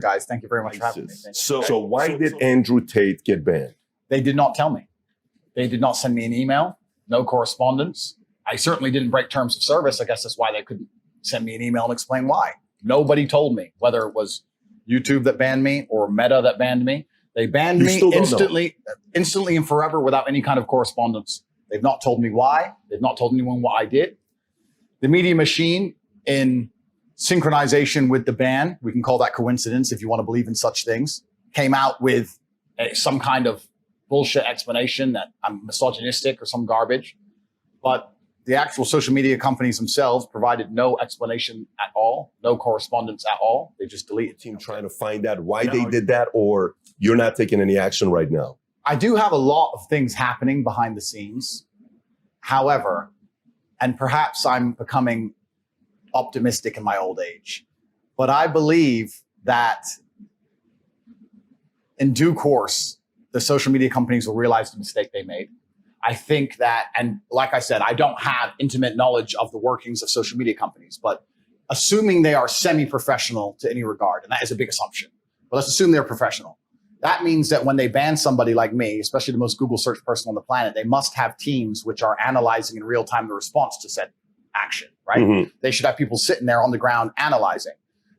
Guys, thank you very much for having me. So why did Andrew Tate get banned? They did not tell me. They did not send me an email, no correspondence. I certainly didn't break terms of service. I guess that's why they couldn't send me an email and explain why. Nobody told me, whether it was YouTube that banned me or Meta that banned me. They banned me instantly and forever without any kind of correspondence. They've not told me why. They've not told anyone what I did. The media machine, in synchronization with the ban, we can call that coincidence if you want to believe in such things, came out with some kind of bullshit explanation that I'm misogynistic or some garbage. But the actual social media companies themselves provided no explanation at all, no correspondence at all. They just deleted. Team trying to find out why they did that, or you're not taking any action right now? I do have a lot of things happening behind the scenes. However, and perhaps I'm becoming optimistic in my old age, but I believe that in due course, the social media companies will realize the mistake they made. I think that, and like I said, I don't have intimate knowledge of the workings of social media companies, but assuming they are semi-professional to any regard, and that is a big assumption, but let's assume they're professional. That means that when they ban somebody like me, especially the most Google search person on the planet, they must have teams which are analyzing in real time the response to said action, right? Mm-hmm. They should have people sitting there on the ground analyzing.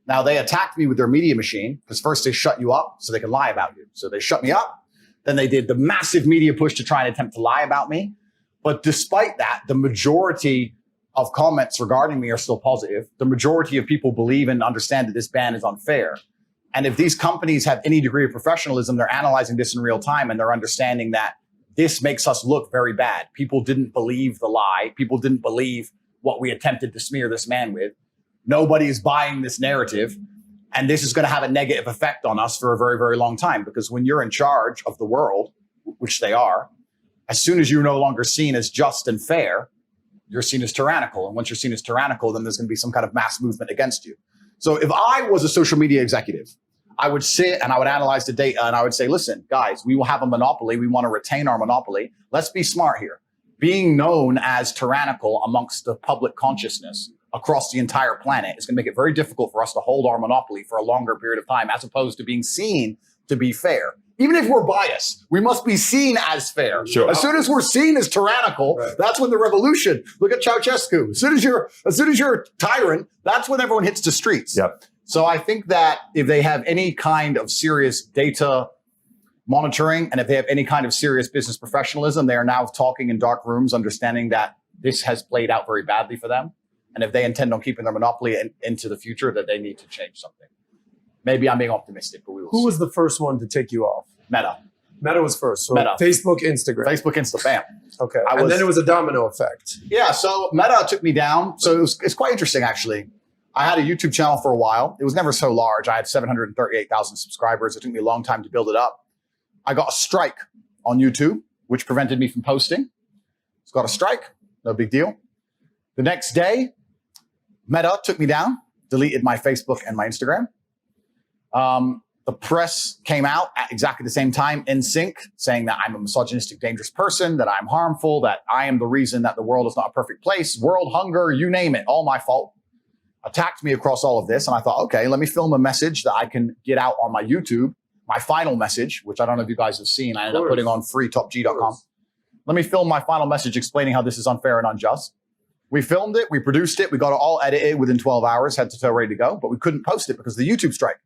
Now, they attacked me with their media machine because first they shut you up so they can lie about you. So they shut me up. Then they did the massive media push to try and attempt to lie about me. But despite that, the majority of comments regarding me are still positive. The majority of people believe and understand that this ban is unfair. And if these companies have any degree of professionalism, they're analyzing this in real time and they're understanding that this makes us look very bad. People didn't believe the lie. People didn't believe what we attempted to smear this man with. Nobody is buying this narrative. And this is going to have a negative effect on us for a very, very long time, because when you're in charge of the world, which they are, as soon as you're no longer seen as just and fair, you're seen as tyrannical. And once you're seen as tyrannical, then there's going to be some kind of mass movement against you. So if I was a social media executive, I would sit and I would analyze the data and I would say, listen, guys, we will have a monopoly. We want to retain our monopoly. Let's be smart here. Being known as tyrannical amongst the public consciousness across the entire planet is going to make it very difficult for us to hold our monopoly for a longer period of time, as opposed to being seen to be fair. Even if we're biased, we must be seen as fair. Sure. As soon as we're seen as tyrannical, that's when the revolution. Look at Ceausescu. As soon as you're a tyrant, that's when everyone hits the streets. Yep. So I think that if they have any kind of serious data monitoring and if they have any kind of serious business professionalism, they are now talking in dark rooms, understanding that this has played out very badly for them. And if they intend on keeping their monopoly into the future, that they need to change something. Maybe I'm being optimistic, but we will see. Who was the first one to take you off? Meta. Meta was first. So Meta. Facebook, Instagram. Facebook, Insta, bam. Okay. And then it was a domino effect. Yeah. So Meta took me down. So it's quite interesting, actually. I had a YouTube channel for a while. It was never so large. I had 738,000 subscribers. It took me a long time to build it up. I got a strike on YouTube, which prevented me from posting. It's got a strike. No big deal. The next day, Meta took me down, deleted my Facebook and my Instagram. The press came out at exactly the same time in sync, saying that I'm a misogynistic, dangerous person, that I'm harmful, that I am the reason that the world is not a perfect place, world hunger, you name it, all my fault. Attacked me across all of this. And I thought, okay, let me film a message that I can get out on my YouTube, my final message, which I don't know if you guys have seen. I ended up putting on freetopg.com. Let me film my final message explaining how this is unfair and unjust. We filmed it, we produced it, we got it all edited within 12 hours, head to toe ready to go, but we couldn't post it because of the YouTube strike.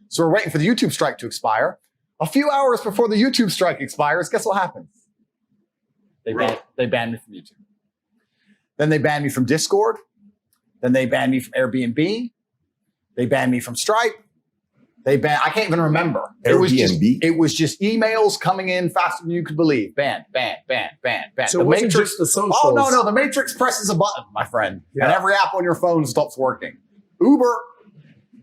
So we're waiting for the YouTube strike to expire. A few hours before the YouTube strike expires, guess what happens? They banned me from YouTube. Then they banned me from Discord. Then they banned me from Airbnb. They banned me from Stripe. I can't even remember. Airbnb? It was just emails coming in faster than you could believe. Ban. So it wasn't just the socials. Oh, no. The Matrix presses a button, my friend. Yeah. And every app on your phone stops working. Uber.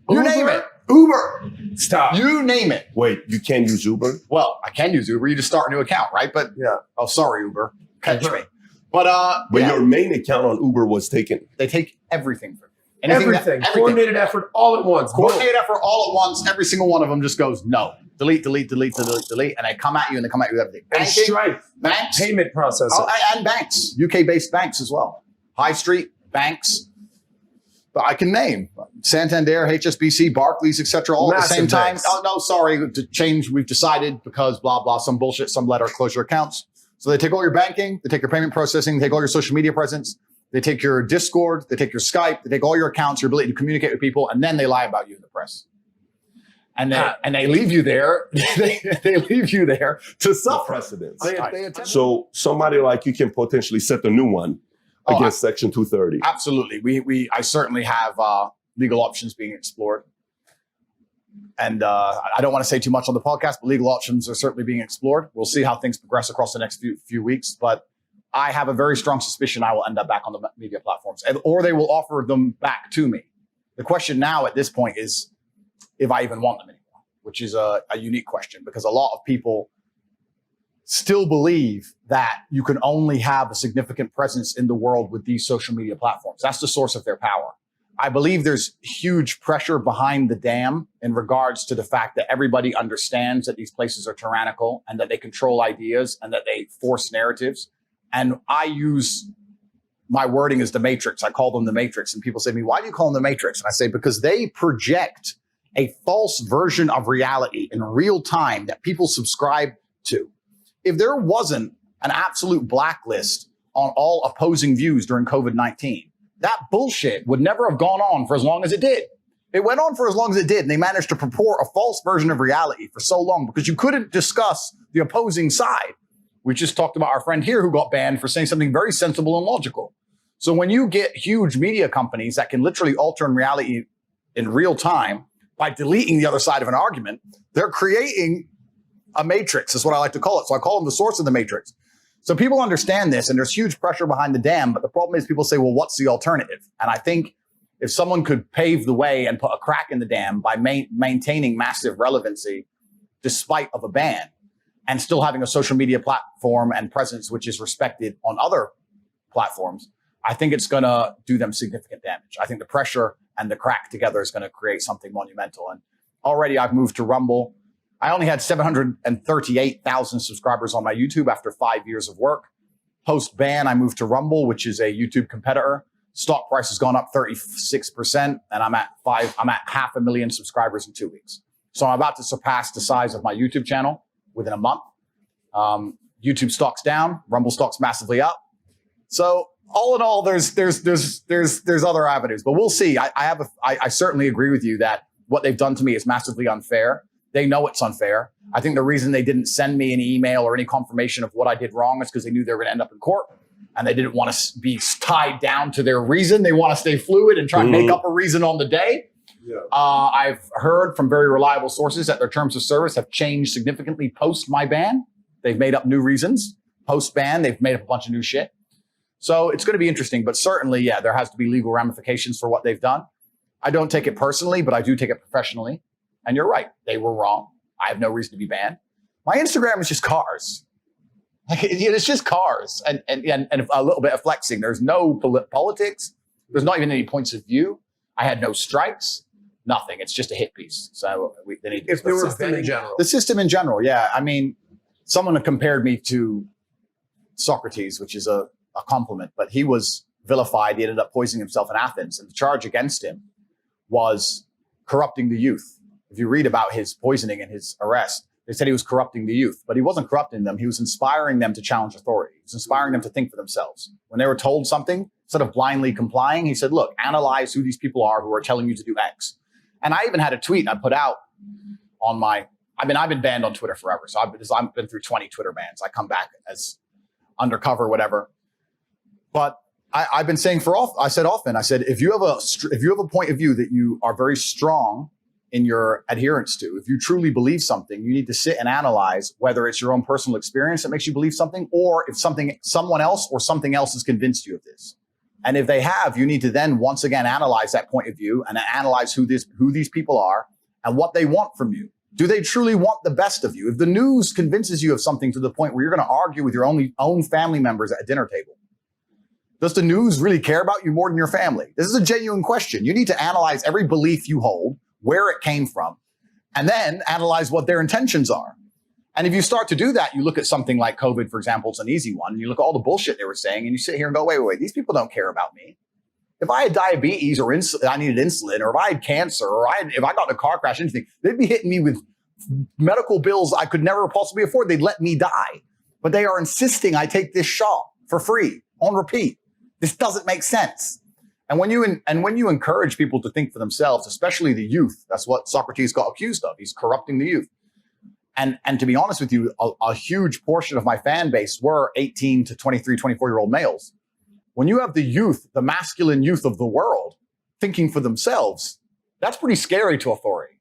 You name it. Uber. Stop. You name it. Wait, you can't use Uber? Well, I can use Uber. You just start a new account, right? But yeah. Oh, sorry, Uber. Catch me. But your main account on Uber was taken. They take everything from you. Everything. Coordinated effort all at once. Coordinated effort all at once. Every single one of them just goes, no. Delete. And they come at you and they come at you with everything. And Stripe. Banks. Payment processing. And banks. UK-based banks as well. High Street, banks. But I can name Santander, HSBC, Barclays, etc. all at the same time. Banks. Oh no, sorry, to change. We've decided because blah blah, some bullshit, some letter, close your accounts. So they take all your banking, they take your payment processing, they take all your social media presence, they take your Discord, they take your Skype, they take all your accounts, your ability to communicate with people, and then they lie about you in the press. And they leave you there. they leave you there to suffer. Precedents. So somebody like you can potentially set a new one against Section 230. Absolutely. I certainly have legal options being explored. And I don't want to say too much on the podcast, but legal options are certainly being explored. We'll see how things progress across the next few weeks. But I have a very strong suspicion I will end up back on the media platforms, or they will offer them back to me. The question now at this point is if I even want them anymore, which is a unique question, because a lot of people still believe that you can only have a significant presence in the world with these social media platforms. That's the source of their power. I believe there's huge pressure behind the dam in regards to the fact that everybody understands that these places are tyrannical and that they control ideas and that they force narratives. And I use my wording as the Matrix. I call them the Matrix. And people say to me, why do you call them the Matrix? And I say, because they project a false version of reality in real time that people subscribe to. If there wasn't an absolute blacklist on all opposing views during COVID-19, that bullshit would never have gone on for as long as it did. It went on for as long as it did, and they managed to purport a false version of reality for so long because you couldn't discuss the opposing side. We just talked about our friend here who got banned for saying something very sensible and logical. So when you get huge media companies that can literally alter in reality in real time by deleting the other side of an argument, they're creating a matrix, is what I like to call it. So I call them the source of the matrix. So people understand this, and there's huge pressure behind the dam. But the problem is people say, well, what's the alternative? And I think if someone could pave the way and put a crack in the dam by maintaining massive relevancy despite of a ban and still having a social media platform and presence which is respected on other platforms, I think it's going to do them significant damage. I think the pressure and the crack together is going to create something monumental. And already I've moved to Rumble. I only had 738,000 subscribers on my YouTube after 5 years of work. Post-ban, I moved to Rumble, which is a YouTube competitor. Stock price has gone up 36%, and I'm at 500,000 subscribers in 2 weeks. So I'm about to surpass the size of my YouTube channel within a month. YouTube stock's down, Rumble stock's massively up. So all in all, there's other avenues, but we'll see. I certainly agree with you that what they've done to me is massively unfair. They know it's unfair. I think the reason they didn't send me any email or any confirmation of what I did wrong is because they knew they were going to end up in court, and they didn't want to be tied down to their reason. They want to stay fluid and try and make up a reason on the day. Yeah. I've heard from very reliable sources that their terms of service have changed significantly post my ban. They've made up new reasons. Post ban, they've made up a bunch of new shit. So it's going to be interesting, but certainly, yeah, there has to be legal ramifications for what they've done. I don't take it personally, but I do take it professionally. And you're right. They were wrong. I have no reason to be banned. My Instagram is just cars. Like, it's just cars and a little bit of flexing. There's no politics. There's not even any points of view. I had no strikes, nothing. It's just a hit piece. So they need if there were in general. The system in general. Yeah. I mean, someone compared me to Socrates, which is a compliment, but he was vilified. He ended up poisoning himself in Athens. And the charge against him was corrupting the youth. If you read about his poisoning and his arrest, they said he was corrupting the youth, but he wasn't corrupting them. He was inspiring them to challenge authority. He was inspiring them to think for themselves. When they were told something, instead of blindly complying, he said, look, analyze who these people are who are telling you to do X. And I even had a tweet I put out on my, I've been banned on Twitter forever. So I've been through 20 Twitter bans. I come back as undercover, whatever. But I've been saying I said, if you have a point of view that you are very strong in your adherence to, if you truly believe something, you need to sit and analyze whether it's your own personal experience that makes you believe something, or if someone else or something else has convinced you of this. And if they have, you need to then once again analyze that point of view and analyze who these people are and what they want from you. Do they truly want the best of you? If the news convinces you of something to the point where you're going to argue with your own family members at a dinner table, does the news really care about you more than your family? This is a genuine question. You need to analyze every belief you hold, where it came from, and then analyze what their intentions are. And if you start to do that, you look at something like COVID, for example, it's an easy one. You look at all the bullshit they were saying and you sit here and go, wait, these people don't care about me. If I had diabetes or I needed insulin, or if I had cancer, or if I got in a car crash, anything, they'd be hitting me with medical bills I could never possibly afford. They'd let me die. But they are insisting I take this shot for free on repeat. This doesn't make sense. And when you encourage people to think for themselves, especially the youth, that's what Socrates got accused of. He's corrupting the youth. And to be honest with you, a huge portion of my fan base were 18 to 23, 24-year-old males. When you have the youth, the masculine youth of the world, thinking for themselves, that's pretty scary to authority.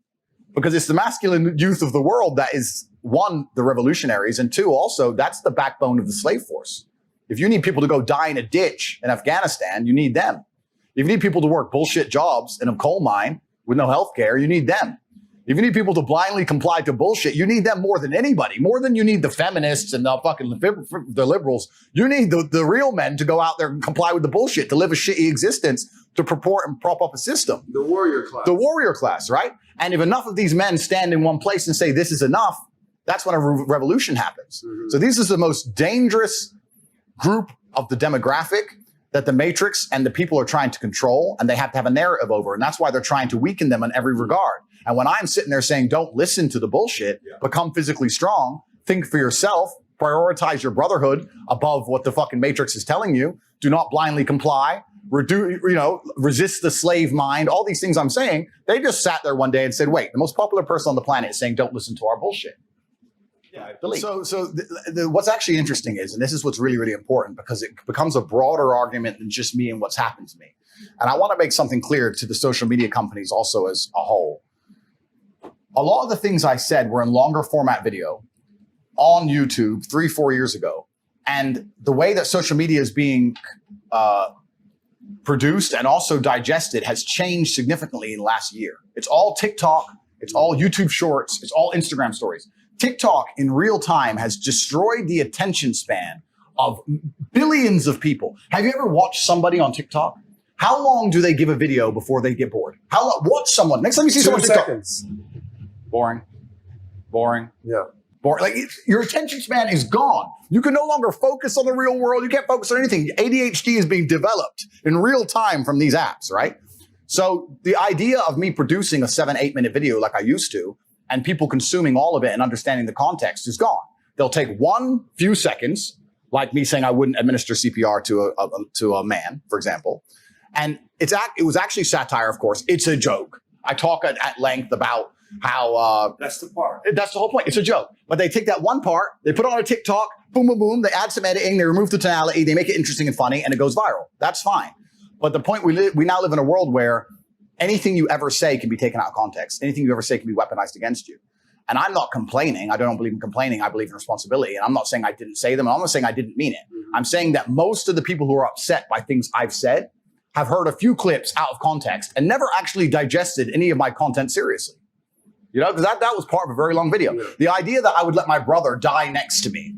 Because it's the masculine youth of the world that is, one, the revolutionaries, and two, also, that's the backbone of the slave force. If you need people to go die in a ditch in Afghanistan, you need them. If you need people to work bullshit jobs in a coal mine with no health care, you need them. If you need people to blindly comply to bullshit, you need them more than anybody, more than you need the feminists and the liberals. You need the real men to go out there and comply with the bullshit, to live a shitty existence, to purport and prop up a system. The warrior class. The warrior class, right? And if enough of these men stand in one place and say, this is enough, that's when a revolution happens. So this is the most dangerous group of the demographic that the Matrix and the people are trying to control, and they have to have a narrative over. And that's why they're trying to weaken them in every regard. And when I'm sitting there saying, don't listen to the bullshit, become physically strong, think for yourself, prioritize your brotherhood above what the fucking Matrix is telling you, do not blindly comply, resist the slave mind, all these things I'm saying, they just sat there one day and said, wait, the most popular person on the planet is saying, don't listen to our bullshit. Yeah, so what's actually interesting is, and this is what's really, really important, because it becomes a broader argument than just me and what's happened to me. And I want to make something clear to the social media companies also as a whole. A lot of the things I said were in longer format video on YouTube 3-4 years ago. And the way that social media is being produced and also digested has changed significantly in the last year. It's all TikTok, it's all YouTube shorts, it's all Instagram stories. TikTok in real time has destroyed the attention span of billions of people. Have you ever watched somebody on TikTok? How long do they give a video before they get bored? How long? Watch someone. Next time you see someone on TikTok. 2 seconds. Boring. Yeah. Boring. Like, your attention span is gone. You can no longer focus on the real world. You can't focus on anything. ADHD is being developed in real time from these apps, right? So the idea of me producing a 7-8 minute video like I used to, and people consuming all of it and understanding the context is gone. They'll take one few seconds, like me saying I wouldn't administer CPR to a man, for example. And it was actually satire, of course. It's a joke. I talk at length about how that's the part. That's the whole point. It's a joke. But they take that one part, they put it on a TikTok, boom, boom, boom. They add some editing, they remove the tonality, they make it interesting and funny, and it goes viral. That's fine. But the point we now live in a world where anything you ever say can be taken out of context. Anything you ever say can be weaponized against you. And I'm not complaining. I don't believe in complaining. I believe in responsibility. And I'm not saying I didn't say them. I'm not saying I didn't mean it. I'm saying that most of the people who are upset by things I've said have heard a few clips out of context and never actually digested any of my content seriously. You know, because that was part of a very long video. The idea that I would let my brother die next to me,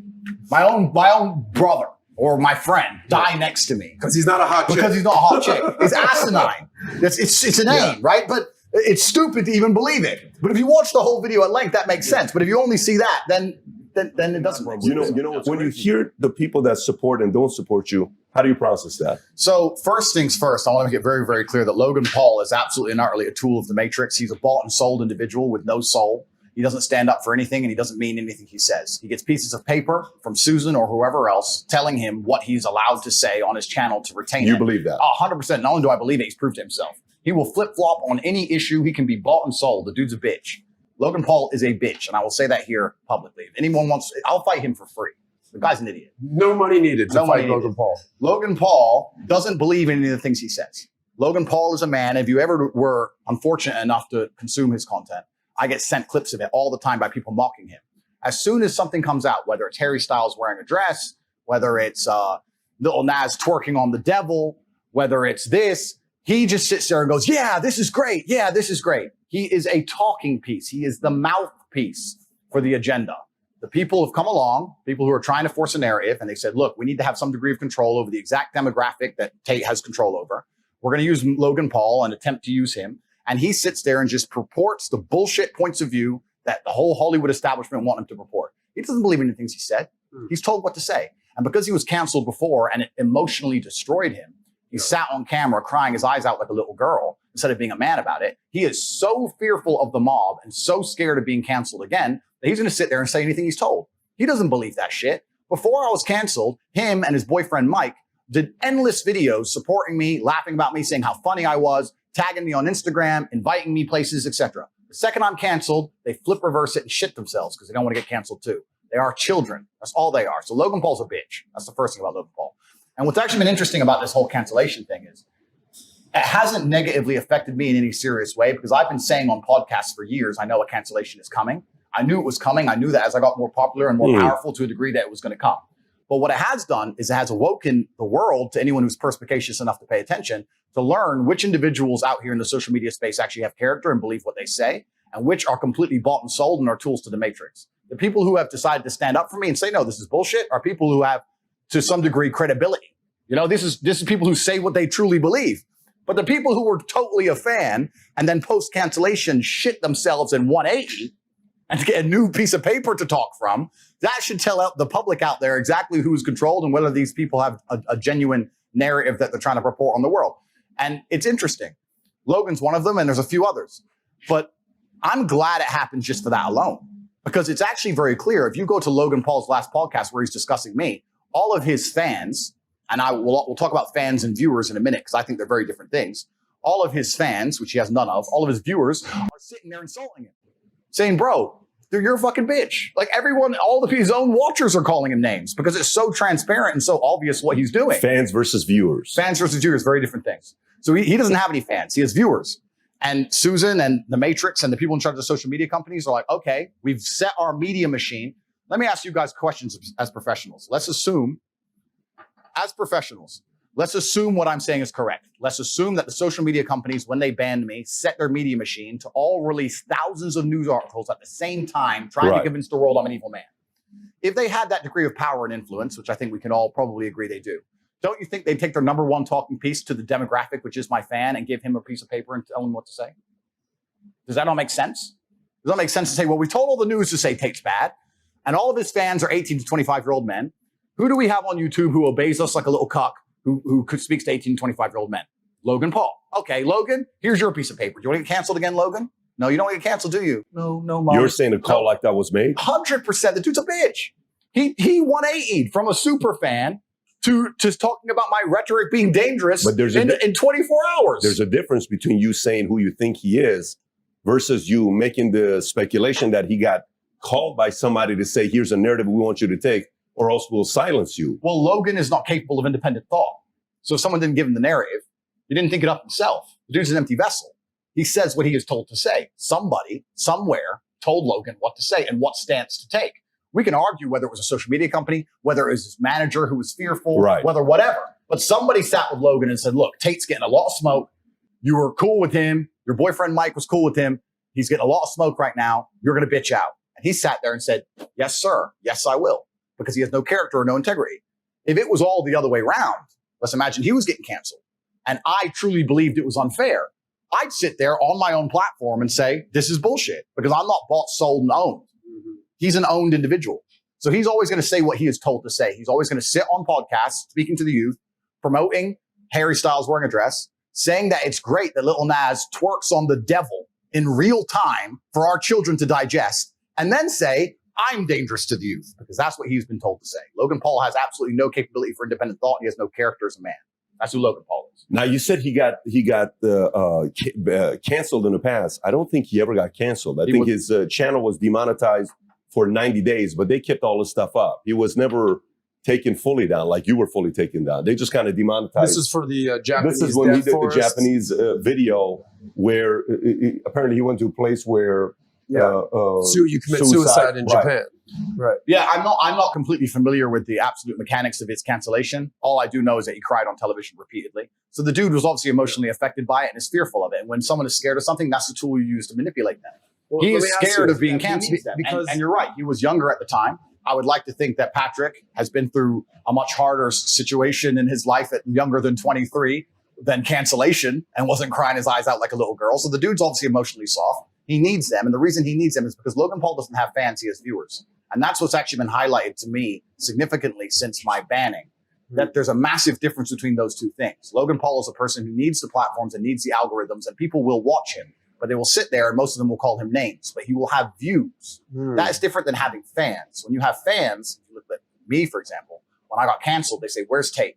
my own brother, or my friend die next to me. Because he's not a hot chick. Because he's not a hot chick. It's asinine. It's an aim, right? But it's stupid to even believe it. But if you watch the whole video at length, that makes sense. But if you only see that, then it doesn't work. You know, when you hear the people that support and don't support you, how do you process that? So first things first, I want to make it very, very clear that Logan Paul is absolutely and utterly a tool of the Matrix. He's a bought and sold individual with no soul. He doesn't stand up for anything, and he doesn't mean anything he says. He gets pieces of paper from Susan or whoever else telling him what he's allowed to say on his channel to retain it. You believe that? 100%. Not only do I believe it, he's proved it himself. He will flip-flop on any issue. He can be bought and sold. The dude's a bitch. Logan Paul is a bitch, and I will say that here publicly. If anyone wants, I'll fight him for free. The guy's an idiot. No money needed to fight Logan Paul. Logan Paul doesn't believe in any of the things he says. Logan Paul is a man. If you ever were unfortunate enough to consume his content, I get sent clips of it all the time by people mocking him. As soon as something comes out, whether it's Harry Styles wearing a dress, whether it's Lil Nas twerking on the devil, whether it's this, he just sits there and goes, yeah, this is great. Yeah, this is great. He is a talking piece. He is the mouthpiece for the agenda. The people have come along, people who are trying to force a narrative, and they said, look, we need to have some degree of control over the exact demographic that Tate has control over. We're going to use Logan Paul and attempt to use him. And he sits there and just purports the bullshit points of view that the whole Hollywood establishment want him to purport. He doesn't believe in the things he said. He's told what to say. And because he was canceled before and it emotionally destroyed him, He sat on camera crying his eyes out like a little girl instead of being a man about it. He is so fearful of the mob and so scared of being canceled again that he's going to sit there and say anything he's told. He doesn't believe that shit. Before I was canceled, him and his boyfriend Mike did endless videos supporting me, laughing about me, saying how funny I was, tagging me on Instagram, inviting me places, etc. The second I'm canceled, they flip reverse it and shit themselves because they don't want to get canceled too. They are children. That's all they are. So Logan Paul's a bitch. That's the first thing about Logan Paul. And what's actually been interesting about this whole cancellation thing is it hasn't negatively affected me in any serious way because I've been saying on podcasts for years, I know a cancellation is coming. I knew it was coming. I knew that as I got more popular and more powerful to a degree that it was going to come. But what it has done is it has awoken the world, to anyone who's perspicacious enough to pay attention, to learn which individuals out here in the social media space actually have character and believe what they say, and which are completely bought and sold and are tools to the matrix. The people who have decided to stand up for me and say, no, this is bullshit, are people who have, to some degree, credibility. You know, this is people who say what they truly believe. But the people who were totally a fan and then post-cancellation shit themselves in 180 and to get a new piece of paper to talk from, that should tell out the public out there exactly who's controlled and whether these people have a genuine narrative that they're trying to report on the world. And it's interesting. Logan's one of them, and there's a few others. But I'm glad it happened just for that alone, because it's actually very clear. If you go to Logan Paul's last podcast where he's discussing me, all of his fans, and we'll talk about fans and viewers in a minute because I think they're very different things. All of his fans, which he has none of, all of his viewers are sitting there insulting him, saying, bro, you're a fucking bitch. Like everyone, all of his own watchers are calling him names because it's so transparent and so obvious what he's doing. Fans versus viewers. Fans versus viewers, very different things. So he doesn't have any fans. He has viewers. And Susan and the Matrix and the people in charge of social media companies are like, okay, we've set our media machine. Let me ask you guys questions as professionals. Let's assume, as professionals, let's assume what I'm saying is correct. Let's assume that the social media companies, when they banned me, set their media machine to all release thousands of news articles at the same time, trying to convince the world I'm an evil man. If they had that degree of power and influence, which I think we can all probably agree they do, don't you think they'd take their number one talking piece to the demographic, which is my fan, and give him a piece of paper and tell him what to say? Does that not make sense? Does that make sense to say, well, we told all the news to say Tate's bad, and all of his fans are 18 to 25-year-old men. Who do we have on YouTube who obeys us like a little cuck who speaks to 18 to 25-year-old men? Logan Paul. Okay, Logan, here's your piece of paper. Do you want to get canceled again, Logan? No, you don't want to get canceled, do you? No, Mom. You're saying a call like that was made? 100%. The dude's a bitch. He 180'd from a super fan to talking about my rhetoric being dangerous in 24 hours. There's a difference between you saying who you think he is versus you making the speculation that he got called by somebody to say, here's a narrative we want you to take, or else we'll silence you. Well, Logan is not capable of independent thought. So if someone didn't give him the narrative, he didn't think it up himself. The dude's an empty vessel. He says what he is told to say. Somebody, somewhere, told Logan what to say and what stance to take. We can argue whether it was a social media company, whether it was his manager who was fearful, whether whatever. But somebody sat with Logan and said, look, Tate's getting a lot of smoke. You were cool with him. Your boyfriend Mike was cool with him. He's getting a lot of smoke right now. You're going to bitch out. And he sat there and said, yes, sir. Yes, I will. Because he has no character or no integrity. If it was all the other way around, let's imagine he was getting canceled and I truly believed it was unfair, I'd sit there on my own platform and say, this is bullshit because I'm not bought, sold, and owned. He's an owned individual. So he's always going to say what he is told to say. He's always going to sit on podcasts, speaking to the youth, promoting Harry Styles wearing a dress, saying that it's great that Lil Nas twerks on the devil in real time for our children to digest, and then say, I'm dangerous to the youth, because that's what he's been told to say. Logan Paul has absolutely no capability for independent thought. He has no character as a man. That's who Logan Paul is. Now, you said he got canceled in the past. I don't think he ever got canceled. I think his channel was demonetized for 90 days, but they kept all his stuff up. He was never taken fully down like you were fully taken down. They just kind of demonetized. This is for the Japanese. This is when he did the Japanese video where apparently he went to a place where you commit suicide in Japan. Right. Yeah, I'm not completely familiar with the absolute mechanics of its cancellation. All I do know is that he cried on television repeatedly. So the dude was obviously emotionally affected by it and is fearful of it. And when someone is scared of something, that's the tool you use to manipulate them. Well, he is scared of being canceled. And you're right. He was younger at the time. I would like to think that Patrick has been through a much harder situation in his life at younger than 23 than cancellation and wasn't crying his eyes out like a little girl. So the dude's obviously emotionally soft. He needs them. And the reason he needs them is because Logan Paul doesn't have fans. He has viewers. And that's what's actually been highlighted to me significantly since my banning that there's a massive difference between those two things. Logan Paul is a person who needs the platforms and needs the algorithms, and people will watch him, but they will sit there and most of them will call him names, but he will have views. That is different than having fans. When you have fans, look at me, for example, when I got canceled, they say, where's Tate?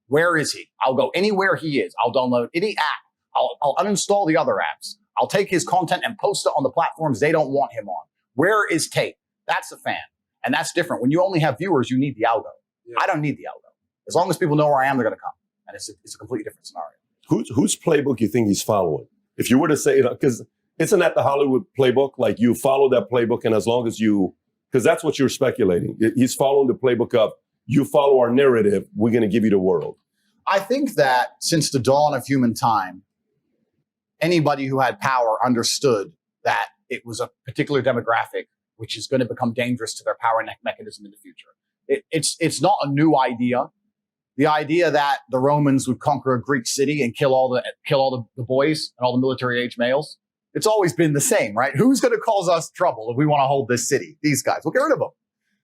Where is he? I'll go anywhere he is. I'll download any app. I'll uninstall the other apps. I'll take his content and post it on the platforms they don't want him on. Where is Tate? That's a fan. And that's different. When you only have viewers, you need the algo. Yeah. I don't need the algo. As long as people know where I am, they're going to come. And it's a completely different scenario. Whose playbook you think he's following? If you were to say, because isn't that the Hollywood playbook? Like you follow that playbook, and as long as because that's what you're speculating. He's following the playbook of, you follow our narrative, we're going to give you the world. I think that since the dawn of human time, anybody who had power understood that it was a particular demographic which is going to become dangerous to their power mechanism in the future. It's not a new idea. The idea that the Romans would conquer a Greek city and kill all the boys and all the military age males, it's always been the same, right? Who's going to cause us trouble if we want to hold this city? These guys. We'll get rid of them.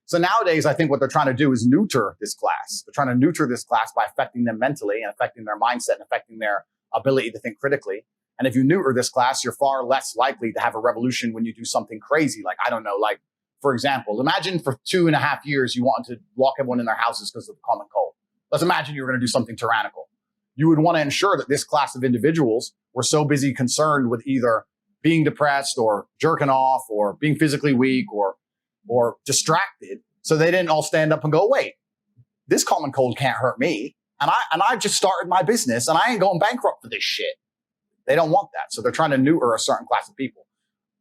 So nowadays, I think what they're trying to do is neuter this class. They're trying to neuter this class by affecting them mentally and affecting their mindset and affecting their ability to think critically. And if you neuter this class, you're far less likely to have a revolution when you do something crazy. Like, I don't know, like, for example, imagine for 2.5 years, you wanted to lock everyone in their houses because of the common cold. Let's imagine you were going to do something tyrannical. You would want to ensure that this class of individuals were so busy concerned with either being depressed or jerking off or being physically weak or distracted, so they didn't all stand up and go, wait, this common cold can't hurt me. And I just started my business and I ain't going bankrupt for this shit. They don't want that. So they're trying to neuter a certain class of people.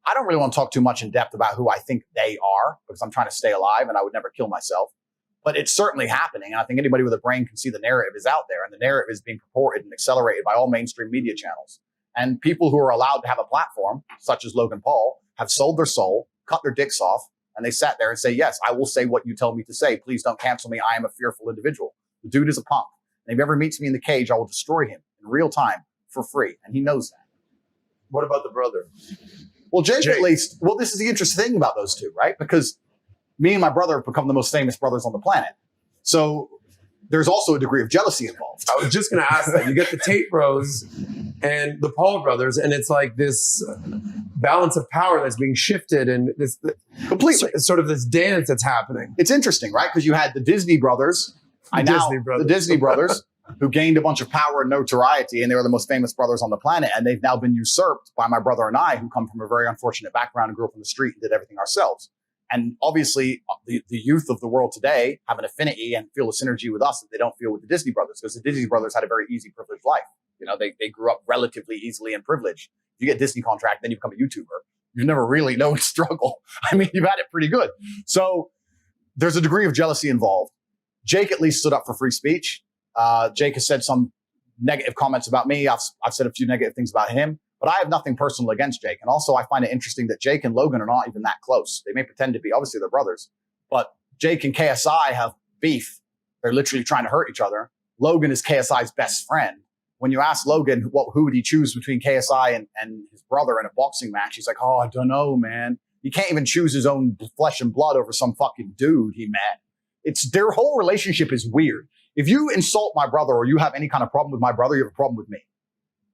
I don't really want to talk too much in depth about who I think they are because I'm trying to stay alive and I would never kill myself. But it's certainly happening. And I think anybody with a brain can see the narrative is out there, and the narrative is being purported and accelerated by all mainstream media channels. And people who are allowed to have a platform, such as Logan Paul, have sold their soul, cut their dicks off, and they sat there and say, yes, I will say what you tell me to say. Please don't cancel me. I am a fearful individual. The dude is a punk. And if he ever meets me in the cage, I will destroy him in real time for free. And he knows that. What about the brother? Well, Jake, at least, well, this is the interesting thing about those two, right? Because me and my brother have become the most famous brothers on the planet. So there's also a degree of jealousy involved. I was just going to ask that. You get the Tate bros and the Paul brothers, and it's like this balance of power that's being shifted, and this completely sort of this dance that's happening. It's interesting, right? Because you had the Disney brothers, the Disney brothers, who gained a bunch of power and notoriety, and they were the most famous brothers on the planet, and they've now been usurped by my brother and I, who come from a very unfortunate background and grew up on the street and did everything ourselves. And obviously, the youth of the world today have an affinity and feel a synergy with us that they don't feel with the Disney brothers, because the Disney brothers had a very easy, privileged life. You know, they grew up relatively easily and privileged. If you get a Disney contract, then you become a YouTuber. You've never really known struggle. I mean, you've had it pretty good. So there's a degree of jealousy involved. Jake at least stood up for free speech. Jake has said some negative comments about me. I've said a few negative things about him. But I have nothing personal against Jake. And also, I find it interesting that Jake and Logan are not even that close. They may pretend to be. Obviously, they're brothers. But Jake and KSI have beef. They're literally trying to hurt each other. Logan is KSI's best friend. When you ask Logan who would he choose between KSI and his brother in a boxing match, he's like, oh, I don't know, man. He can't even choose his own flesh and blood over some fucking dude he met. Their whole relationship is weird. If you insult my brother or you have any kind of problem with my brother, you have a problem with me.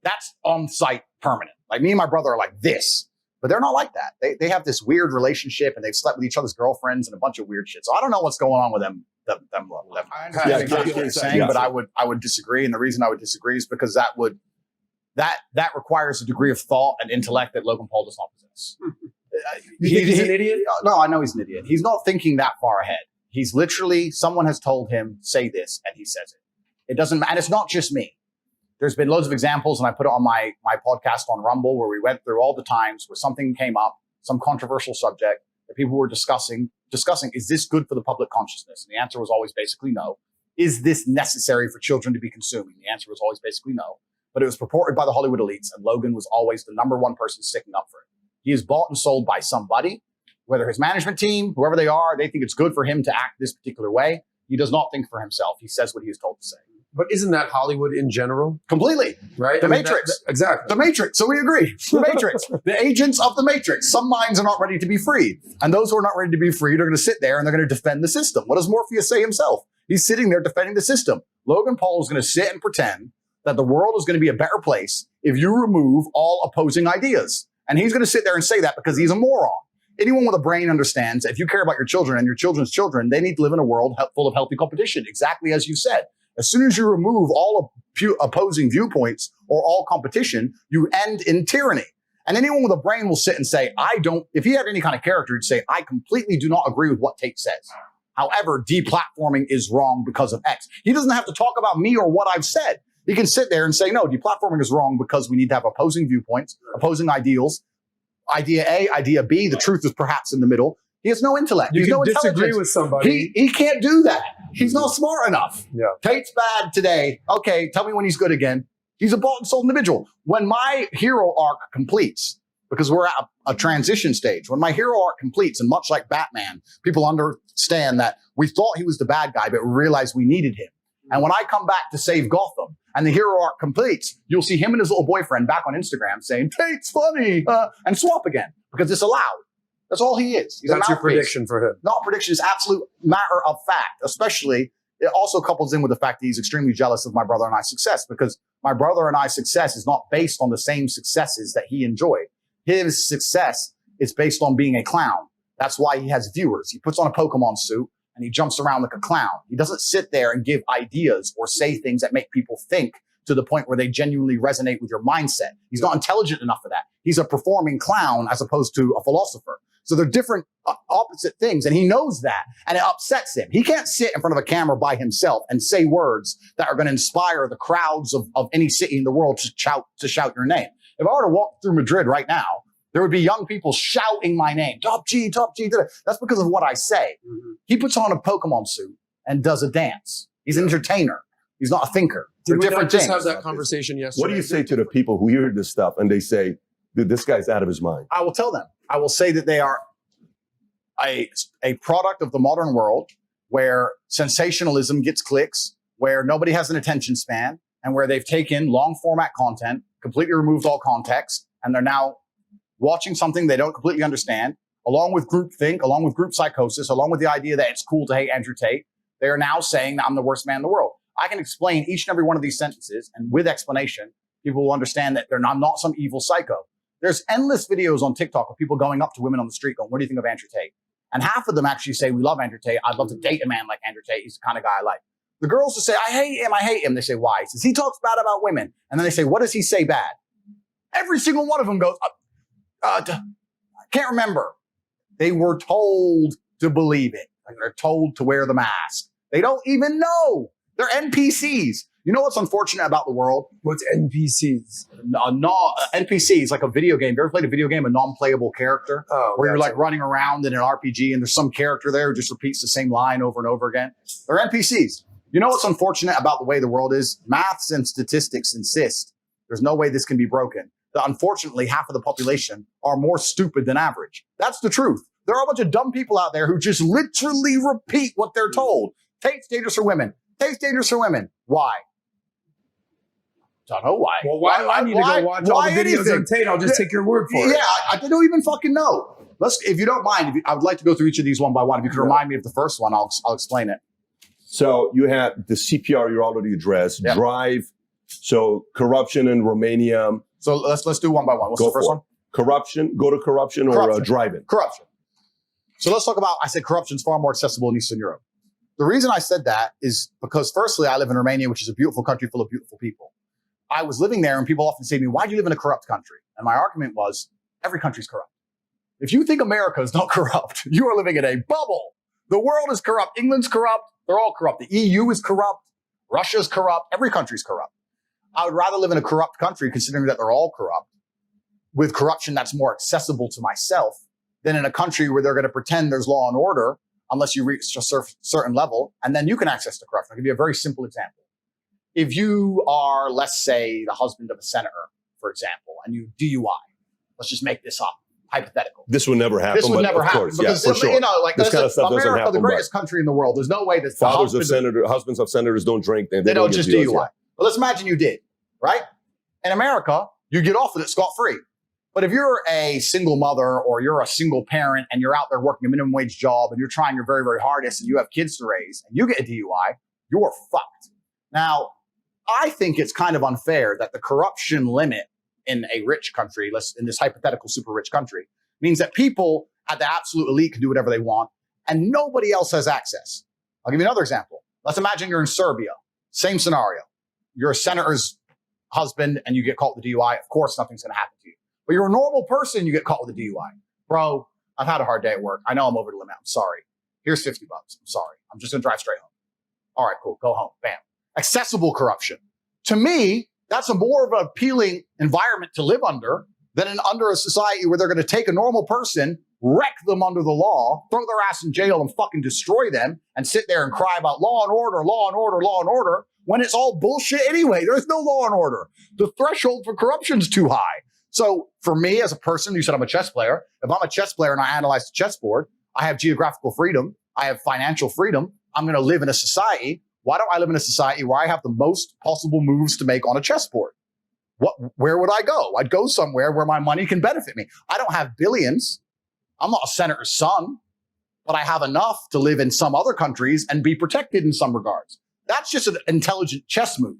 That's on site permanent. Like, me and my brother are like this, but they're not like that. They have this weird relationship, and they've slept with each other's girlfriends and a bunch of weird shit. So I don't know what's going on with them. I understand what you're saying, but I would disagree. And the reason I would disagree is because that requires a degree of thought and intellect that Logan Paul does not possess. You think he's an idiot? No, I know he's an idiot. He's not thinking that far ahead. He's literally, someone has told him, say this, and he says it. It doesn't matter. And it's not just me. There's been loads of examples, and I put it on my podcast on Rumble, where we went through all the times where something came up, some controversial subject that people were discussing, is this good for the public consciousness? And the answer was always basically no. Is this necessary for children to be consuming? The answer was always basically no. But it was purported by the Hollywood elites, and Logan was always the number one person sticking up for it. He is bought and sold by somebody, whether his management team, whoever they are, they think it's good for him to act this particular way. He does not think for himself. He says what he is told to say. But isn't that Hollywood in general? Completely. Right? The Matrix. Exactly. The Matrix. So we agree. The Matrix. The agents of the Matrix. Some minds are not ready to be free. And those who are not ready to be freed are going to sit there and they're going to defend the system. What does Morpheus say himself? He's sitting there defending the system. Logan Paul is going to sit and pretend that the world is going to be a better place if you remove all opposing ideas. And he's going to sit there and say that because he's a moron. Anyone with a brain understands if you care about your children and your children's children, they need to live in a world full of healthy competition, exactly as you said. As soon as you remove all opposing viewpoints or all competition, you end in tyranny. And anyone with a brain will sit and say, if he had any kind of character, he'd say, I completely do not agree with what Tate says. However, deplatforming is wrong because of X. He doesn't have to talk about me or what I've said. He can sit there and say, no, deplatforming is wrong because we need to have opposing viewpoints, opposing ideals. Idea A, idea B, the truth is perhaps in the middle. He has no intellect. You He's can no disagree with somebody. He can't do that. He's not smart enough. Yeah. Tate's bad today. Okay, tell me when he's good again. He's a bought and sold individual. When my hero arc completes, because we're at a transition stage, when my hero arc completes, and much like Batman, people understand that we thought he was the bad guy, but we realized we needed him. And when I come back to save Gotham and the hero arc completes, you'll see him and his little boyfriend back on Instagram saying, Tate's funny, and swap again because it's allowed. That's all he is. He's That's your prediction for him. Not prediction, it's absolute matter of fact, especially it also couples in with the fact that he's extremely jealous of my brother and I's success because my brother and I's success is not based on the same successes that he enjoyed. His success is based on being a clown. That's why he has viewers. He puts on a Pokemon suit and he jumps around like a clown. He doesn't sit there and give ideas or say things that make people think to the point where they genuinely resonate with your mindset. He's not intelligent enough for that. He's a performing clown as opposed to a philosopher. So they're different opposite things. And he knows that and it upsets him. He can't sit in front of a camera by himself and say words that are going to inspire the crowds of any city in the world to shout your name. If I were to walk through Madrid right now, there would be young people shouting my name. Top G, Top G. That's because of what I say. Mm-hmm. He puts on a Pokemon suit and does a dance. He's an entertainer. He's not a thinker. Did we not just have that conversation yesterday? What do you say to the people who hear this stuff and they say, dude, this guy's out of his mind? I will tell them. I will say that they are a product of the modern world where sensationalism gets clicks, where nobody has an attention span, and where they've taken long format content, completely removed all context, and they're now watching something they don't completely understand, along with groupthink, along with group psychosis, along with the idea that it's cool to hate Andrew Tate. They are now saying that I'm the worst man in the world. I can explain each and every one of these sentences, and with explanation, people will understand that I'm not some evil psycho. There's endless videos on TikTok of people going up to women on the street going, what do you think of Andrew Tate? And half of them actually say, we love Andrew Tate. I'd love to date a man like Andrew Tate. He's the kind of guy I like. The girls will say, I hate him. They say, why? He says, he talks bad about women. And then they say, what does he say bad? Every single one of them goes, I can't remember. They were told to believe it. Like they're told to wear the mask. They don't even know. They're NPCs. You know what's unfortunate about the world? What's NPCs? NPCs, like a video game. You ever played a video game, a non-playable character? Where you're like running around in an RPG and there's some character there who just repeats the same line over and over again? They're NPCs. You know what's unfortunate about the way the world is? Maths and statistics insist there's no way this can be broken. That unfortunately, half of the population are more stupid than average. That's the truth. There are a bunch of dumb people out there who just literally repeat what they're told. Tate's dangerous for women. Tate's dangerous for women. Why? Don't know why. Well, why do I need to go watch all the videos on Tate? I'll just take your word for it. Yeah, I don't even fucking know. If you don't mind, I would like to go through each of these one by one. If you could remind me of the first one, I'll explain it. So you have the CPR you already addressed. Yep. Drive. So corruption in Romania. So let's do one by one. What's the first one? Corruption. Go to corruption or drive-in. Corruption. So let's talk about, I said corruption is far more accessible in Eastern Europe. The reason I said that is because firstly, I live in Romania, which is a beautiful country full of beautiful people. I was living there and people often say to me, why do you live in a corrupt country? And my argument was, every country's corrupt. If you think America is not corrupt, you are living in a bubble. The world is corrupt. England's corrupt. They're all corrupt. The EU is corrupt. Russia's corrupt. Every country's corrupt. I would rather live in a corrupt country, considering that they're all corrupt, with corruption that's more accessible to myself, than in a country where they're going to pretend there's law and order unless you reach a certain level, and then you can access the corruption. I'll give you a very simple example. If you are, let's say, the husband of a senator, for example, and you DUI, let's just make this up, hypothetical. This would never happen. This would never happen. Course, because, yeah, for sure. You know, like this kind of stuff America, doesn't happen. The greatest country in the world. There's no way that husbands of senators don't drink. They don't just DUI. Yeah. But let's imagine you did, right? In America, you get off with it scot-free. But if you're a single mother or you're a single parent and you're out there working a minimum wage job and you're trying your very, very hardest and you have kids to raise and you get a DUI, you're fucked. Now, I think it's kind of unfair that the corruption limit in a rich country, in this hypothetical super rich country, means that people at the absolute elite can do whatever they want and nobody else has access. I'll give you another example. Let's imagine you're in Serbia. Same scenario. You're a senator's husband and you get caught with a DUI. Of course, nothing's going to happen to you. But you're a normal person, you get caught with a DUI. Bro, I've had a hard day at work. I know I'm over the limit. I'm sorry. Here's $50. I'm sorry. I'm just going to drive straight home. All right, cool. Go home. Bam. Accessible corruption. To me, that's a more of an appealing environment to live under than under a society where they're going to take a normal person, wreck them under the law, throw their ass in jail and fucking destroy them and sit there and cry about law and order, law and order, law and order, when it's all bullshit anyway. There's no law and order. The threshold for corruption is too high. So for me as a person, you said I'm a chess player. If I'm a chess player and I analyze the chessboard, I have geographical freedom. I have financial freedom. I'm going to live in a society. Why don't I live in a society where I have the most possible moves to make on a chessboard? Where would I go? I'd go somewhere where my money can benefit me. I don't have billions. I'm not a senator's son, but I have enough to live in some other countries and be protected in some regards. That's just an intelligent chess move.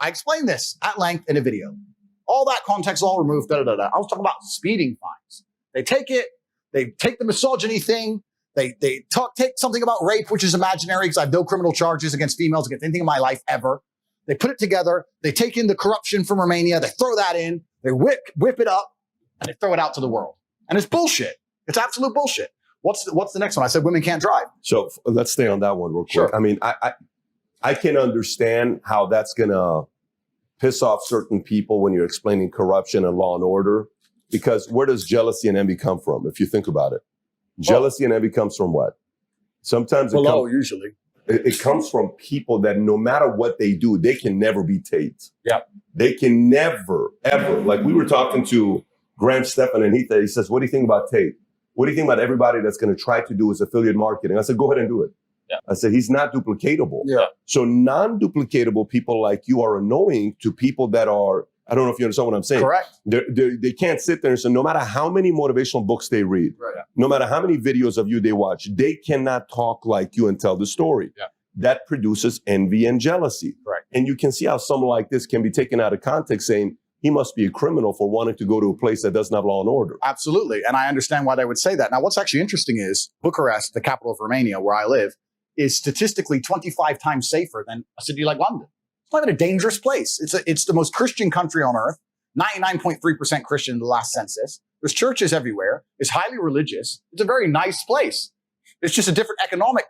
I explained this at length in a video. All that context all removed. I was talking about speeding fines. They take the misogyny thing. They take something about rape, which is imaginary because I have no criminal charges against females against anything in my life ever. They put it together. They take in the corruption from Romania. They throw that in. They whip it up, and they throw it out to the world. And it's bullshit. It's absolute bullshit. What's the next one? I said women can't drive. So let's stay on that one real quick. Sure. I mean, I can understand how that's going to piss off certain people when you're explaining corruption and law and order, because where does jealousy and envy come from? If you think about it, jealousy and envy comes from what? Sometimes usually. It comes from people that no matter what they do, they can never be Tate. Yeah. They can never, ever. Like we were talking to Graham Stephan and he says, what do you think about Tate? What do you think about everybody that's going to try to do his affiliate marketing? I said, go ahead and do it. Yeah. I said, he's not duplicatable. Yeah. So non-duplicatable people like you are annoying to people that are, I don't know if you understand what I'm saying. Correct. They can't sit there and say, no matter how many motivational books they read, right. No matter how many videos of you they watch, they cannot talk like you and tell the story. Yeah. That produces envy and jealousy. Right. And you can see how someone like this can be taken out of context saying, he must be a criminal for wanting to go to a place that doesn't have law and order. Absolutely. And I understand why they would say that. Now, what's actually interesting is Bucharest, the capital of Romania, where I live, is statistically 25 times safer than a city like London. It's not even a dangerous place. It's the most Christian country on earth, 99.3% Christian in the last census. There's churches everywhere. It's highly religious. It's a very nice place. It's just a different economic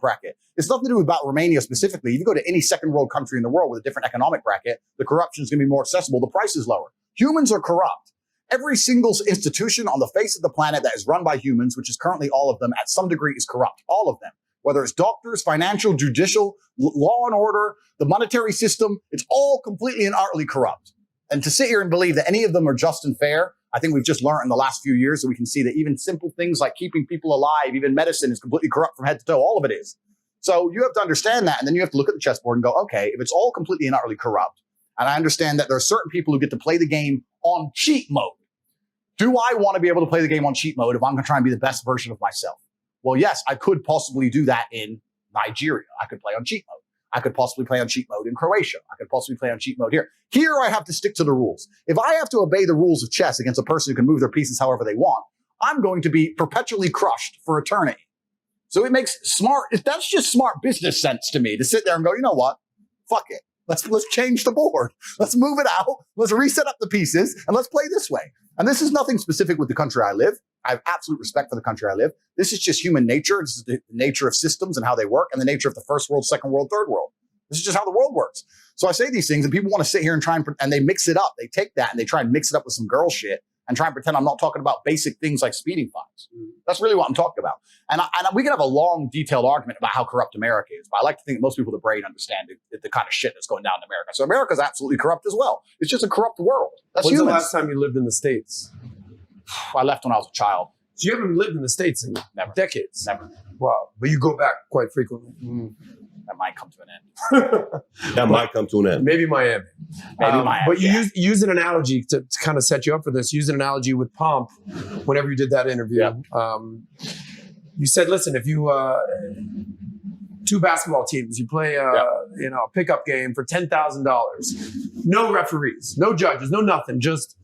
bracket. It's nothing to do about Romania specifically. If you go to any second world country in the world with a different economic bracket, the corruption is going to be more accessible. The price is lower. Humans are corrupt. Every single institution on the face of the planet that is run by humans, which is currently all of them, at some degree is corrupt. All of them. Whether it's doctors, financial, judicial, law and order, the monetary system, it's all completely and utterly corrupt. And to sit here and believe that any of them are just and fair, I think we've just learned in the last few years that we can see that even simple things like keeping people alive, even medicine is completely corrupt from head to toe. All of it is. So you have to understand that. And then you have to look at the chessboard and go, okay, if it's all completely and utterly corrupt, and I understand that there are certain people who get to play the game on cheat mode. Do I want to be able to play the game on cheat mode if I'm going to try and be the best version of myself? Well, yes, I could possibly do that in Nigeria. I could play on cheat mode. I could possibly play on cheat mode in Croatia. I could possibly play on cheat mode here. Here, I have to stick to the rules. If I have to obey the rules of chess against a person who can move their pieces however they want, I'm going to be perpetually crushed for eternity. So it makes that's just smart business sense to me to sit there and go, you know what? Fuck it. Let's change the board. Let's move it out. Let's reset up the pieces and let's play this way. And this is nothing specific with the country I live. I have absolute respect for the country I live. This is just human nature. This is the nature of systems and how they work and the nature of the first world, second world, third world. This is just how the world works. So I say these things and people want to sit here and try and they mix it up. They take that and they try and mix it up with some girl shit and try and pretend I'm not talking about basic things like speeding fines. That's really what I'm talking about. And we can have a long, detailed argument about how corrupt America is, but I like to think that most people with a brain understand the kind of shit that's going down in America. So America's absolutely corrupt as well. It's just a corrupt world. That's When's humans. the last time you lived in the States? I left when I was a child. So you haven't lived in the States in Never. decades. Never. Wow. But you go back quite frequently. That might come to an end. That might come to an end. Maybe Miami. Miami, But you yeah. use an analogy to kind of set you up for this. Use an analogy with Pomp whenever you did that interview. Yeah. You said, listen, if you two basketball teams, you play a pickup game for $10,000, no referees, no judges, no nothing, just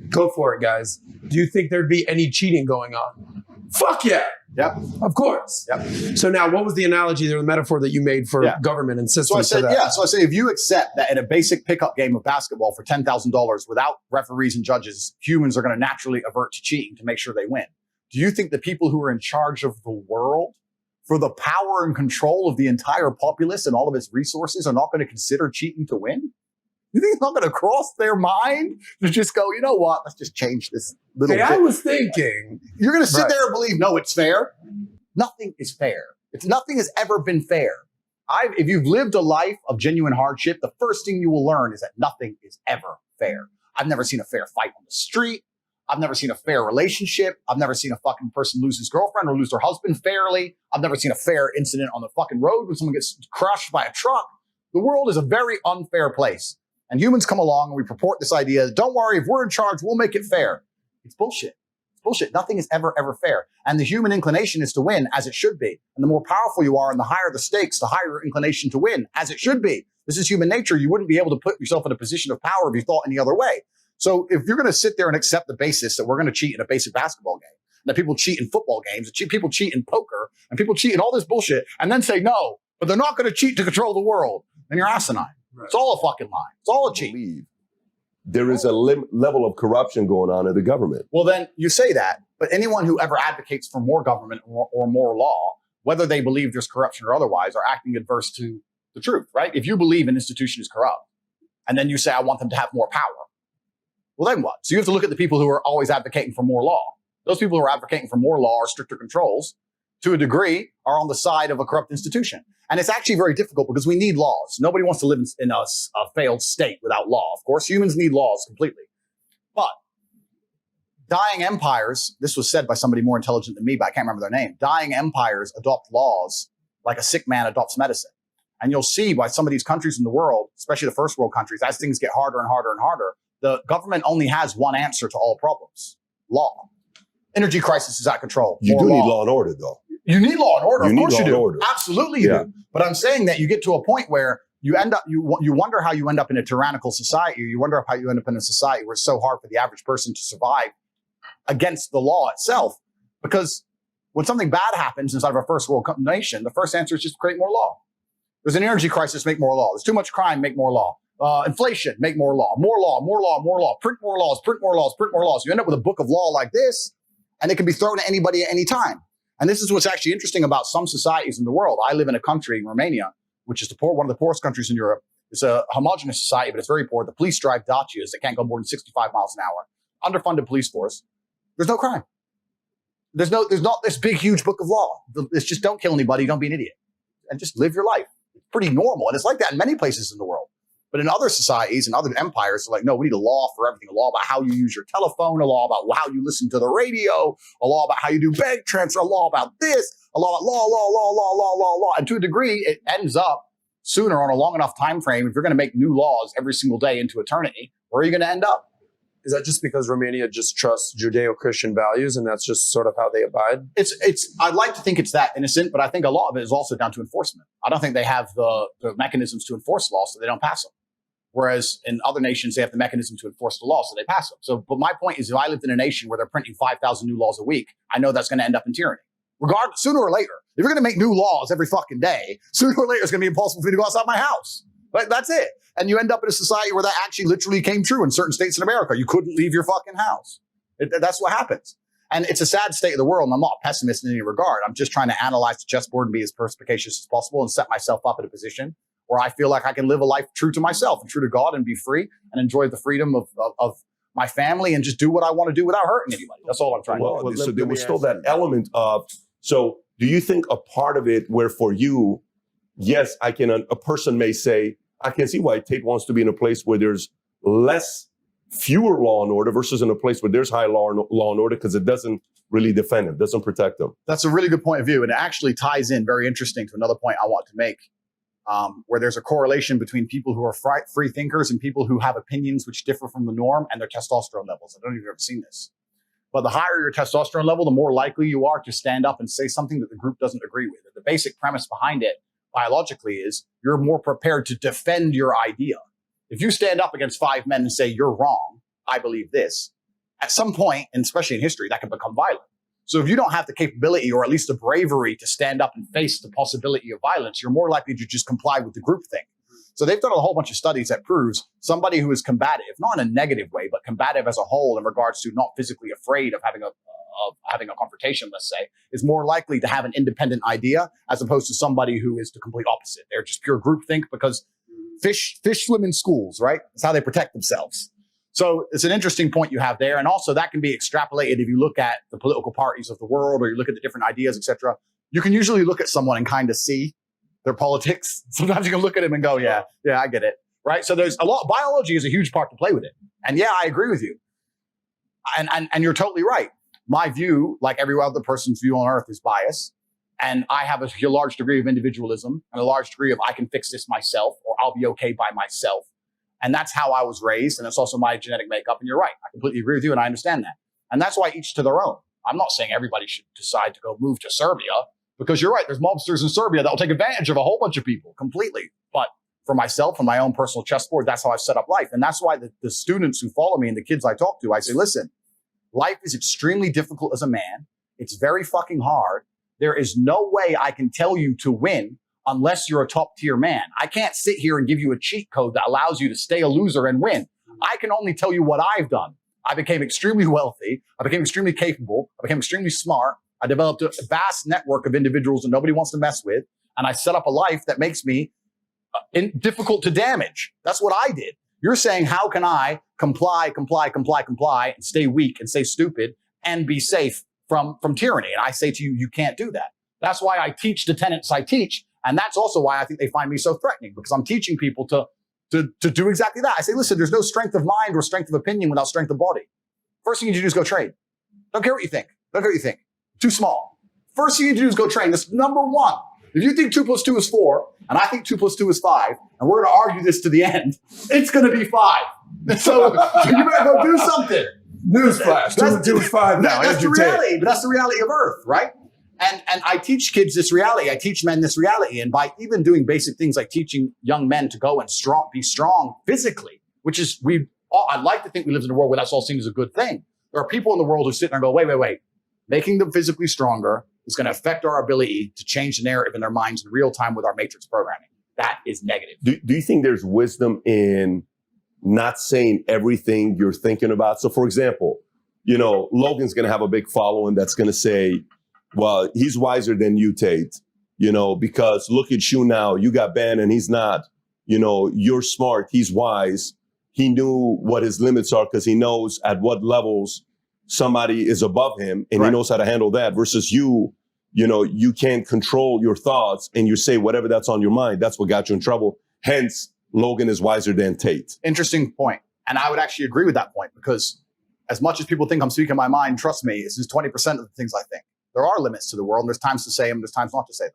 go for it, guys. Do you think there'd be any cheating going on? Fuck yeah. Yep. Of course. Yep. So now, what was the analogy or the metaphor that you made for government and systems? So I said, to that? So I say, if you accept that in a basic pickup game of basketball for $10,000 without referees and judges, humans are going to naturally avert to cheating to make sure they win. Do you think the people who are in charge of the world for the power and control of the entire populace and all of its resources are not going to consider cheating to win? You think it's not going to cross their mind to just go, you know what, let's just change this little bit? I was thinking. You're going to sit there and believe, no, it's fair. Nothing is fair. Nothing has ever been fair. If you've lived a life of genuine hardship, the first thing you will learn is that nothing is ever fair. I've never seen a fair fight on the street. I've never seen a fair relationship. I've never seen a fucking person lose his girlfriend or lose their husband fairly. I've never seen a fair incident on the fucking road when someone gets crushed by a truck. The world is a very unfair place. And humans come along and we purport this idea, don't worry, if we're in charge, we'll make it fair. It's bullshit. It's bullshit. Nothing is ever, ever fair. And the human inclination is to win, as it should be. And the more powerful you are and the higher the stakes, the higher your inclination to win, as it should be. This is human nature. You wouldn't be able to put yourself in a position of power if you thought any other way. So if you're going to sit there and accept the basis that we're going to cheat in a basic basketball game, that people cheat in football games, that people cheat in poker, and people cheat in all this bullshit, and then say no, but they're not going to cheat to control the world, then you're asinine. Right. It's all a fucking lie. It's all a cheat. There is a level of corruption going on in the government. Well, then you say that, but anyone who ever advocates for more government or more law, whether they believe there's corruption or otherwise, are acting adverse to the truth, right? If you believe an institution is corrupt, and then you say, I want them to have more power, well, then what? So you have to look at the people who are always advocating for more law. Those people who are advocating for more law or stricter controls, to a degree, are on the side of a corrupt institution. And it's actually very difficult because we need laws. Nobody wants to live in a failed state without law. Of course, humans need laws completely. But dying empires, this was said by somebody more intelligent than me, but I can't remember their name. Dying empires adopt laws like a sick man adopts medicine. And you'll see why some of these countries in the world, especially the first world countries, as things get harder and harder and harder, the government only has one answer to all problems: law. Energy crisis is out of control. You do need law and order, though. You need law and order. Of course you do. Order. Absolutely you do. But I'm saying that you get to a point where you end up, you wonder how you end up in a tyrannical society, or you wonder how you end up in a society where it's so hard for the average person to survive against the law itself. Because when something bad happens inside of a first world nation, the first answer is just create more law. There's an energy crisis, make more law. There's too much crime, make more law. Inflation, make more law. More law, more law, more law. Print more laws, print more laws, print more laws. You end up with a book of law like this, and it can be thrown at anybody at any time. And this is what's actually interesting about some societies in the world. I live in a country, Romania, which is one of the poorest countries in Europe. It's a homogenous society, but it's very poor. The police drive Dacias that can't go more than 65 miles an hour. Underfunded police force. There's no crime. There's not this big, huge book of law. It's just don't kill anybody, don't be an idiot, and just live your life. It's pretty normal. And it's like that in many places in the world. But in other societies and other empires, they're like, no, we need a law for everything. A law about how you use your telephone, a law about how you listen to the radio, a law about how you do bank transfer, a law about this, a law about law. And to a degree, it ends up sooner on a long enough time frame. If you're going to make new laws every single day into eternity, where are you going to end up? Is that just because Romania just trusts Judeo-Christian values and that's just sort of how they abide? I'd like to think it's that innocent, but I think a lot of it is also down to enforcement. I don't think they have the mechanisms to enforce laws, so they don't pass them. Whereas in other nations, they have the mechanism to enforce the law, so they pass them. So, but my point is, if I lived in a nation where they're printing 5,000 new laws a week, I know that's going to end up in tyranny. Regardless, sooner or later, if you're going to make new laws every fucking day, sooner or later, it's going to be impossible for me to go outside my house. But that's it. And you end up in a society where that actually literally came true in certain states in America. You couldn't leave your fucking house. That's what happens. And it's a sad state of the world, and I'm not a pessimist in any regard. I'm just trying to analyze the chessboard and be as perspicacious as possible and set myself up in a position where I feel like I can live a life true to myself and true to God and be free and enjoy the freedom of my family and just do what I want to do without hurting anybody. That's all I'm trying to do. So there was still that element of, so do you think a part of it where for you, yes, a person may say, I can see why Tate wants to be in a place where there's less fewer law and order versus in a place where there's high law and order because it doesn't really defend them, doesn't protect them. That's a really good point of view. And it actually ties in very interesting to another point I want to make, where there's a correlation between people who are free thinkers and people who have opinions which differ from the norm and their testosterone levels. I don't know if you've ever seen this. But the higher your testosterone level, the more likely you are to stand up and say something that the group doesn't agree with. The basic premise behind it biologically is you're more prepared to defend your idea. If you stand up against 5 men and say, you're wrong, I believe this, at some point, and especially in history, that can become violent. So if you don't have the capability or at least the bravery to stand up and face the possibility of violence, you're more likely to just comply with the group thing. So they've done a whole bunch of studies that proves somebody who is combative, not in a negative way, but combative as a whole in regards to not physically afraid of having a confrontation, let's say, is more likely to have an independent idea as opposed to somebody who is the complete opposite. They're just pure groupthink because fish swim in schools, right? That's how they protect themselves. So it's an interesting point you have there. And also that can be extrapolated if you look at the political parties of the world or you look at the different ideas, etc. You can usually look at someone and kind of see their politics. Sometimes you can look at him and go, yeah, I get it. Right. So there's a lot. Biology is a huge part to play with it. And yeah, I agree with you. And you're totally right. My view, like every other person's view on earth, is bias. And I have a large degree of individualism and a large degree of I can fix this myself or I'll be okay by myself. And that's how I was raised. And it's also my genetic makeup. And you're right. I completely agree with you. And I understand that. And that's why each to their own. I'm not saying everybody should decide to go move to Serbia because you're right. There's mobsters in Serbia that will take advantage of a whole bunch of people completely. But for myself and my own personal chessboard, that's how I've set up life. And that's why the students who follow me and the kids I talk to, I say, listen, life is extremely difficult as a man. It's very fucking hard. There is no way I can tell you to win unless you're a top tier man. I can't sit here and give you a cheat code that allows you to stay a loser and win. I can only tell you what I've done. I became extremely wealthy. I became extremely capable. I became extremely smart. I developed a vast network of individuals that nobody wants to mess with. And I set up a life that makes me difficult to damage. That's what I did. You're saying, how can I comply, and stay weak and stay stupid and be safe from tyranny? And I say to you, you can't do that. That's why I teach the tenets I teach. And that's also why I think they find me so threatening, because I'm teaching people to do exactly that. I say, listen, there's no strength of mind or strength of opinion without strength of body. First thing you need to do is go train. Don't care what you think. Don't care what you think. Too small. First thing you need to do is go train. That's number one. If you think 2 + 2 is 4, and I think 2 + 2 is 5, and we're going to argue this to the end, it's going to be 5. So you better go do something. Newsflash. 2 + 2 is 5 now. That's the reality, but that's the reality of Earth, right? And I teach kids this reality. I teach men this reality. And by even doing basic things like teaching young men to go and be strong physically, which is, I'd like to think we live in a world where that's all seen as a good thing. There are people in the world who sit there and go, wait. Making them physically stronger is going to affect our ability to change the narrative in their minds in real time with our matrix programming. That is negative. Do you think there's wisdom in not saying everything you're thinking about? So, for example, Logan's going to have a big following that's going to say, well, he's wiser than you, Tate, because look at you now. You got banned and he's not. You're smart. He's wise. He knew what his limits are because he knows at what levels somebody is above him and He knows how to handle that versus you can't control your thoughts and you say whatever that's on your mind. That's what got you in trouble. Hence, Logan is wiser than Tate. Interesting point. And I would actually agree with that point because as much as people think I'm speaking my mind, trust me, this is 20% of the things I think. There are limits to the world and there's times to say them, there's times not to say them.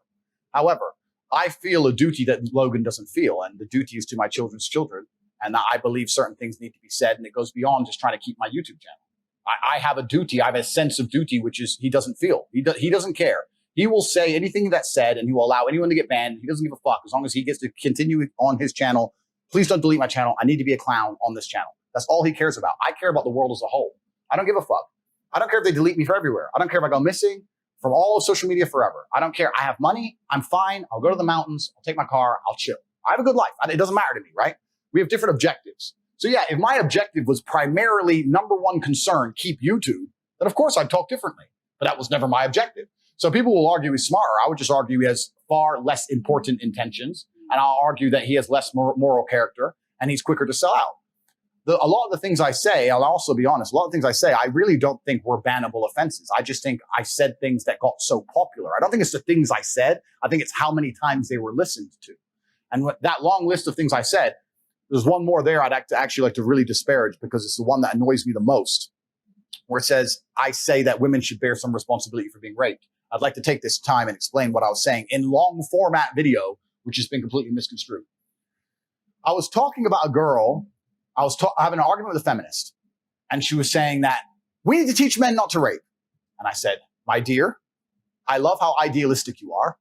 However, I feel a duty that Logan doesn't feel, and the duty is to my children's children. And I believe certain things need to be said, and it goes beyond just trying to keep my YouTube channel. I have a duty. I have a sense of duty, which is he doesn't feel. He doesn't care. He will say anything that's said, and he will allow anyone to get banned. He doesn't give a fuck as long as he gets to continue on his channel. Please don't delete my channel. I need to be a clown on this channel. That's all he cares about. I care about the world as a whole. I don't give a fuck. I don't care if they delete me for everywhere. I don't care if I go missing from all of social media forever. I don't care. I have money. I'm fine. I'll go to the mountains. I'll take my car. I'll chill. I have a good life. It doesn't matter to me, right? We have different objectives. So yeah, if my objective was primarily number one concern, keep YouTube, then of course I'd talk differently. But that was never my objective. So people will argue he's smarter. I would just argue he has far less important intentions. And I'll argue that he has less moral character and he's quicker to sell out. A lot of the things I say, I'll also be honest, a lot of things I say, I really don't think were bannable offenses. I just think I said things that got so popular. I don't think it's the things I said. I think it's how many times they were listened to. And that long list of things I said, There's one more there I'd actually like to really disparage because it's the one that annoys me the most, where it says, I say that women should bear some responsibility for being raped. I'd like to take this time and explain what I was saying in long format video, which has been completely misconstrued. I was talking about a girl. I was having an argument with a feminist, and she was saying that we need to teach men not to rape. And I said, my dear, I love how idealistic you are,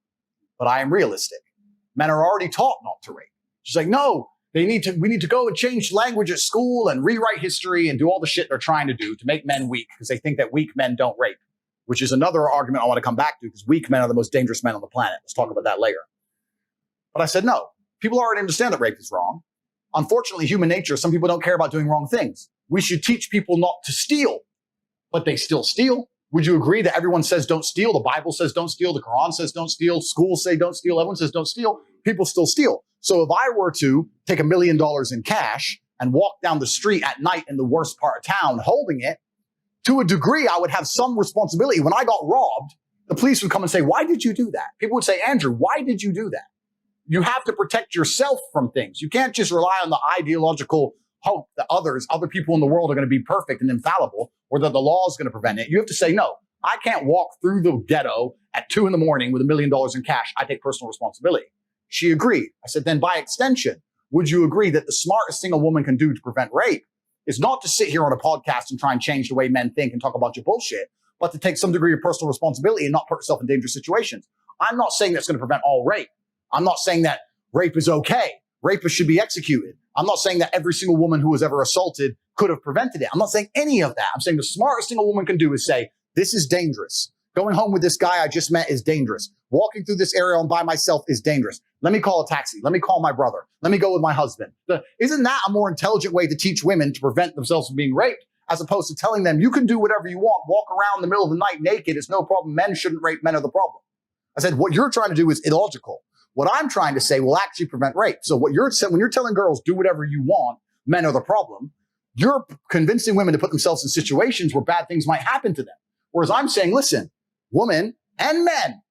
but I am realistic. Men are already taught not to rape. She's like, no, we need to go and change language at school and rewrite history and do all the shit they're trying to do to make men weak because they think that weak men don't rape, which is another argument I want to come back to because weak men are the most dangerous men on the planet. Let's talk about that later. But I said, no, people already understand that rape is wrong. Unfortunately, human nature, some people don't care about doing wrong things. We should teach people not to steal, but they still steal. Would you agree that everyone says don't steal? The Bible says don't steal. The Quran says don't steal. Schools say don't steal. Everyone says don't steal. People still steal. So if I were to take $1 million in cash and walk down the street at night in the worst part of town holding it, to a degree, I would have some responsibility. When I got robbed, the police would come and say, why did you do that? People would say, Andrew, why did you do that? You have to protect yourself from things. You can't just rely on the ideological hope that other people in the world are going to be perfect and infallible, or that the law is going to prevent it. You have to say, no, I can't walk through the ghetto at 2 a.m. with $1 million in cash. I take personal responsibility. She agreed. I said, then by extension, would you agree that the smartest thing a woman can do to prevent rape is not to sit here on a podcast and try and change the way men think and talk a bunch of bullshit, but to take some degree of personal responsibility and not put herself in dangerous situations? I'm not saying that's going to prevent all rape. I'm not saying that rape is okay. Rapists should be executed. I'm not saying that every single woman who was ever assaulted could have prevented it. I'm not saying any of that. I'm saying the smartest thing a woman can do is say, this is dangerous. Going home with this guy I just met is dangerous. Walking through this area by myself is dangerous. Let me call a taxi. Let me call my brother. Let me go with my husband. Isn't that a more intelligent way to teach women to prevent themselves from being raped, as opposed to telling them you can do whatever you want, walk around in the middle of the night naked, it's no problem. Men shouldn't rape, men are the problem. I said, what you're trying to do is illogical. What I'm trying to say will actually prevent rape. So what you're saying, when you're telling girls, do whatever you want, men are the problem, you're convincing women to put themselves in situations where bad things might happen to them. Whereas I'm saying, listen, women and men,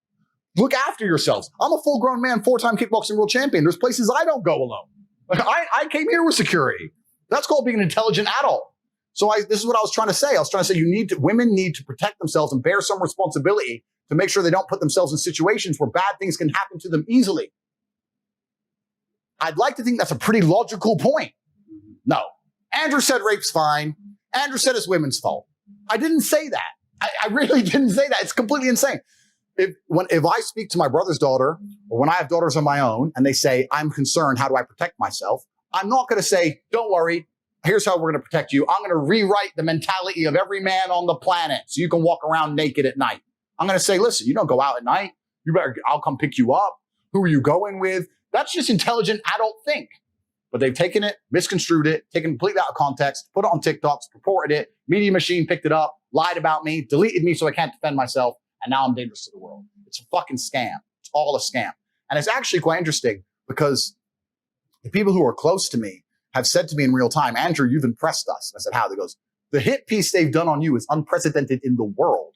look after yourselves. I'm a full-grown man, 4-time kickboxing world champion. There's places I don't go alone. I came here with security. That's called being an intelligent adult. So this is what I was trying to say. I was trying to say women need to protect themselves and bear some responsibility to make sure they don't put themselves in situations where bad things can happen to them easily. I'd like to think that's a pretty logical point. No. Andrew said rape's fine. Andrew said it's women's fault. I didn't say that. I really didn't say that. It's completely insane. If I speak to my brother's daughter, or when I have daughters of my own, and they say, I'm concerned, how do I protect myself? I'm not going to say, don't worry, here's how we're going to protect you. I'm going to rewrite the mentality of every man on the planet so you can walk around naked at night. I'm going to say, listen, you don't go out at night. I'll come pick you up. Who are you going with? That's just intelligent adult think. But they've taken it, misconstrued it, taken it completely out of context, put it on TikToks, reported it, Media Machine picked it up, lied about me, deleted me so I can't defend myself, and now I'm dangerous to the world. It's a fucking scam. It's all a scam. And it's actually quite interesting because the people who are close to me have said to me in real time, Andrew, you've impressed us. I said, how? He goes, the hit piece they've done on you is unprecedented in the world.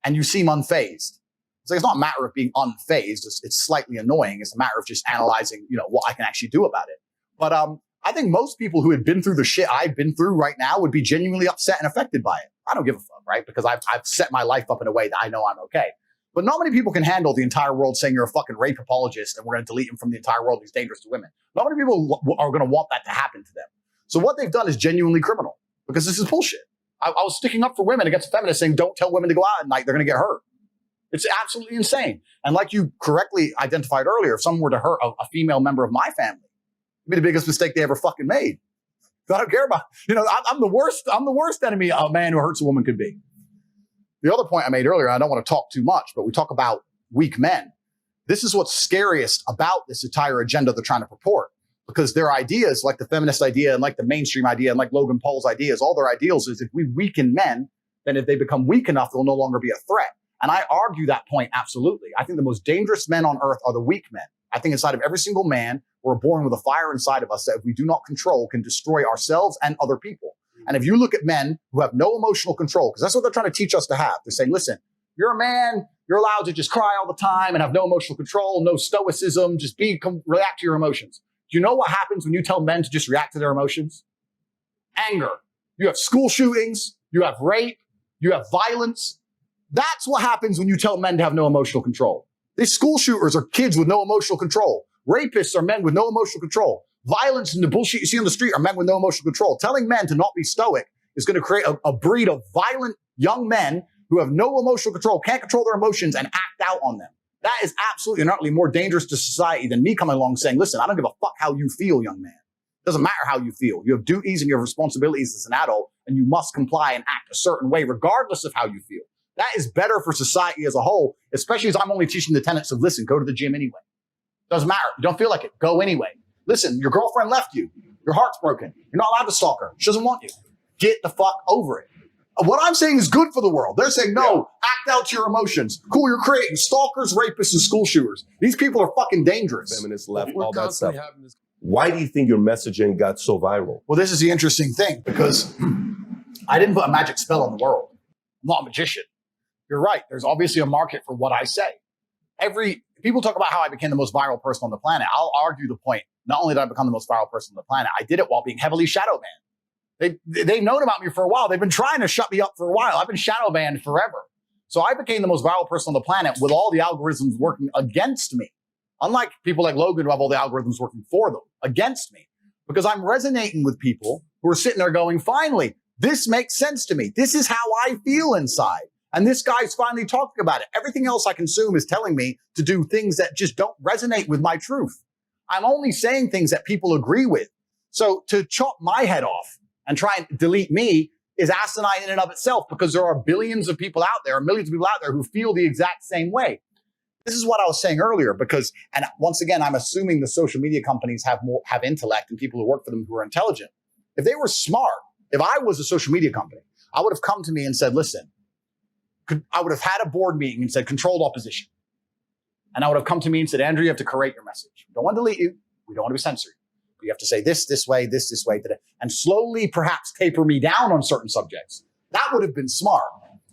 And you seem unfazed. It's like, it's not a matter of being unfazed. It's slightly annoying. It's a matter of just analyzing, what I can actually do about it. But I think most people who had been through the shit I've been through right now would be genuinely upset and affected by it. I don't give a fuck, right? Because I've set my life up in a way that I know I'm okay. But not many people can handle the entire world saying you're a fucking rape apologist and we're going to delete him from the entire world. He's dangerous to women. Not many people are going to want that to happen to them. So what they've done is genuinely criminal because this is bullshit. I was sticking up for women against feminists saying, don't tell women to go out at night. They're going to get hurt. It's absolutely insane. And like you correctly identified earlier, if someone were to hurt a female member of my family, it'd be the biggest mistake they ever fucking made. So I don't care about, I'm the worst enemy a man who hurts a woman could be. The other point I made earlier, I don't want to talk too much, but we talk about weak men. This is what's scariest about this entire agenda they're trying to purport. Because their ideas, like the feminist idea and like the mainstream idea and like Logan Paul's ideas, all their ideals is if we weaken men, then if they become weak enough, they'll no longer be a threat. And I argue that point absolutely. I think the most dangerous men on earth are the weak men. I think inside of every single man, we're born with a fire inside of us that if we do not control can destroy ourselves and other people. And if you look at men who have no emotional control, because that's what they're trying to teach us to have. They're saying, listen, you're a man, you're allowed to just cry all the time and have no emotional control, no stoicism, just react to your emotions. Do you know what happens when you tell men to just react to their emotions? Anger. You have school shootings, you have rape, you have violence. That's what happens when you tell men to have no emotional control. These school shooters are kids with no emotional control. Rapists are men with no emotional control. Violence and the bullshit you see on the street are men with no emotional control. Telling men to not be stoic is going to create a breed of violent young men who have no emotional control, can't control their emotions, and act out on them. That is absolutely and utterly more dangerous to society than me coming along saying, listen, I don't give a fuck how you feel, young man. It doesn't matter how you feel. You have duties and you have responsibilities as an adult, and you must comply and act a certain way regardless of how you feel. That is better for society as a whole, especially as I'm only teaching the tenets of, listen, go to the gym anyway. Doesn't matter. You don't feel like it. Go anyway. Listen, your girlfriend left you. Your heart's broken. You're not allowed to stalk her. She doesn't want you. Get the fuck over it. What I'm saying is good for the world. They're saying, no, act out to your emotions. Cool, you're creating stalkers, rapists, and school shooters. These people are fucking dangerous. Feminists left, all that stuff. Why do you think your messaging got so viral? Well, this is the interesting thing, because I didn't put a magic spell on the world. I'm not a magician. You're right. There's obviously a market for what I say. People talk about how I became the most viral person on the planet. I'll argue the point. Not only did I become the most viral person on the planet, I did it while being heavily shadow banned. They've known about me for a while. They've been trying to shut me up for a while. I've been shadow banned forever. So I became the most viral person on the planet with all the algorithms working against me. Unlike people like Logan who have all the algorithms working for them, against me. Because I'm resonating with people who are sitting there going, finally, this makes sense to me. This is how I feel inside. And this guy's finally talking about it. Everything else I consume is telling me to do things that just don't resonate with my truth. I'm only saying things that people agree with. So to chop my head off and try and delete me is asinine in and of itself, because there are billions of people out there, millions of people out there who feel the exact same way. This is what I was saying earlier, because, and once again, I'm assuming the social media companies have intellect and people who work for them who are intelligent. If they were smart, if I was a social media company, I would have come to me and said, listen, I would have had a board meeting and said controlled opposition. And I would have come to me and said, Andrew, you have to correct your message. We don't want to delete you. We don't want to be censored. You have to say this way, this way, today, and slowly perhaps taper me down on certain subjects. That would have been smart.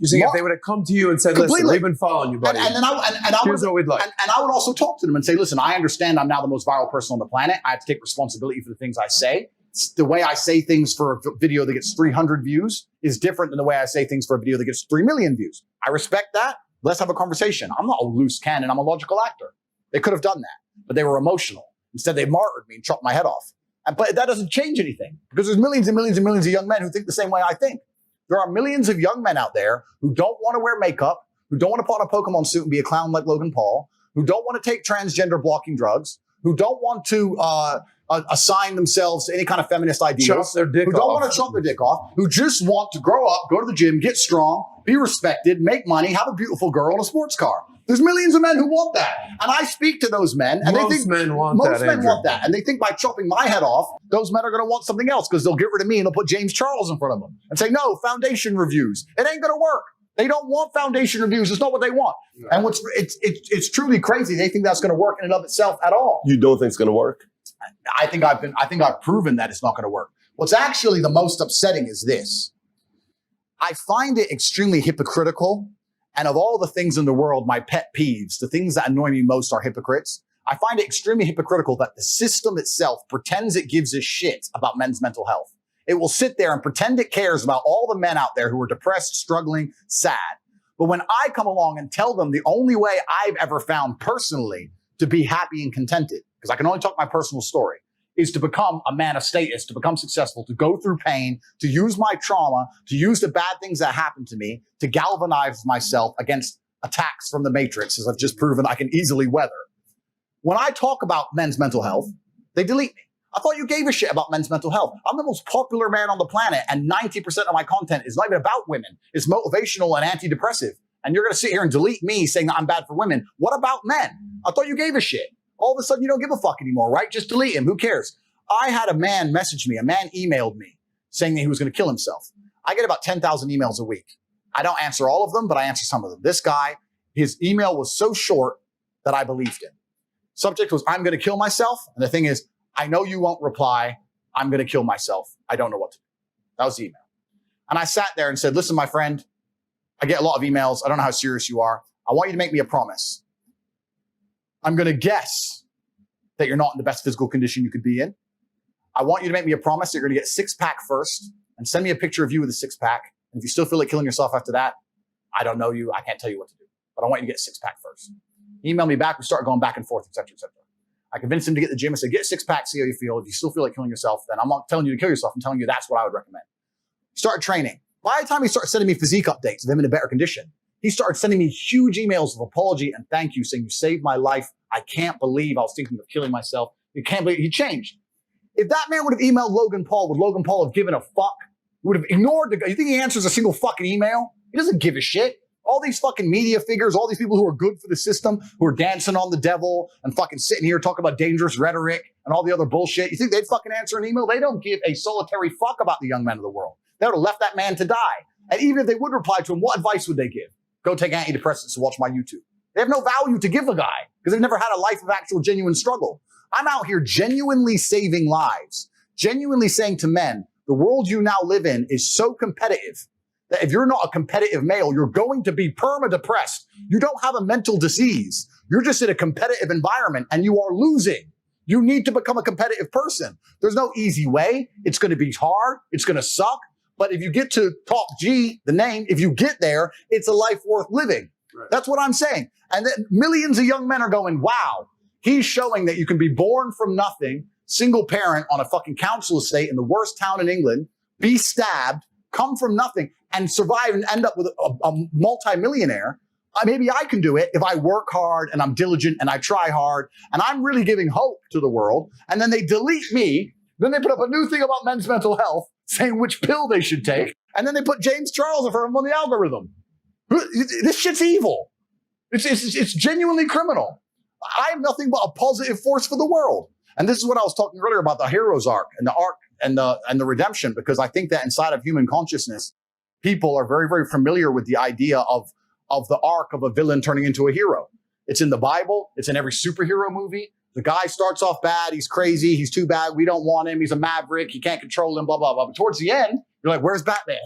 You think if they would have come to you and said, completely. Listen, we've been following you, buddy. Here's what we'd like. And I would also talk to them and say, listen, I understand I'm now the most viral person on the planet. I have to take responsibility for the things I say. The way I say things for a video that gets 300 views is different than the way I say things for a video that gets 3 million views. I respect that. Let's have a conversation. I'm not a loose cannon. I'm a logical actor. They could have done that, but they were emotional. Instead, they martyred me and chopped my head off. But that doesn't change anything, because there's millions and millions and millions of young men who think the same way I think. There are millions of young men out there who don't want to wear makeup, who don't want to put on a Pokemon suit and be a clown like Logan Paul, who don't want to take transgender blocking drugs, who don't want to assign themselves to any kind of feminist ideals, who don't want to chop their dick off, who just want to grow up, go to the gym, get strong, be respected, make money, have a beautiful girl and a sports car. There's millions of men who want that. And I speak to those men, and most they think men want that. And they think by chopping my head off, those men are going to want something else, because they'll get rid of me and they'll put James Charles in front of them and say, no, foundation reviews. It ain't going to work. They don't want foundation reviews. It's not what they want. No. And it's truly crazy. They think that's going to work in and of itself at all. You don't think it's going to work? I think I've proven that it's not going to work. What's actually the most upsetting is this. I find it extremely hypocritical. And of all the things in the world, my pet peeves, the things that annoy me most are hypocrites. I find it extremely hypocritical that the system itself pretends it gives a shit about men's mental health. It will sit there and pretend it cares about all the men out there who are depressed, struggling, sad. But when I come along and tell them the only way I've ever found personally to be happy and contented, because I can only talk my personal story, is to become a man of status, to become successful, to go through pain, to use my trauma, to use the bad things that happened to me, to galvanize myself against attacks from the Matrix, as I've just proven I can easily weather. When I talk about men's mental health, they delete me. I thought you gave a shit about men's mental health. I'm the most popular man on the planet, and 90% of my content is not even about women. It's motivational and antidepressive. And you're going to sit here and delete me saying that I'm bad for women. What about men? I thought you gave a shit. All of a sudden, you don't give a fuck anymore, right? Just delete him. Who cares? I had a man message me. A man emailed me saying that he was going to kill himself. I get about 10,000 emails a week. I don't answer all of them, but I answer some of them. This guy, his email was so short that I believed him. Subject was, I'm going to kill myself. And the thing is, I know you won't reply. I'm going to kill myself. I don't know what to do. That was the email. And I sat there and said, listen, my friend, I get a lot of emails. I don't know how serious you are. I want you to make me a promise. I'm going to guess that you're not in the best physical condition you could be in. I want you to make me a promise that you're going to get 6-pack first and send me a picture of you with a 6-pack. And if you still feel like killing yourself after that, I don't know you. I can't tell you what to do, but I want you to get a 6-pack first. Email me back. We start going back and forth, et cetera, et cetera. I convinced him to get the gym. I said, get a 6-pack, see how you feel. If you still feel like killing yourself, then I'm not telling you to kill yourself. I'm telling you that's what I would recommend. Start training. By the time he started sending me physique updates of him in a better condition, he started sending me huge emails of apology and thank you, saying you saved my life. I can't believe I was thinking of killing myself. You can't believe he changed. If that man would have emailed Logan Paul, would Logan Paul have given a fuck? He would have ignored the guy. You think he answers a single fucking email? He doesn't give a shit. All these fucking media figures, all these people who are good for the system, who are dancing on the devil and fucking sitting here talking about dangerous rhetoric and all the other bullshit. You think they'd fucking answer an email? They don't give a solitary fuck about the young men of the world. They would have left that man to die. And even if they would reply to him, what advice would they give? Go take antidepressants and watch my YouTube. They have no value to give the guy because they've never had a life of actual genuine struggle. I'm out here genuinely saving lives, genuinely saying to men, the world you now live in is so competitive that if you're not a competitive male, you're going to be perma-depressed. You don't have a mental disease. You're just in a competitive environment and you are losing. You need to become a competitive person. There's no easy way. It's going to be hard. It's going to suck. But if you get to top G, the name, if you get there, it's a life worth living. Right. That's what I'm saying. And then millions of young men are going, wow, he's showing that you can be born from nothing, single parent on a fucking council estate in the worst town in England, be stabbed, come from nothing, and survive and end up with a multi-millionaire. Maybe I can do it if I work hard and I'm diligent and I try hard and I'm really giving hope to the world. And then they delete me. Then they put up a new thing about men's mental health saying which pill they should take. And then they put James Charles in front of them on the algorithm. This shit's evil. It's genuinely criminal. I am nothing but a positive force for the world. And this is what I was talking earlier about the hero's arc and the redemption, because I think that inside of human consciousness, people are very, very familiar with the idea of the arc of a villain turning into a hero. It's in the Bible. It's in every superhero movie. The guy starts off bad. He's crazy. He's too bad. We don't want him. He's a maverick. He can't control him, blah, blah, blah. But towards the end, you're like, where's Batman?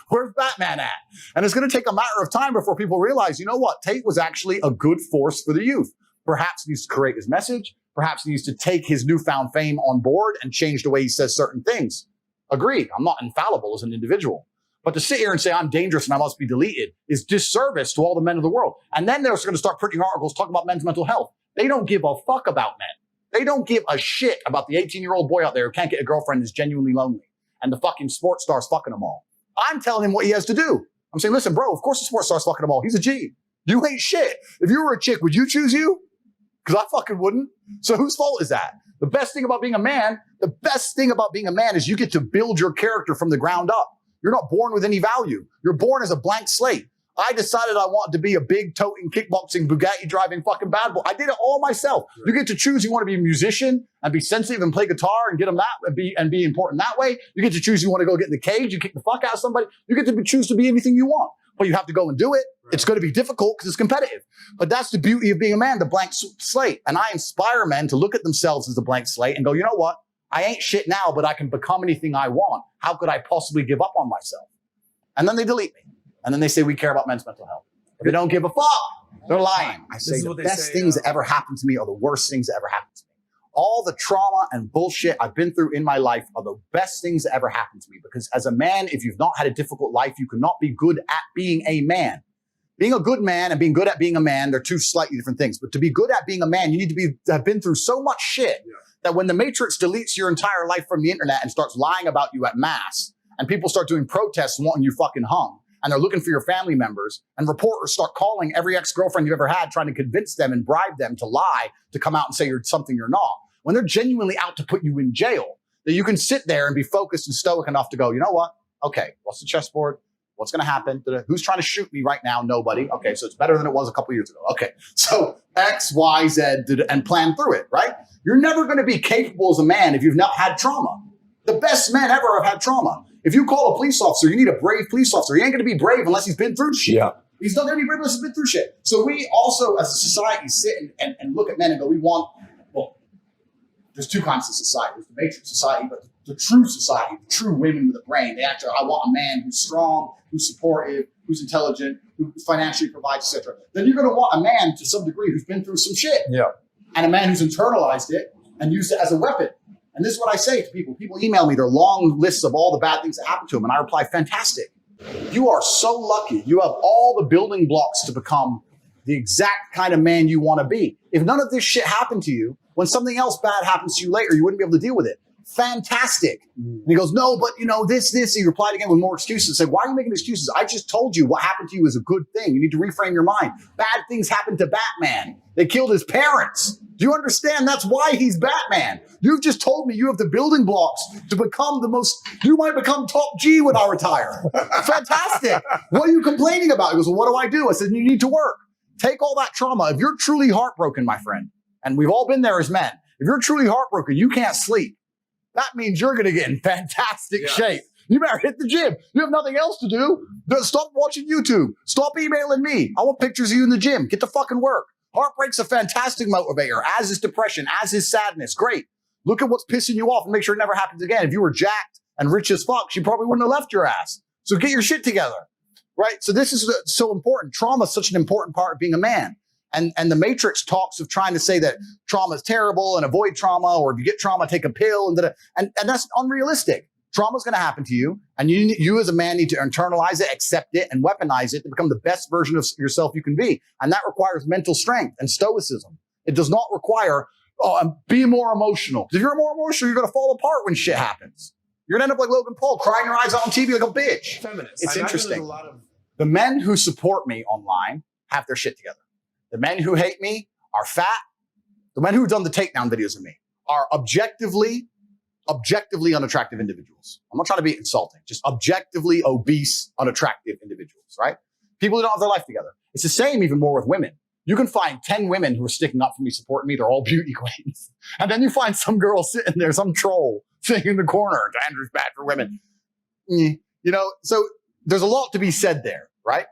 Where's Batman at? And it's going to take a matter of time before people realize, you know what? Tate was actually a good force for the youth. Perhaps he needs to create his message. Perhaps he needs to take his newfound fame on board and change the way he says certain things. Agreed. I'm not infallible as an individual. But to sit here and say I'm dangerous and I must be deleted is disservice to all the men of the world. And then they're going to start printing articles talking about men's mental health. They don't give a fuck about men. They don't give a shit about the 18-year-old boy out there who can't get a girlfriend and is genuinely lonely. And the fucking sports star's fucking them all. I'm telling him what he has to do. I'm saying, listen, bro, of course the sports star's fucking them all. He's a G. You ain't shit. If you were a chick, would you choose you? Because I fucking wouldn't. So whose fault is that? The best thing about being a man is you get to build your character from the ground up. You're not born with any value. You're born as a blank slate. I decided I wanted to be a big toting, kickboxing, Bugatti driving fucking bad boy. I did it all myself. You get to choose you want to be a musician and be sensitive and play guitar and get them that and be important that way. You get to choose you want to go get in the cage, you kick the fuck out of somebody. You get to choose to be anything you want. But you have to go and do it. Right. It's going to be difficult because it's competitive. But that's the beauty of being a man, the blank slate. And I inspire men to look at themselves as a blank slate and go, you know what? I ain't shit now, but I can become anything I want. How could I possibly give up on myself? And then they delete me. And then they say, we care about men's mental health. If they don't give a fuck, they're lying. I say the best things that ever happened to me are the worst things that ever happened to me. All the trauma and bullshit I've been through in my life are the best things that ever happened to me. Because as a man, if you've not had a difficult life, you cannot be good at being a man. Being a good man and being good at being a man, they're two slightly different things. But to be good at being a man, you need to have been through so much shit that when the Matrix deletes your entire life from the internet and starts lying about you at mass, and people start doing protests wanting you fucking hung, and they're looking for your family members, and reporters start calling every ex-girlfriend you've ever had, trying to convince them and bribe them to lie, to come out and say you're something you're not. When they're genuinely out to put you in jail, that you can sit there and be focused and stoic enough to go, you know what? Okay, what's the chessboard? What's going to happen? Who's trying to shoot me right now? Nobody. Okay, so it's better than it was a couple years ago. Okay, so X, Y, Z, and plan through it, right? You're never going to be capable as a man if you've not had trauma. The best men ever have had trauma. If you call a police officer, you need a brave police officer. He ain't going to be brave unless he's been through shit. Yeah. He's not going to be brave unless he's been through shit. So we also, as a society, sit and look at men and go, there's two kinds of society. There's the matrix society, but the true society, the true women with a brain, I want a man who's strong, who's supportive, who's intelligent, who financially provides, etc. Then you're going to want a man to some degree who's been through some shit. Yeah. And a man who's internalized it, and use it as a weapon. And this is what I say to people. People email me their long lists of all the bad things that happened to them. And I reply, fantastic. You are so lucky. You have all the building blocks to become the exact kind of man you want to be. If none of this shit happened to you, when something else bad happens to you later, you wouldn't be able to deal with it. Fantastic. And he goes, no, but this. He replied again with more excuses. Said, why are you making excuses? I just told you what happened to you is a good thing. You need to reframe your mind. Bad things happened to Batman. They killed his parents. Do you understand? That's why he's Batman. You've just told me you have the building blocks to become you might become top G when I retire. Fantastic. What are you complaining about? He goes, well, what do I do? I said, you need to work. Take all that trauma. If you're truly heartbroken, my friend, and we've all been there as men, if you're truly heartbroken, you can't sleep. That means you're going to get in fantastic shape. You better hit the gym. You have nothing else to do. Stop watching YouTube. Stop emailing me. I want pictures of you in the gym. Get to fucking work. Heartbreak's a fantastic motivator, as is depression, as is sadness. Great. Look at what's pissing you off and make sure it never happens again. If you were jacked and rich as fuck, she probably wouldn't have left your ass. So get your shit together, right? So this is so important. Trauma is such an important part of being a man. And the Matrix talks of trying to say that trauma is terrible and avoid trauma, or if you get trauma, take a pill, and that's unrealistic. Trauma is going to happen to you, and you as a man need to internalize it, accept it, and weaponize it to become the best version of yourself you can be. And that requires mental strength and stoicism. It does not require, be more emotional. If you're more emotional, you're going to fall apart when shit happens. You're going to end up like Logan Paul, crying your eyes out on TV like a bitch. Feminist. It's interesting. The men who support me online have their shit together. The men who hate me are fat. The men who have done the takedown videos of me are objectively unattractive individuals. I'm not trying to be insulting, just objectively obese, unattractive individuals, right? People who don't have their life together. It's the same even more with women. You can find 10 women who are sticking up for me, supporting me. They're all beauty queens. And then you find some girl sitting there, some troll sitting in the corner. Andrew's bad for women. So there's a lot to be said there, right?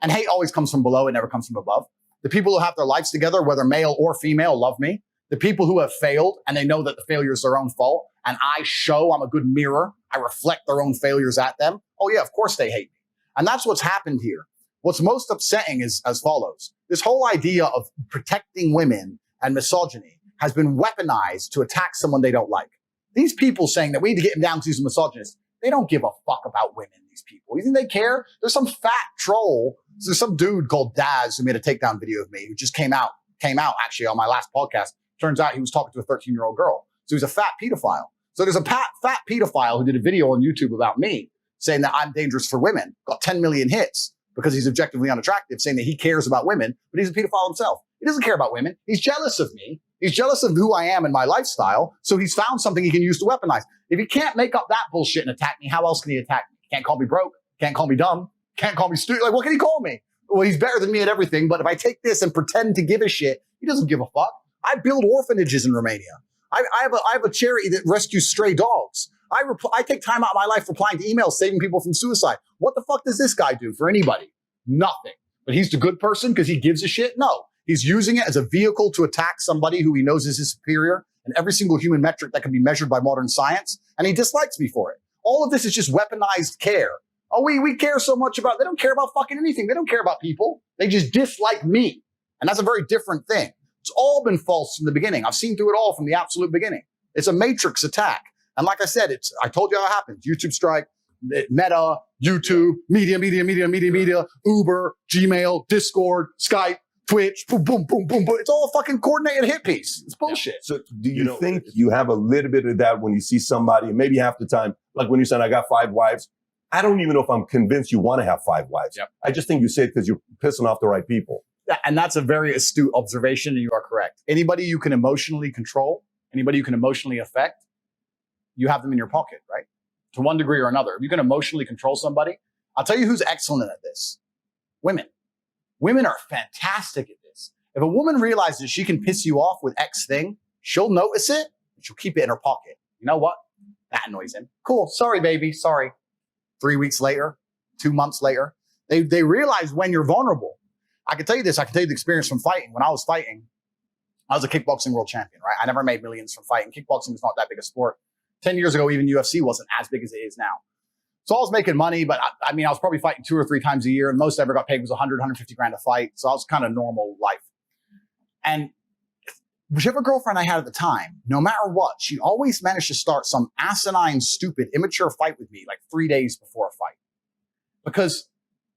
And hate always comes from below. It never comes from above. The people who have their lives together, whether male or female, love me. The people who have failed and they know that the failure is their own fault, and I show I'm a good mirror, I reflect their own failures at them. Oh yeah, of course they hate me. And that's what's happened here. What's most upsetting is as follows. This whole idea of protecting women and misogyny has been weaponized to attack someone they don't like. These people saying that we need to get him down because he's a misogynist, they don't give a fuck about women, these people. You think they care? There's some fat troll. There's some dude called Daz who made a takedown video of me who just came out actually on my last podcast. Turns out he was talking to a 13-year-old girl. So he's a fat pedophile. So there's a fat pedophile who did a video on YouTube about me saying that I'm dangerous for women, got 10 million hits because he's objectively unattractive, saying that he cares about women, but he's a pedophile himself. He doesn't care about women. He's jealous of me. He's jealous of who I am and my lifestyle. So he's found something he can use to weaponize. If he can't make up that bullshit and attack me, how else can he attack me? Can't call me broke. Can't call me dumb. Can't call me stupid. Like, what can he call me? Well, he's better than me at everything. But if I take this and pretend to give a shit, he doesn't give a fuck. I build orphanages in Romania. I have a charity that rescues stray dogs. I take time out of my life replying to emails, saving people from suicide. What the fuck does this guy do for anybody? Nothing. But he's the good person because he gives a shit? No. He's using it as a vehicle to attack somebody who he knows is his superior in every single human metric that can be measured by modern science. And he dislikes me for it. All of this is just weaponized care. Oh, we care so much about, they don't care about fucking anything. They don't care about people. They just dislike me. And that's a very different thing. It's all been false from the beginning. I've seen through it all from the absolute beginning. It's a matrix attack. And like I said, I told you how it happens. YouTube strike, Meta, YouTube, media, Uber, Gmail, Discord, Skype, Twitch, boom, boom, boom, boom, boom. It's all a fucking coordinated hit piece. It's bullshit. Yeah. So do you think you have a little bit of that when you see somebody, and maybe half the time, like when you said, I got 5 wives, I don't even know if I'm convinced you want to have 5 wives. Yep. I just think you say it because you're pissing off the right people. And that's a very astute observation, and you are correct. Anybody you can emotionally control, anybody you can emotionally affect, you have them in your pocket, right? To one degree or another. If you can emotionally control somebody, I'll tell you who's excellent at this. Women. Women are fantastic at this. If a woman realizes she can piss you off with X thing, she'll notice it, and she'll keep it in her pocket. You know what? That annoys him. Cool. Sorry, baby. Sorry. 3 weeks later, 2 months later, they realize when you're vulnerable. I can tell you this. I can tell you the experience from fighting. When I was fighting, I was a kickboxing world champion, right? I never made millions from fighting. Kickboxing was not that big a sport. 10 years ago, even UFC wasn't as big as it is now. So I was making money, but I was probably fighting 2 or 3 times a year. And most I ever got paid was 100, 150 grand a fight. So I was kind of normal life. And whichever girlfriend I had at the time, no matter what, she always managed to start some asinine, stupid, immature fight with me like 3 days before a fight. Because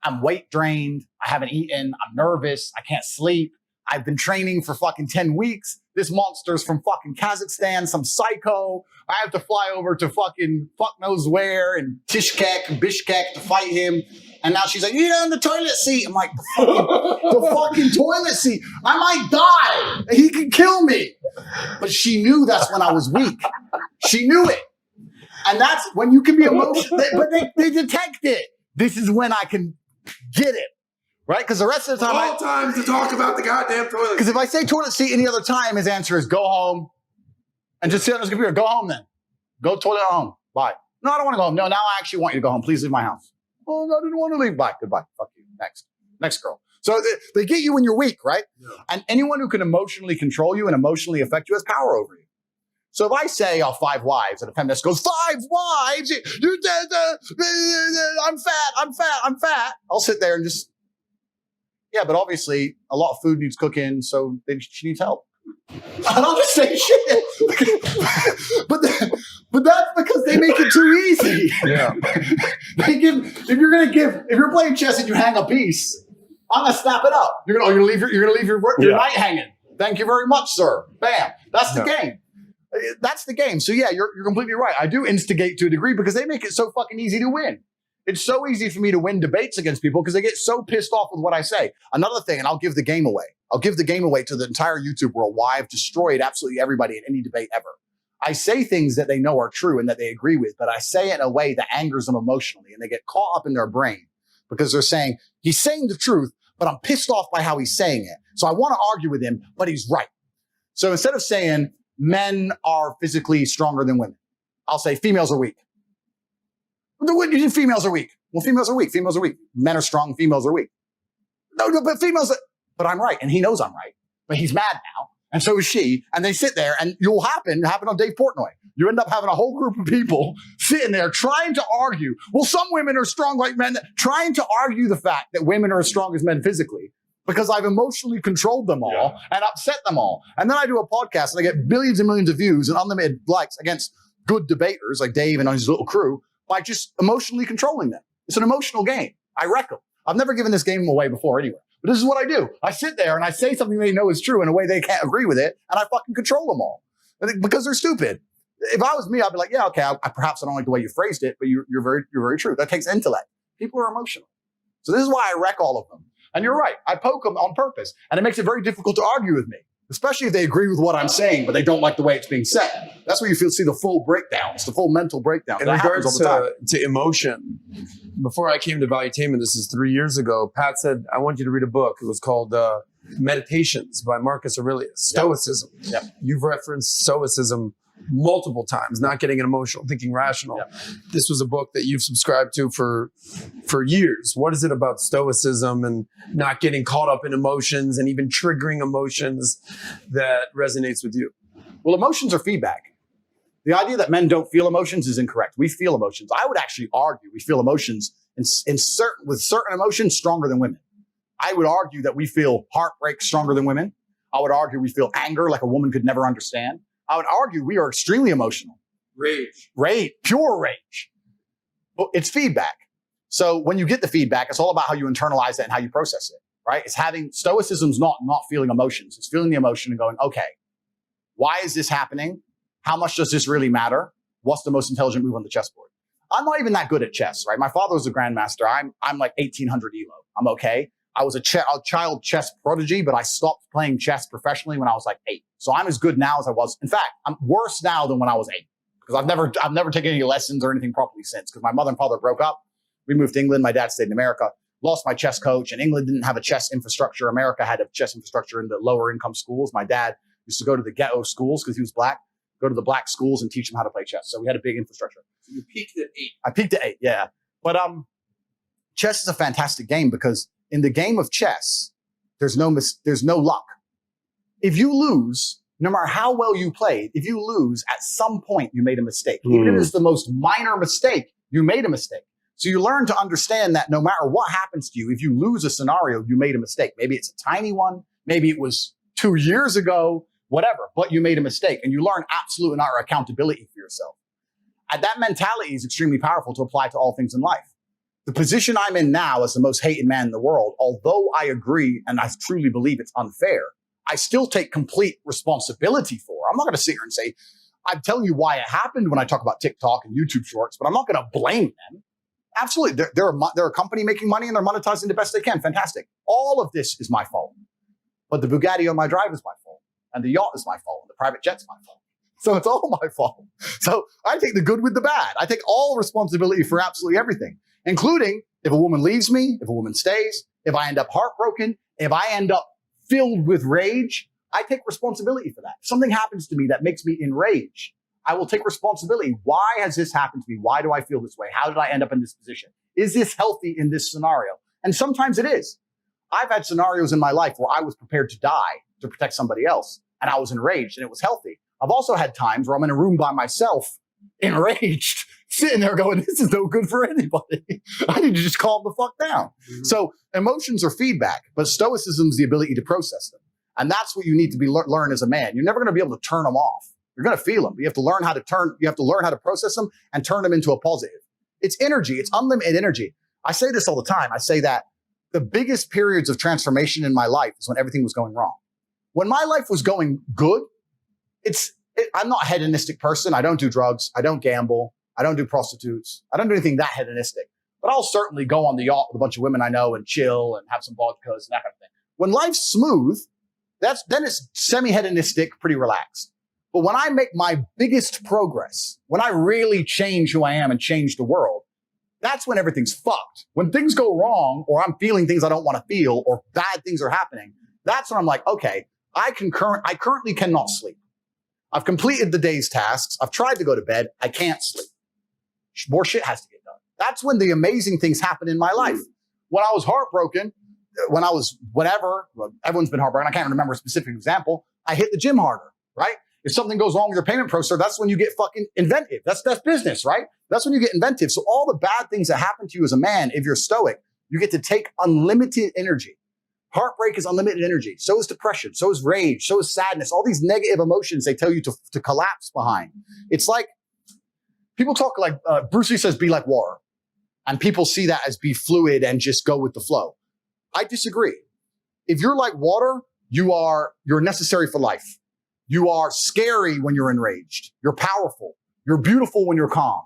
I'm weight drained, I haven't eaten, I'm nervous, I can't sleep, I've been training for fucking 10 weeks. This monster's from fucking Kazakhstan, some psycho. I have to fly over to fucking fuck knows where and Bishkek to fight him. And now she's like, you're on the toilet seat. I'm like, the fucking toilet seat. I might die. He could kill me. But she knew that's when I was weak. She knew it. And that's when you can be emotional. But they detect it. This is when I can get it. Right? Because the rest of the time. All times to talk about the goddamn toilet. Because if I say toilet seat any other time, his answer is go home and just sit on his computer. Go home then. Go toilet at home. Bye. No, I don't want to go home. No, now I actually want you to go home. Please leave my house. Oh, no, I didn't want to leave. Bye. Goodbye. Fuck you. Next girl. So they get you when you're weak, right? Yeah. And anyone who can emotionally control you and emotionally affect you has power over you. So if I say, 5 wives, and a feminist goes, 5 wives, I'm fat. I'll sit there and just, yeah, but obviously a lot of food needs cooking, so she needs help. And I'll just say shit. but that's because they make it too easy. Yeah. If you're playing chess and you hang a piece, I'm gonna snap it up. You're gonna leave your knight hanging. Thank you very much, sir. Bam. That's the game. That's the game. So yeah, you're completely right. I do instigate to a degree because they make it so fucking easy to win. It's so easy for me to win debates against people because they get so pissed off with what I say. Another thing, and I'll give the game away. I'll give the game away to the entire YouTube world why I've destroyed absolutely everybody in any debate ever. I say things that they know are true and that they agree with, but I say it in a way that angers them emotionally and they get caught up in their brain because they're saying, he's saying the truth, but I'm pissed off by how he's saying it. So I want to argue with him, but he's right. So instead of saying men are physically stronger than women, I'll say females are weak. Females are weak. Well, females are weak. Females are weak. Men are strong. Females are weak. No, but but I'm right. And he knows I'm right. But he's mad now. And so is she. And they sit there and it happened on Dave Portnoy. You end up having a whole group of people sitting there trying to argue. Well, some women are strong like men. Trying to argue the fact that women are as strong as men physically because I've emotionally controlled them all and upset them all. And then I do a podcast and I get billions and millions of views and unlimited likes against good debaters like Dave and his little crew by just emotionally controlling them. It's an emotional game. I wreck them. I've never given this game away before anywhere. But this is what I do. I sit there and I say something they know is true in a way they can't agree with it, and I fucking control them all. Because they're stupid. If I was me, I'd be like, yeah, okay, perhaps I don't like the way you phrased it, but you're very true. That takes intellect. People are emotional. So this is why I wreck all of them. And you're right. I poke them on purpose. And it makes it very difficult to argue with me, especially if they agree with what I'm saying, but they don't like the way it's being said. That's where you see the full breakdowns, the full mental breakdown. In regards to emotion, before I came to Valuetainment, this is 3 years ago, Pat said, I want you to read a book. It was called Meditations by Marcus Aurelius, Stoicism. Yep. You've referenced Stoicism multiple times, not getting emotional, thinking rational. Yep. This was a book that you've subscribed to for years. What is it about Stoicism and not getting caught up in emotions and even triggering emotions that resonates with you? Well, emotions are feedback. The idea that men don't feel emotions is incorrect. We feel emotions. I would actually argue we feel emotions with certain emotions stronger than women. I would argue that we feel heartbreak stronger than women. I would argue we feel anger like a woman could never understand. I would argue we are extremely emotional. Rage, pure rage. But it's feedback. So when you get the feedback, it's all about how you internalize it and how you process it, right? It's Stoicism's not feeling emotions. It's feeling the emotion and going, okay, why is this happening? How much does this really matter? What's the most intelligent move on the chessboard? I'm not even that good at chess, right? My father was a grandmaster. I'm like 1800 ELO. I'm okay. I was a child chess prodigy, but I stopped playing chess professionally when I was like 8. So I'm as good now as I was. In fact, I'm worse now than when I was 8 because I've never taken any lessons or anything properly since because my mother and father broke up. We moved to England. My dad stayed in America. Lost my chess coach, and England didn't have a chess infrastructure. America had a chess infrastructure in the lower income schools. My dad used to go to the ghetto schools because he was black. Go to the black schools and teach them how to play chess. So we had a big infrastructure. So you peaked at 8. I peaked at 8, yeah. But chess is a fantastic game because in the game of chess, there's no luck. If you lose, no matter how well you played, if you lose, at some point you made a mistake. Even if it's the most minor mistake, you made a mistake. So you learn to understand that no matter what happens to you, if you lose a scenario, you made a mistake. Maybe it's a tiny one. Maybe it was 2 years ago. whatever, but you made a mistake, and you learn absolute and utter accountability for yourself. And that mentality is extremely powerful to apply to all things in life. The position I'm in now as the most hated man in the world, although I agree and I truly believe it's unfair, I still take complete responsibility for. I'm not going to sit here and say, I'm telling you why it happened when I talk about TikTok and YouTube Shorts, but I'm not going to blame them. Absolutely. They're a company making money and they're monetizing the best they can. Fantastic. All of this is my fault. But the Bugatti on my drive is my fault. And the yacht is my fault. And the private jet's my fault. So it's all my fault. So I take the good with the bad. I take all responsibility for absolutely everything, including if a woman leaves me, if a woman stays, if I end up heartbroken, if I end up filled with rage, I take responsibility for that. If something happens to me that makes me enraged, I will take responsibility. Why has this happened to me? Why do I feel this way? How did I end up in this position? Is this healthy in this scenario? And sometimes it is. I've had scenarios in my life where I was prepared to die to protect somebody else, and I was enraged, and it was healthy. I've also had times where I'm in a room by myself, enraged, sitting there going, this is no good for anybody. I need to just calm the fuck down. Mm-hmm. So emotions are feedback, but stoicism is the ability to process them. And that's what you need to be learn as a man. You're never going to be able to turn them off. You're going to feel them. You have to learn how to process them and turn them into a positive. It's energy. It's unlimited energy. I say this all the time. I say that the biggest periods of transformation in my life is when everything was going wrong. When my life was going good, I'm not a hedonistic person. I don't do drugs. I don't gamble. I don't do prostitutes. I don't do anything that hedonistic. But I'll certainly go on the yacht with a bunch of women I know and chill and have some vodkas and that kind of thing. When life's smooth, then it's semi-hedonistic, pretty relaxed. But when I make my biggest progress, when I really change who I am and change the world, that's when everything's fucked. When things go wrong, or I'm feeling things I don't want to feel, or bad things are happening, that's when I'm like, okay, I currently cannot sleep. I've completed the day's tasks. I've tried to go to bed. I can't sleep. More shit has to get done. That's when the amazing things happen in my life. When I was heartbroken, when I was whatever, everyone's been heartbroken. I can't remember a specific example. I hit the gym harder, right? If something goes wrong with your payment processor, that's when you get fucking inventive. That's business, right? That's when you get inventive. So all the bad things that happen to you as a man, if you're stoic, you get to take unlimited energy. Heartbreak is unlimited energy. So is depression. So is rage. So is sadness. All these negative emotions they tell you to collapse behind. It's like people talk like Bruce Lee says, be like water. And people see that as be fluid and just go with the flow. I disagree. If you're like water, you're necessary for life. You are scary when you're enraged. You're powerful. You're beautiful when you're calm.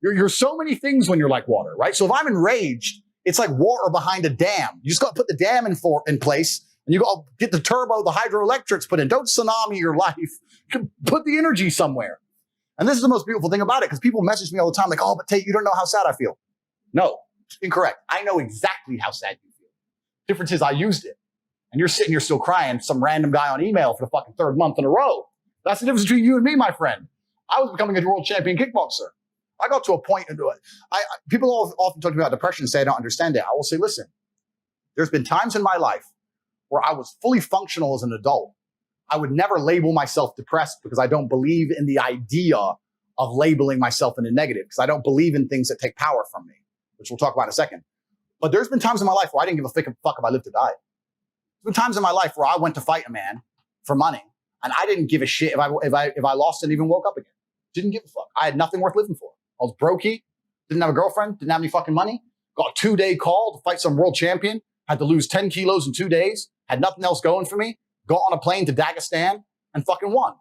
You're so many things when you're like water, right? So if I'm enraged, it's like water behind a dam. You just got to put the dam in place, and you got to get the turbo, the hydroelectrics put in. Don't tsunami your life. Put the energy somewhere. And this is the most beautiful thing about it, because people message me all the time like, oh, but Tate, you don't know how sad I feel. No, incorrect. I know exactly how sad you feel. Difference is I used it. And you're sitting here still crying, some random guy on email for the fucking third month in a row. That's the difference between you and me, my friend. I was becoming a world champion kickboxer. I got to a point into it. People often talk about depression and say I don't understand it. I will say, listen, there's been times in my life where I was fully functional as an adult. I would never label myself depressed because I don't believe in the idea of labeling myself in a negative, because I don't believe in things that take power from me, which we'll talk about in a second. But there's been times in my life where I didn't give a fuck if I lived or died. There's been times in my life where I went to fight a man for money, and I didn't give a shit if I lost and even woke up again. Didn't give a fuck. I had nothing worth living for. I was brokey, didn't have a girlfriend, didn't have any fucking money, got a 2-day call to fight some world champion, had to lose 10 kilos in 2 days, had nothing else going for me, got on a plane to Dagestan and fucking won.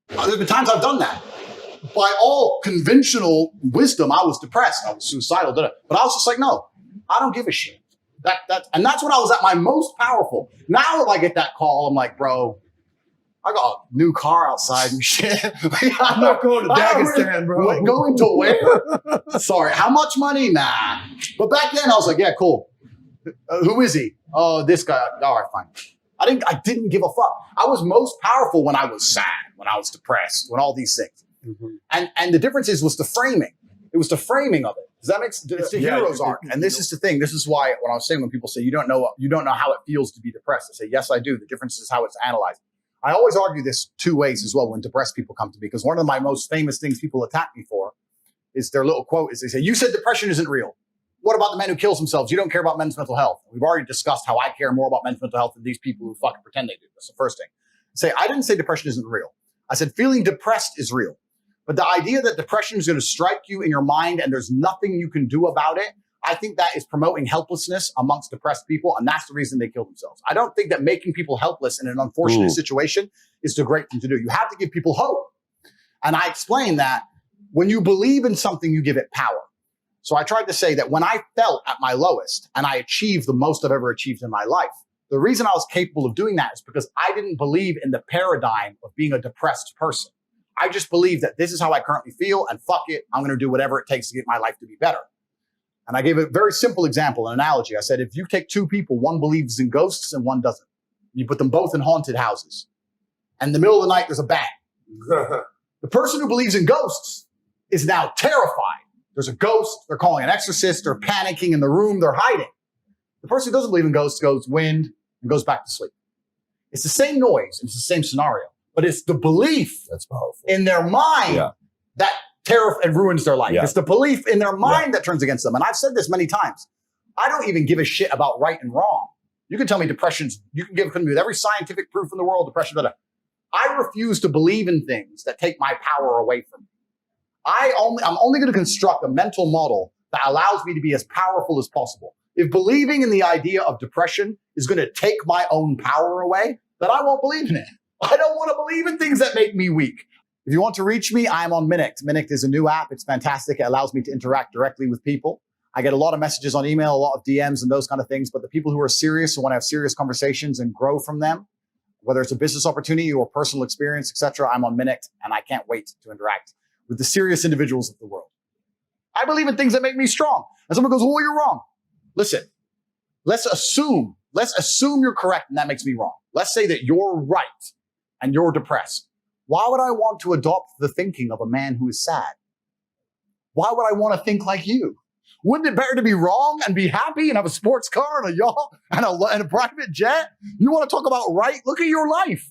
There's been times I've done that. By all conventional wisdom, I was depressed. I was suicidal, but I was just like, no, I don't give a shit. And that's when I was at my most powerful. Now if I get that call, I'm like, bro, I got a new car outside and shit. I'm not going to Dagestan, bro. Going to where? Sorry, how much money? Nah. But back then I was like, yeah, cool. Who is he? Oh, this guy. All right, fine. I didn't give a fuck. I was most powerful when I was sad, when I was depressed, when all these things. Mm-hmm. And the difference was the framing. It was the framing of it. Does that make sense? It's the hero's arc. And this is the thing. This is why when I was saying, when people say you don't know how it feels to be depressed, I say, yes, I do. The difference is how it's analyzed. I always argue this 2 ways as well when depressed people come to me, because one of my most famous things people attack me for is their little quote is they say, you said depression isn't real. What about the men who kills themselves? You don't care about men's mental health. We've already discussed how I care more about men's mental health than these people who fucking pretend they do. That's the first thing. I didn't say depression isn't real. I said feeling depressed is real. But the idea that depression is going to strike you in your mind and there's nothing you can do about it, I think that is promoting helplessness amongst depressed people, and that's the reason they kill themselves. I don't think that making people helpless in an unfortunate situation is the great thing to do. You have to give people hope. And I explained that when you believe in something, you give it power. So I tried to say that when I felt at my lowest and I achieved the most I've ever achieved in my life, the reason I was capable of doing that is because I didn't believe in the paradigm of being a depressed person. I just believe that this is how I currently feel, and fuck it, I'm going to do whatever it takes to get my life to be better. And I gave a very simple example, an analogy. I said, if you take two people, one believes in ghosts and one doesn't. You put them both in haunted houses. And in the middle of the night, there's a bang. The person who believes in ghosts is now terrified. There's a ghost. They're calling an exorcist. They're panicking in the room. They're hiding. The person who doesn't believe in ghosts goes wind and goes back to sleep. It's the same noise. It's the same scenario. But it's the belief that's powerful in their mind that terrifies and ruins their life. It's the belief in their mind that turns against them. And I've said this many times. I don't even give a shit about right and wrong. You can tell me you can give me with every scientific proof in the world, depression, blah, blah. I refuse to believe in things that take my power away from me. I'm only going to construct a mental model that allows me to be as powerful as possible. If believing in the idea of depression is going to take my own power away, then I won't believe in it. I don't want to believe in things that make me weak. If you want to reach me, I'm on Minict. Minict is a new app. It's fantastic. It allows me to interact directly with people. I get a lot of messages on email, a lot of DMs and those kind of things. But the people who are serious, who want to have serious conversations and grow from them, whether it's a business opportunity or personal experience, etc., I'm on Minict, and I can't wait to interact with the serious individuals of the world. I believe in things that make me strong. And someone goes, "Oh, you're wrong." Listen, let's assume you're correct and that makes me wrong. Let's say that you're right and you're depressed. Why would I want to adopt the thinking of a man who is sad? Why would I want to think like you? Wouldn't it better to be wrong and be happy and have a sports car and a yacht and a private jet? You want to talk about right? Look at your life.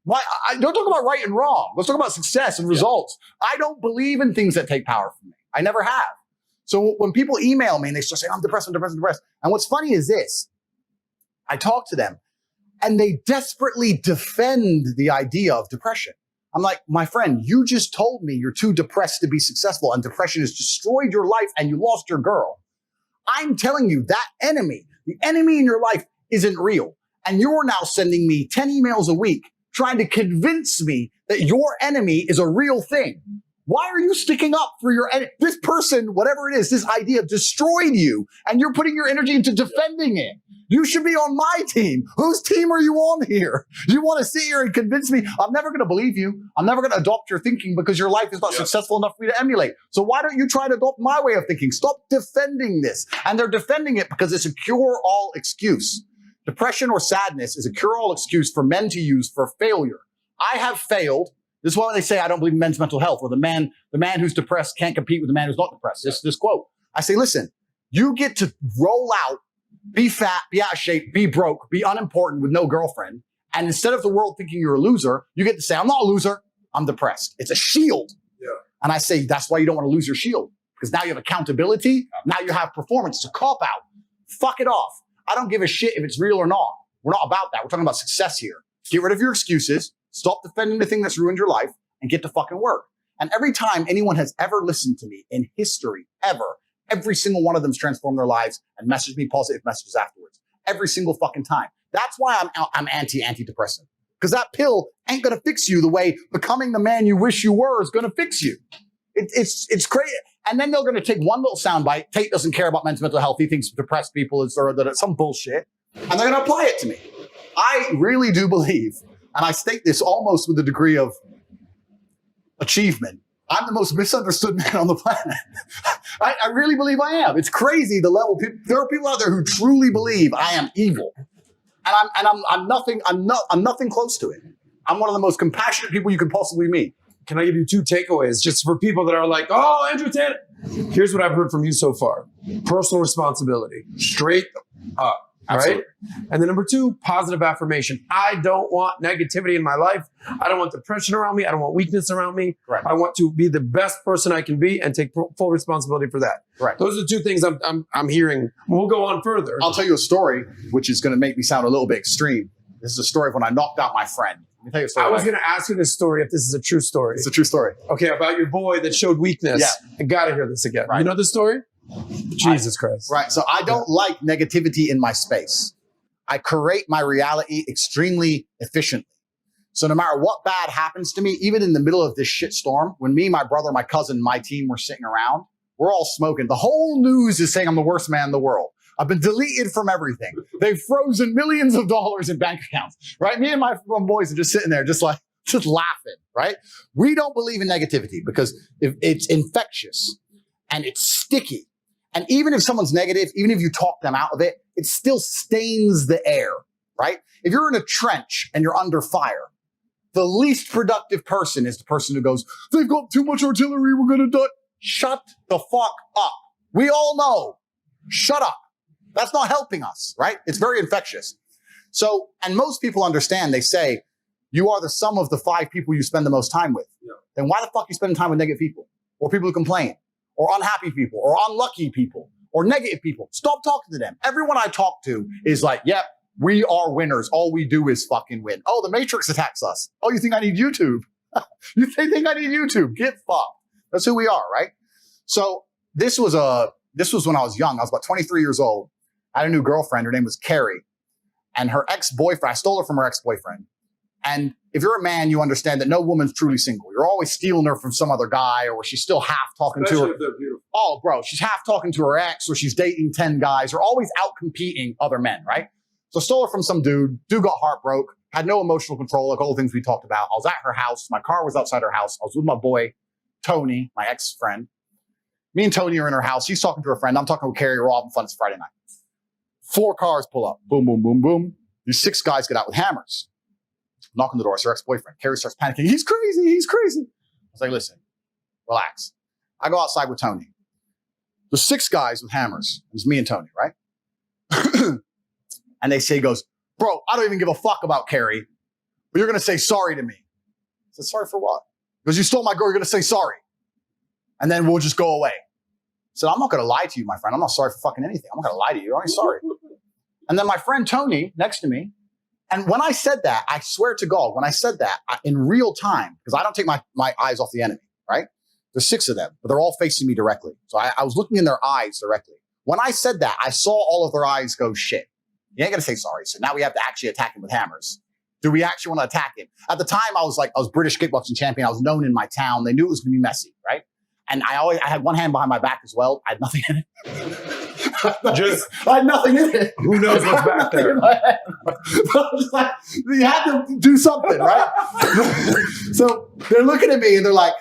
Why? Don't talk about right and wrong. Let's talk about success and results. I don't believe in things that take power from me. I never have. So when people email me and they start saying, I'm depressed. And what's funny is this. I talk to them and they desperately defend the idea of depression. I'm like, my friend, you just told me you're too depressed to be successful and depression has destroyed your life and you lost your girl. I'm telling you that the enemy in your life isn't real. And you're now sending me 10 emails a week trying to convince me that your enemy is a real thing. Why are you sticking up for your enemy? This person, whatever it is, this idea destroyed you and you're putting your energy into defending it. You should be on my team. Whose team are you on here? You want to sit here and convince me? I'm never going to believe you. I'm never going to adopt your thinking because your life is not successful enough for me to emulate. So why don't you try to adopt my way of thinking? Stop defending this. And they're defending it because it's a cure-all excuse. Depression or sadness is a cure-all excuse for men to use for failure. I have failed. This is why they say I don't believe in men's mental health, or the man who's depressed can't compete with the man who's not depressed. This quote. I say, listen, you get to roll out, be fat, be out of shape, be broke, be unimportant with no girlfriend. And instead of the world thinking you're a loser, you get to say, I'm not a loser, I'm depressed. It's a shield. Yeah. And I say, that's why you don't want to lose your shield. Because now you have accountability. Now you have performance. It's a cop-out. Fuck it off. I don't give a shit if it's real or not. We're not about that. We're talking about success here. Get rid of your excuses. Stop defending the thing that's ruined your life and get to fucking work. And every time anyone has ever listened to me in history, ever, every single one of them's transformed their lives and messaged me positive messages afterwards. Every single fucking time. That's why I'm antidepressant. Because that pill ain't going to fix you the way becoming the man you wish you were is going to fix you. It's crazy. And then they're going to take one little soundbite. Tate doesn't care about men's mental health. He thinks depressed people is some bullshit. And they're going to apply it to me. I really do believe, and I state this almost with a degree of achievement, I'm the most misunderstood man on the planet. I really believe I am. It's crazy the level. There are people out there who truly believe I am evil, and I'm nothing close to it. I'm one of the most compassionate people you could possibly meet. Can I give you two takeaways just for people that are like, oh, Andrew Tate? Here's what I've heard from you so far. Personal responsibility, straight up. Absolutely. Right? And then number two, positive affirmation. I don't want negativity in my life. I don't want depression around me. I don't want weakness around me. Right. I want to be the best person I can be and take full responsibility for that. Right. Those are the two things I'm hearing. We'll go on further. I'll tell you a story, which is going to make me sound a little bit extreme. This is a story of when I knocked out my friend. Let me tell you a story. I was going to ask you this story if this is a true story. It's a true story. Okay, about your boy that showed weakness. Yeah. I got to hear this again. Right. You know the story? Jesus Christ. Right. So I don't like negativity in my space. I curate my reality extremely efficiently. So no matter what bad happens to me, even in the middle of this shit storm, when me, my brother, my cousin, my team were sitting around, we're all smoking. The whole news is saying I'm the worst man in the world. I've been deleted from everything. They've frozen millions of dollars in bank accounts, right? Me and my boys are just sitting there, just laughing, right? We don't believe in negativity because if it's infectious and it's sticky. And even if someone's negative, even if you talk them out of it, it still stains the air, right? If you're in a trench and you're under fire, the least productive person is the person who goes, they've got too much artillery, we're going to die. Shut the fuck up. We all know. Shut up. That's not helping us, right? It's very infectious. So, and most people understand, they say, you are the sum of the 5 people you spend the most time with. Yeah. Then why the fuck are you spending time with negative people? Or people who complain? Or unhappy people? Or unlucky people? Or negative people? Stop talking to them. Everyone I talk to is like, yep, we are winners. All we do is fucking win. Oh, the Matrix attacks us. Oh, you think I need YouTube? You think I need YouTube? Get fucked. That's who we are, right? So this was when I was young. I was about 23 years old. I had a new girlfriend. Her name was Carrie. And her ex-boyfriend, I stole her from her ex-boyfriend. And if you're a man, you understand that no woman's truly single. You're always stealing her from some other guy, or she's still half talking to her. If they're beautiful. Oh, bro, she's half talking to her ex, or she's dating 10 guys. They're always out competing other men, right? So I stole her from some dude. Dude got heartbroken, had no emotional control, like all the things we talked about. I was at her house. My car was outside her house. I was with my boy, Tony, my ex-friend. Me and Tony are in her house. She's talking to her friend. I'm talking with Carrie. We're all having fun. It's Friday night. 4 cars pull up. Boom, boom, boom, boom. These 6 guys get out with hammers. Knock on the door. It's her ex-boyfriend. Carrie starts panicking. He's crazy. He's crazy. I was like, listen, relax. I go outside with Tony. There's 6 guys with hammers. It's me and Tony, right? And he goes, bro, I don't even give a fuck about Carrie, but you're going to say sorry to me. I said, sorry for what? Because you stole my girl, you're going to say sorry. And then we'll just go away. I said, I'm not going to lie to you, my friend. I'm not sorry for fucking anything. I'm not going to lie to you. I'm sorry. And then my friend Tony next to me, and when I said that, I swear to God, when I said that in real time, because I don't take my eyes off the enemy, right? There's 6 of them, but they're all facing me directly. So I was looking in their eyes directly. When I said that, I saw all of their eyes go, shit. You ain't going to say sorry. So now we have to actually attack him with hammers. Do we actually want to attack him? At the time, I was British kickboxing champion. I was known in my town. They knew it was going to be messy, right? And I had one hand behind my back as well. I had nothing in it. I had nothing in it. Who knows what's back there? Like, you had to do something, right? So they're looking at me and they're like,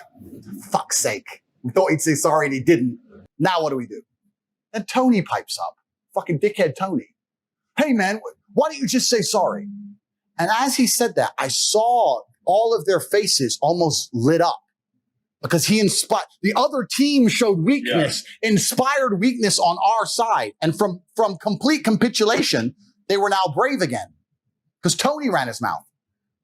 fuck's sake. We thought he'd say sorry and he didn't. Now what do we do? And Tony pipes up. Fucking dickhead Tony. Hey, man, why don't you just say sorry? And as he said that, I saw all of their faces almost lit up. Because he inspired, the other team showed weakness, inspired weakness on our side. And from complete capitulation, they were now brave again. Because Tony ran his mouth.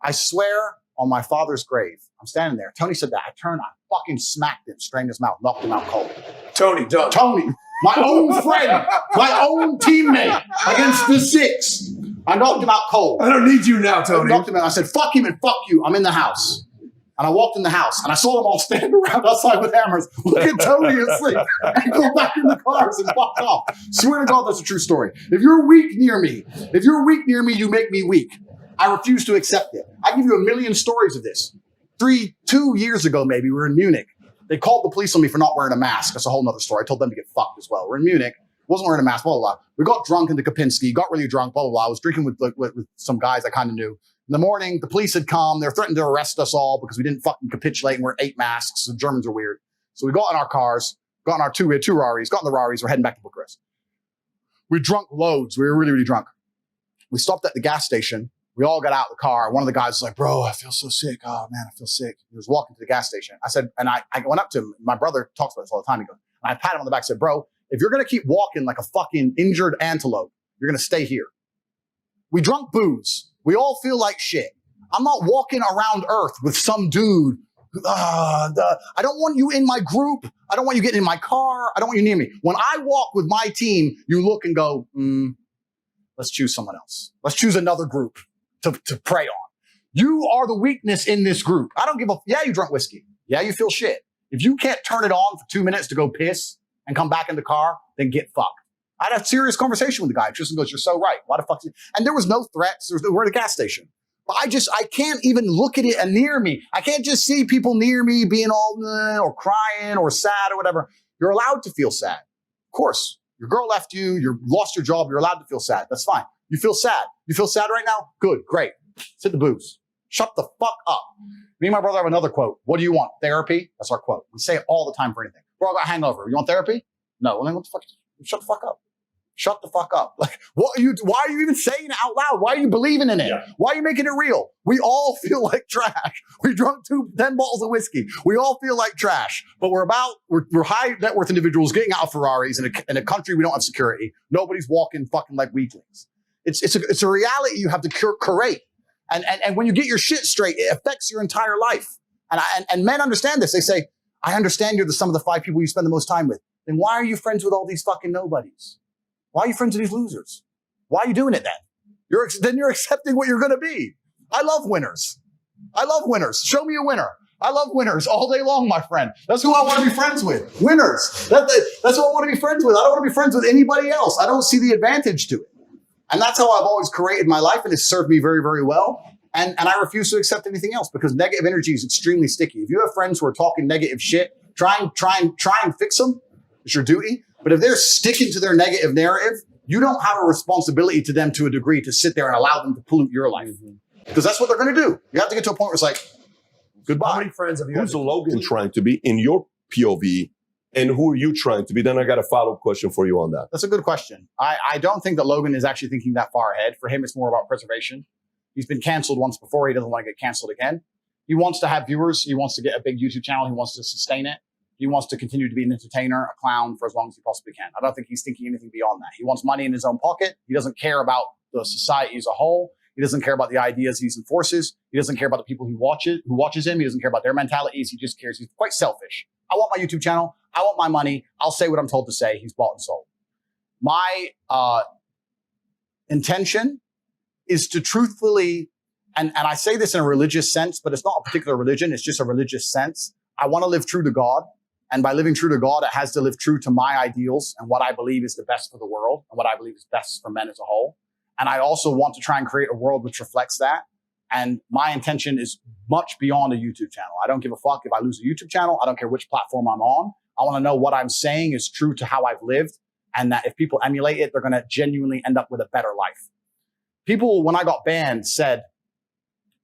I swear on my father's grave, I'm standing there. Tony said that. I turned, I fucking smacked him, strained his mouth, knocked him out cold. Tony, done. Tony, my own friend, my own teammate against the 6. I knocked him out cold. I don't need you now, Tony. I knocked him out. I said, fuck him and fuck you. I'm in the house. And I walked in the house and I saw them all standing around outside with hammers. Look at Tony asleep and go back in the cars and fuck off. Swear to God, that's a true story. If you're weak near me, you make me weak. I refuse to accept it. I give you a million stories of this. 2 years ago, maybe, we were in Munich. They called the police on me for not wearing a mask. That's a whole nother story. I told them to get fucked as well. We're in Munich. Wasn't wearing a mask, blah, blah, blah. We got drunk in the Kapinski, got really drunk, blah, blah, blah. I was drinking with some guys I kind of knew. In the morning, the police had come. They were threatening to arrest us all because we didn't fucking capitulate and we're 8 masks. The Germans are weird. So we got in our cars, got in our we had 2 Raris, got in the Raris. We're heading back to Bucharest. We drunk loads. We were really, really drunk. We stopped at the gas station. We all got out of the car. One of the guys was like, bro, I feel so sick. Oh, man, I feel sick. He was walking to the gas station. I said, and I went up to him. My brother talks about this all the time. He goes, and I pat him on the back and said, bro, if you're going to keep walking like a fucking injured antelope, you're going to stay here. We drunk booze. We all feel like shit. I'm not walking around Earth with some dude. I don't want you in my group. I don't want you getting in my car. I don't want you near me. When I walk with my team, you look and go, let's choose someone else. Let's choose another group to prey on. You are the weakness in this group. I don't give a, yeah, you drunk whiskey. Yeah, you feel shit. If you can't turn it on for 2 minutes to go piss and come back in the car, then get fucked. I had a serious conversation with the guy. Tristan goes, you're so right. Why the fuck? And there was no threats. We're at a gas station. But I can't even look at it and near me. I can't just see people near me being all or crying or sad or whatever. You're allowed to feel sad. Of course, your girl left you. You lost your job. You're allowed to feel sad. That's fine. You feel sad. You feel sad right now? Good, great. Sit the booze. Shut the fuck up. Me and my brother have another quote. What do you want? Therapy? That's our quote. We say it all the time for anything. Bro, I got a hangover. You want therapy? No. Well, then what the fuck? Shut the fuck up. Shut the fuck up. Like, why are you even saying it out loud? Why are you believing in it? Yeah. Why are you making it real? We all feel like trash. We drunk 10 bottles of whiskey. We all feel like trash, but we're high net worth individuals getting out of Ferraris in a country we don't have security. Nobody's walking fucking like weaklings. It's a reality you have to curate. And when you get your shit straight, it affects your entire life. And men understand this. They say, I understand you're the sum of the 5 people you spend the most time with. Then why are you friends with all these fucking nobodies? Why are you friends with these losers? Why are you doing it then? Then you're accepting what you're going to be. I love winners. I love winners. Show me a winner. I love winners all day long, my friend. That's who I want to be friends with. Winners. That's who I want to be friends with. I don't want to be friends with anybody else. I don't see the advantage to it. And that's how I've always created my life, and it's served me very, very well. And I refuse to accept anything else because negative energy is extremely sticky. If you have friends who are talking negative shit, try and fix them. It's your duty. But if they're sticking to their negative narrative, you don't have a responsibility to them to a degree to sit there and allow them to pollute your life. Because that's what they're going to do. You have to get to a point where it's like, goodbye. How many friends have you Who's Logan trying to be in your POV? And who are you trying to be? Then I got a follow-up question for you on that. That's a good question. I don't think that Logan is actually thinking that far ahead. For him, it's more about preservation. He's been canceled once before. He doesn't want to get canceled again. He wants to have viewers. He wants to get a big YouTube channel. He wants to sustain it. He wants to continue to be an entertainer, a clown for as long as he possibly can. I don't think he's thinking anything beyond that. He wants money in his own pocket. He doesn't care about the society as a whole. He doesn't care about the ideas he enforces. He doesn't care about the people who watches him. He doesn't care about their mentalities. He just cares. He's quite selfish. I want my YouTube channel. I want my money. I'll say what I'm told to say. He's bought and sold. My intention is to truthfully, and I say this in a religious sense, but it's not a particular religion. It's just a religious sense. I want to live true to God. And by living true to God, it has to live true to my ideals and what I believe is the best for the world and what I believe is best for men as a whole. And I also want to try and create a world which reflects that. And my intention is much beyond a YouTube channel. I don't give a fuck if I lose a YouTube channel. I don't care which platform I'm on. I want to know what I'm saying is true to how I've lived, and that if people emulate it, they're going to genuinely end up with a better life. People, when I got banned, said,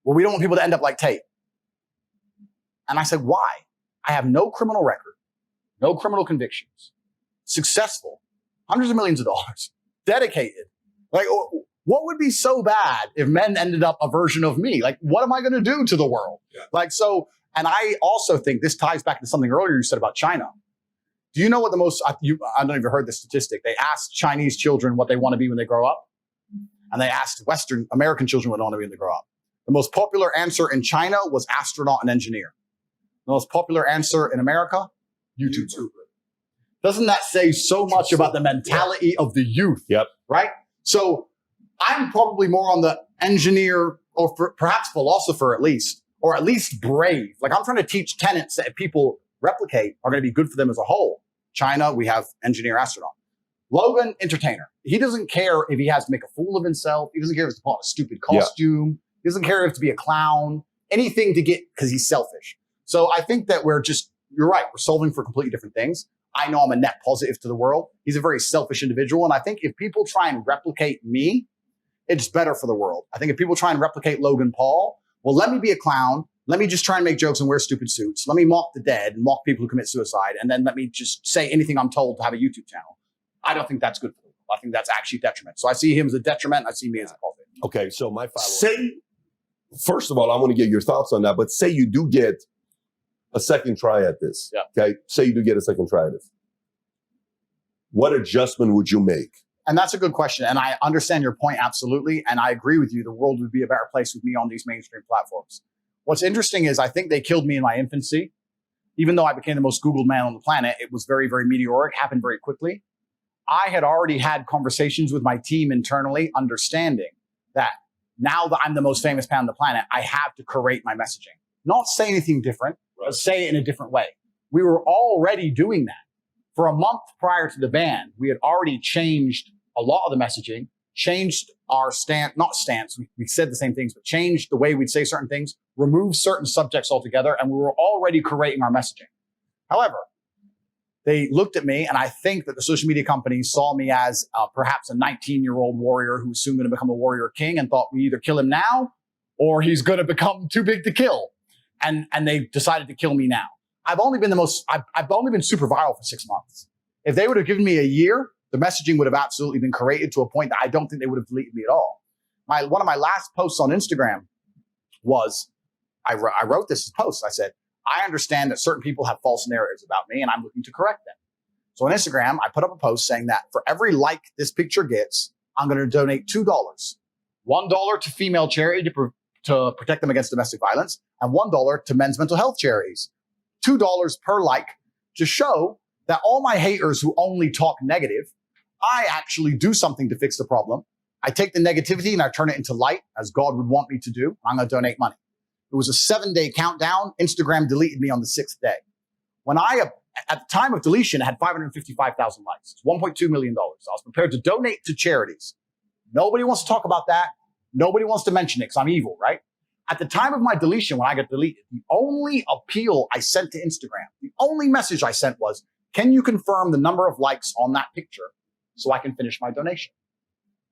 well, we don't want people to end up like Tate. And I said, why? I have no criminal record, no criminal convictions, successful, hundreds of millions of dollars, dedicated. Like, what would be so bad if men ended up a version of me? Like, what am I going to do to the world? Yeah. Like, so, and I also think this ties back to something earlier you said about China. Do you know what the most, I don't know if you heard the statistic. They asked Chinese children what they want to be when they grow up. And they asked Western American children what they want to be when they grow up. The most popular answer in China was astronaut and engineer. The most popular answer in America, YouTuber. Doesn't that say so much about the mentality of the youth? Yep. Right? So I'm probably more on the engineer or perhaps philosopher at least, or at least brave. Like I'm trying to teach tenets that if people replicate are going to be good for them as a whole. China, we have engineer, astronaut. Logan, entertainer. He doesn't care if he has to make a fool of himself. He doesn't care if it's to put on a stupid costume. Yeah. He doesn't care if to be a clown. Anything to get, because he's selfish. So I think that you're right. We're solving for completely different things. I know I'm a net positive to the world. He's a very selfish individual. And I think if people try and replicate me, it's better for the world. I think if people try and replicate Logan Paul, well, let me be a clown. Let me just try and make jokes and wear stupid suits. Let me mock the dead and mock people who commit suicide. And then let me just say anything I'm told to have a YouTube channel. I don't think that's good for the world. I think that's actually detriment. So I see him as a detriment. I see me as a positive. Okay. So my follow-up. First of all, I want to get your thoughts on that, but say you do get a second try at this. Yeah. Okay. Say you do get a second try at this. What adjustment would you make? And that's a good question. And I understand your point absolutely. And I agree with you. The world would be a better place with me on these mainstream platforms. What's interesting is I think they killed me in my infancy. Even though I became the most Googled man on the planet, it was very, very meteoric, happened very quickly. I had already had conversations with my team internally, understanding that now that I'm the most famous man on the planet, I have to curate my messaging. Not say anything different, but say it in a different way. We were already doing that. For a month prior to the ban, we had already changed a lot of the messaging, changed our not stance, we said the same things, but changed the way we'd say certain things, removed certain subjects altogether, and we were already curating our messaging. However, they looked at me, and I think that the social media companies saw me as perhaps a 19-year-old warrior who's soon going to become a warrior king, and thought we either kill him now or he's going to become too big to kill. And they decided to kill me now. I've only been super viral for 6 months. If they would have given me a year, the messaging would have absolutely been curated to a point that I don't think they would have deleted me at all. One of my last posts on Instagram was, I wrote this post. I said, I understand that certain people have false narratives about me and I'm looking to correct them. So on Instagram, I put up a post saying that for every like this picture gets, I'm going to donate $2. $1 to female charity to protect them against domestic violence, and $1 to men's mental health charities. $2 per like to show that all my haters who only talk negative, I actually do something to fix the problem. I take the negativity and I turn it into light, as God would want me to do. I'm going to donate money. It was a 7-day countdown. Instagram deleted me on the 6th day. When at the time of deletion, I had 555,000 likes. It's $1.2 million. I was prepared to donate to charities. Nobody wants to talk about that. Nobody wants to mention it because I'm evil, right? At the time of my deletion, when I got deleted, the only appeal I sent to Instagram, the only message I sent was, can you confirm the number of likes on that picture so I can finish my donation?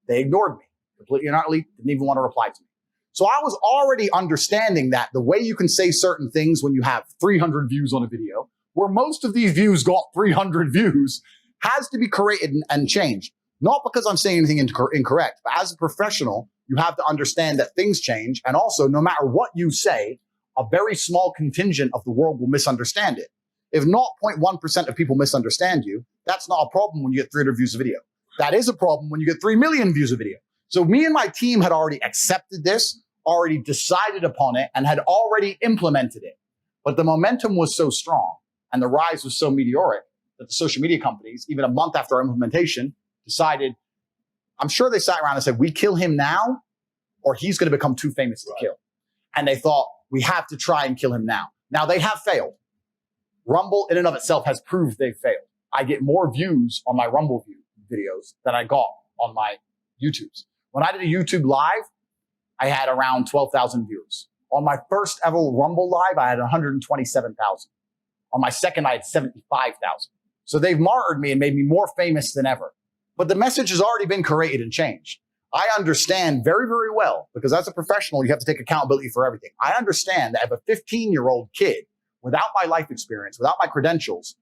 They ignored me completely and utterly, didn't even want to reply to me. So I was already understanding that the way you can say certain things when you have 300 views on a video, where most of these views got 300 views, has to be created and changed. Not because I'm saying anything incorrect, but as a professional, you have to understand that things change. And also, no matter what you say, a very small contingent of the world will misunderstand it. If 0.1% of people misunderstand you, that's not a problem when you get 300 views a video. That is a problem when you get 3 million views a video. So me and my team had already accepted this, already decided upon it, and had already implemented it. But the momentum was so strong and the rise was so meteoric that the social media companies, even a month after our implementation, decided, I'm sure they sat around and said, we kill him now or he's going to become too famous to kill. And they thought, we have to try and kill him now. Now they have failed. Rumble in and of itself has proved they've failed. I get more views on my Rumble videos than I got on my YouTubes. When I did a YouTube live, I had around 12,000 viewers. On my first ever Rumble live, I had 127,000. On my second, I had 75,000. So they've martyred me and made me more famous than ever. But the message has already been created and changed. I understand very, very well, because as a professional, you have to take accountability for everything. I understand that if a 15-year-old kid, without my life experience, without my credentials,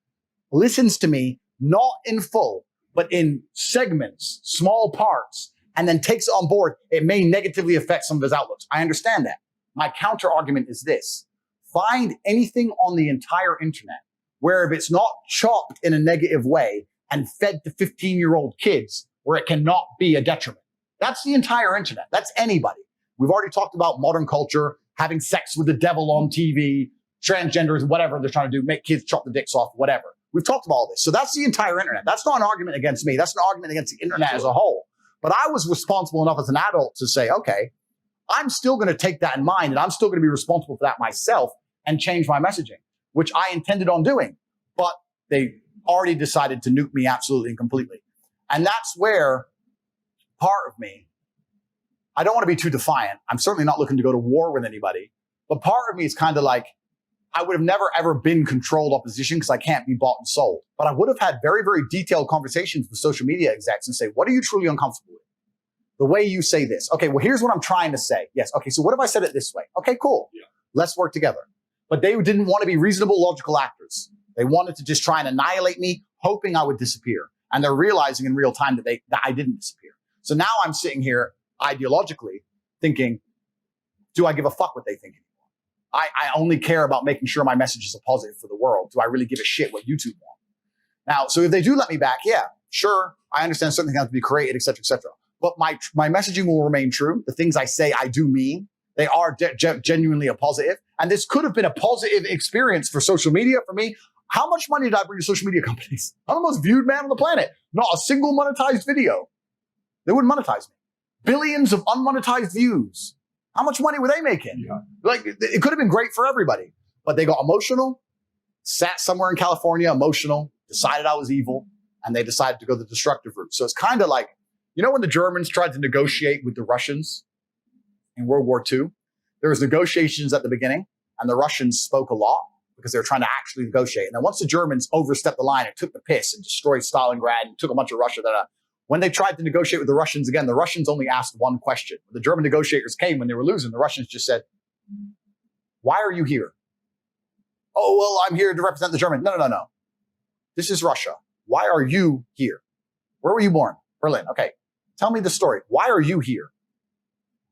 listens to me, not in full, but in segments, small parts, and then takes it on board, it may negatively affect some of his outlooks. I understand that. My counter argument is this. Find anything on the entire internet where if it's not chopped in a negative way and fed to 15-year-old kids, where it cannot be a detriment. That's the entire internet. That's anybody. We've already talked about modern culture, having sex with the devil on TV, transgenders, whatever they're trying to do, make kids chop the dicks off, whatever. We've talked about all this. So that's the entire internet. That's not an argument against me. That's an argument against the internet as a whole. But I was responsible enough as an adult to say, okay, I'm still going to take that in mind and I'm still going to be responsible for that myself and change my messaging, which I intended on doing. But they already decided to nuke me absolutely and completely. And that's where part of me, I don't want to be too defiant. I'm certainly not looking to go to war with anybody. But part of me is kind of like, I would have never, ever been controlled opposition because I can't be bought and sold. But I would have had very, very detailed conversations with social media execs and say, what are you truly uncomfortable with? The way you say this. Okay, well, here's what I'm trying to say. Yes. Okay, so what if I said it this way? Okay, cool. Yeah. Let's work together. But they didn't want to be reasonable, logical actors. They wanted to just try and annihilate me, hoping I would disappear. And they're realizing in real time that I didn't disappear. So now I'm sitting here ideologically thinking, do I give a fuck what they think anymore? I only care about making sure my message is a positive for the world. Do I really give a shit what YouTube wants? Now, so if they do let me back, yeah, sure. I understand certain things have to be created, et cetera, et cetera. But my messaging will remain true. The things I say, I do mean. They are genuinely a positive. And this could have been a positive experience for social media for me. How much money did I bring to social media companies? I'm the most viewed man on the planet. Not a single monetized video. They wouldn't monetize me. Billions of unmonetized views. How much money were they making? Yeah. Like, it could have been great for everybody, but they got emotional, sat somewhere in California, emotional, decided I was evil, and they decided to go the destructive route. So it's kind of like, you know, when the Germans tried to negotiate with the Russians in World War II, there was negotiations at the beginning, and the Russians spoke a lot because they were trying to actually negotiate. And then once the Germans overstepped the line and took the piss and destroyed Stalingrad and took a bunch of Russia, when they tried to negotiate with the Russians again, the Russians only asked one question. When the German negotiators came when they were losing, the Russians just said, "Why are you here?" "Oh, well, I'm here to represent the Germans." No. This is Russia. Why are you here? Where were you born? Berlin. Okay. Tell me the story. Why are you here?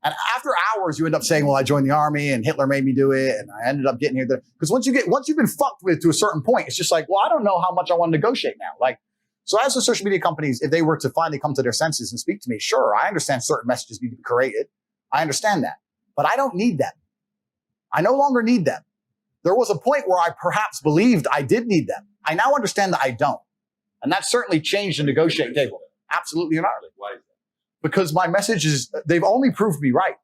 And after hours, you end up saying, well, I joined the army and Hitler made me do it. And I ended up getting here. Because once you've been fucked with to a certain point, it's just like, well, I don't know how much I want to negotiate now. Like, so as the social media companies, if they were to finally come to their senses and speak to me, sure, I understand certain messages need to be created. I understand that. But I don't need them. I no longer need them. There was a point where I perhaps believed I did need them. I now understand that I don't. And that certainly changed the negotiating table. Absolutely and utterly. Why is that? Because my message is, they've only proved me right.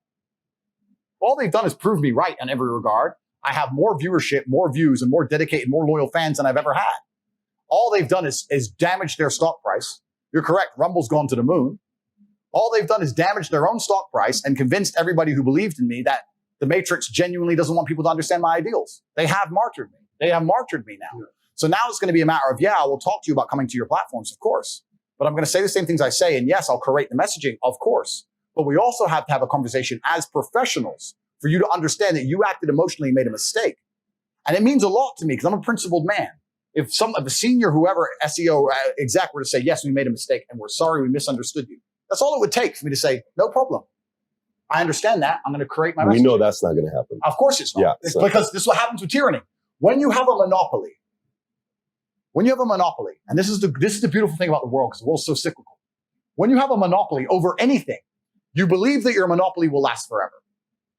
All they've done is prove me right in every regard. I have more viewership, more views, and more dedicated, more loyal fans than I've ever had. All they've done is damage their stock price. You're correct. Rumble's gone to the moon. All they've done is damage their own stock price and convinced everybody who believed in me that the Matrix genuinely doesn't want people to understand my ideals. They have martyred me. They have martyred me now. So now it's going to be a matter of, yeah, I will talk to you about coming to your platforms, of course. But I'm going to say the same things I say. And yes, I'll create the messaging, of course. But we also have to have a conversation as professionals for you to understand that you acted emotionally and made a mistake. And it means a lot to me because I'm a principled man. If a senior, whoever, SEO exec were to say, yes, we made a mistake and we're sorry we misunderstood you. That's all it would take for me to say, no problem. I understand that. I'm going to create my messaging. We know that's not going to happen. Of course it's not. Yeah, It's because this is what happens with tyranny. When you have a monopoly, and this is the beautiful thing about the world, because the world's so cyclical. When you have a monopoly over anything, you believe that your monopoly will last forever.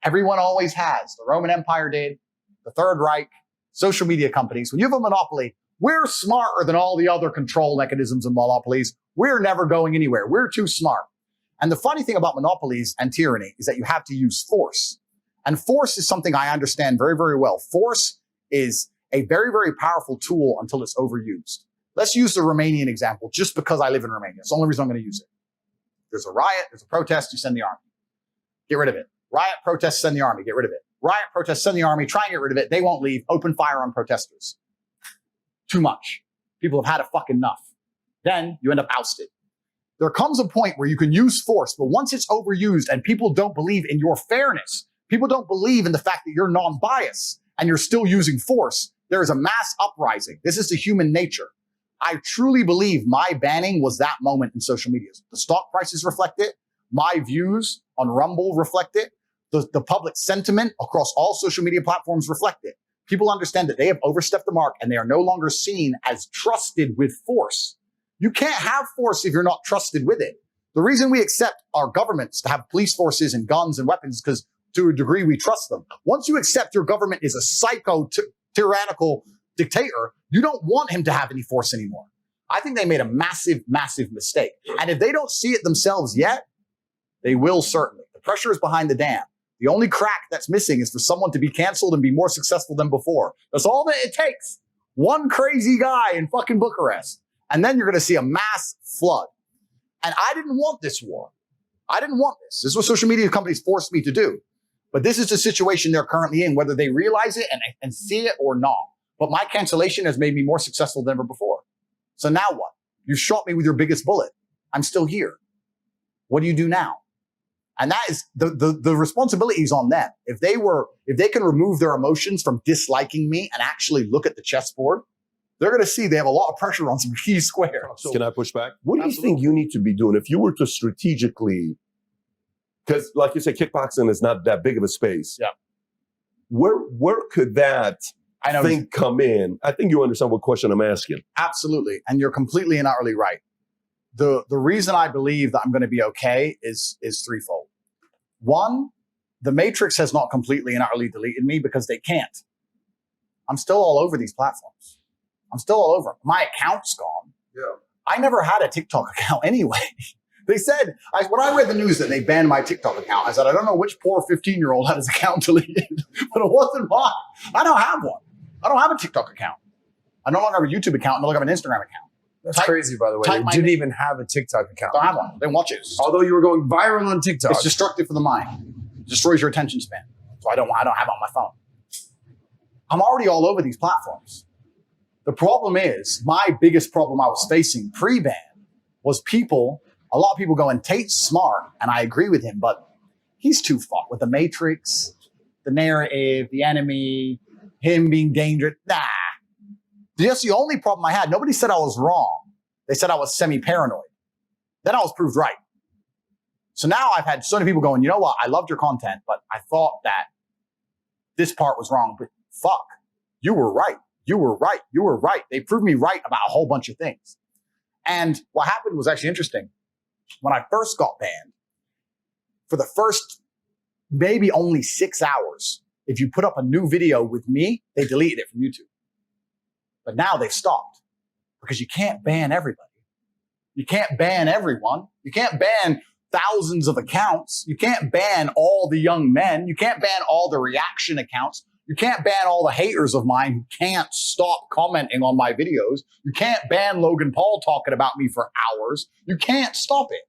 Everyone always has. The Roman Empire did, the Third Reich, social media companies. When you have a monopoly, we're smarter than all the other control mechanisms and monopolies. We're never going anywhere. We're too smart. And the funny thing about monopolies and tyranny is that you have to use force. And force is something I understand very, very well. Force is a very, very powerful tool until it's overused. Let's use the Romanian example just because I live in Romania. It's the only reason I'm going to use it. There's a riot, there's a protest, you send the army. Get rid of it. Riot, protest, send the army. Get rid of it. Riot, protest, send the army. Try and get rid of it. They won't leave. Open fire on protesters. Too much. People have had a fuck enough. Then you end up ousted. There comes a point where you can use force, but once it's overused and people don't believe in your fairness, people don't believe in the fact that you're non-biased and you're still using force, there is a mass uprising. This is the human nature. I truly believe my banning was that moment in social media. The stock prices reflect it. My views on Rumble reflect it. The public sentiment across all social media platforms reflect it. People understand that they have overstepped the mark and they are no longer seen as trusted with force. You can't have force if you're not trusted with it. The reason we accept our governments to have police forces and guns and weapons is because to a degree we trust them. Once you accept your government is a psycho tyrannical dictator, you don't want him to have any force anymore. I think they made a massive, massive mistake. And if they don't see it themselves yet, they will certainly. The pressure is behind the dam. The only crack that's missing is for someone to be canceled and be more successful than before. That's all that it takes. One crazy guy in fucking Bucharest. And then you're going to see a mass flood. And I didn't want this war. I didn't want this. This is what social media companies forced me to do. But this is the situation they're currently in, whether they realize it and see it or not. But my cancellation has made me more successful than ever before. So now what? You shot me with your biggest bullet. I'm still here. What do you do now? And that is the responsibility is on them. If they can remove their emotions from disliking me and actually look at the chessboard, they're going to see they have a lot of pressure on some key squares. So, can I push back? What do you think you need to be doing if you were to strategically, because like you said, kickboxing is not that big of a space. Yeah. Where could that thing come in? I think you understand what question I'm asking. Absolutely. And you're completely and utterly right. The reason I believe that I'm going to be okay is threefold. One, the Matrix has not completely and utterly deleted me because they can't. I'm still all over these platforms. I'm still all over. My account's gone. Yeah. I never had a TikTok account anyway. They said, when I read the news that they banned my TikTok account, I said, I don't know which poor 15-year-old had his account deleted, but it wasn't mine. I don't have one. I don't have a TikTok account. I no longer have a YouTube account. I no longer have an Instagram account. That's crazy, by the way. You didn't even have a TikTok account. I don't have one. They watch it. Although you were going viral on TikTok. It's destructive for the mind. It destroys your attention span. So I don't have it on my phone. I'm already all over these platforms. The problem is, my biggest problem I was facing pre-ban was a lot of people going, Tate's smart, and I agree with him, but he's too far with the Matrix, the narrative, the enemy, him being dangerous. Nah. That's the only problem I had. Nobody said I was wrong. They said I was semi-paranoid. Then I was proved right. So now I've had so many people going, you know what? I loved your content, but I thought that this part was wrong. But fuck, you were right. You were right. You were right. They proved me right about a whole bunch of things. And what happened was actually interesting. When I first got banned, for the first maybe only 6 hours, if you put up a new video with me, they deleted it from YouTube. But now they've stopped because you can't ban everybody. You can't ban everyone. You can't ban thousands of accounts. You can't ban all the young men. You can't ban all the reaction accounts. You can't ban all the haters of mine who can't stop commenting on my videos. You can't ban Logan Paul talking about me for hours. You can't stop it.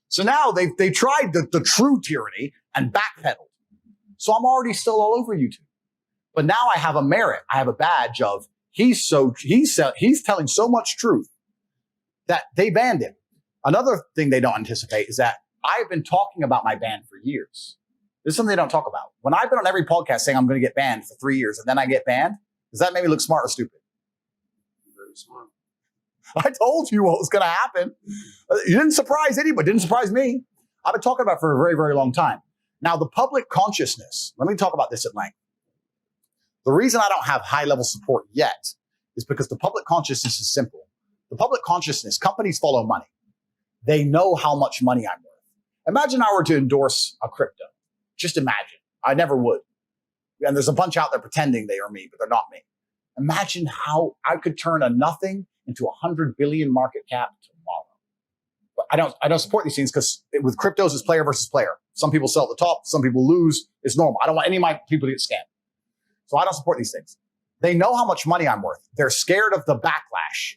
So now they tried the true tyranny and backpedaled. So I'm already still all over YouTube. But now I have a merit. I have a badge of he's telling so much truth that they banned him. Another thing they don't anticipate is that I've been talking about my ban for years. This is something they don't talk about. When I've been on every podcast saying I'm going to get banned for 3 years and then I get banned, does that make me look smart or stupid? Very smart. I told you what was going to happen. It didn't surprise anybody. It didn't surprise me. I've been talking about it for a very, very long time. Now, the public consciousness, let me talk about this at length. The reason I don't have high-level support yet is because the public consciousness is simple. The public consciousness, companies follow money. They know how much money I'm worth. Imagine I were to endorse a crypto. Just imagine. I never would. And there's a bunch out there pretending they are me, but they're not me. Imagine how I could turn a nothing into 100 billion market cap tomorrow. But I don't support these things because with cryptos, it's player versus player. Some people sell at the top. Some people lose. It's normal. I don't want any of my people to get scammed. So I don't support these things. They know how much money I'm worth. They're scared of the backlash.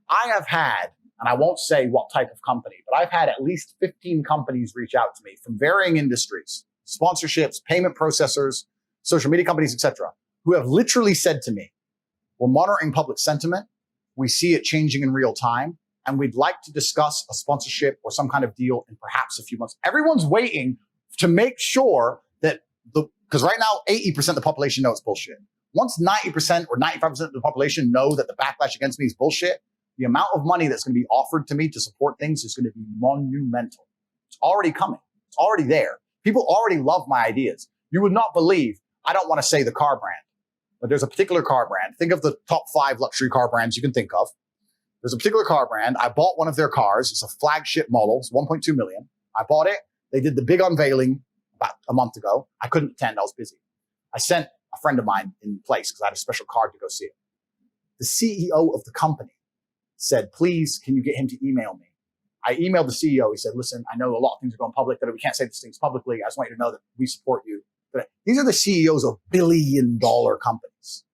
I have had, and I won't say what type of company, but I've had at least 15 companies reach out to me from varying industries, sponsorships, payment processors, social media companies, etc., who have literally said to me, we're monitoring public sentiment. We see it changing in real time, and we'd like to discuss a sponsorship or some kind of deal in perhaps a few months. Everyone's waiting to make sure that because right now, 80% of the population know it's bullshit. Once 90% or 95% of the population know that the backlash against me is bullshit, the amount of money that's going to be offered to me to support things is going to be monumental. It's already coming. It's already there. People already love my ideas. You would not believe, I don't want to say the car brand, but there's a particular car brand. Think of the top 5 luxury car brands you can think of. There's a particular car brand. I bought one of their cars. It's a flagship model. It's 1.2 million. I bought it. They did the big unveiling about a month ago. I couldn't attend. I was busy. I sent a friend of mine in place because I had a special card to go see it. The CEO of the company said, please, can you get him to email me? I emailed the CEO. He said, listen, I know a lot of things are going public, that we can't say these things publicly. I just want you to know that we support you. But these are the CEOs of billion-dollar companies.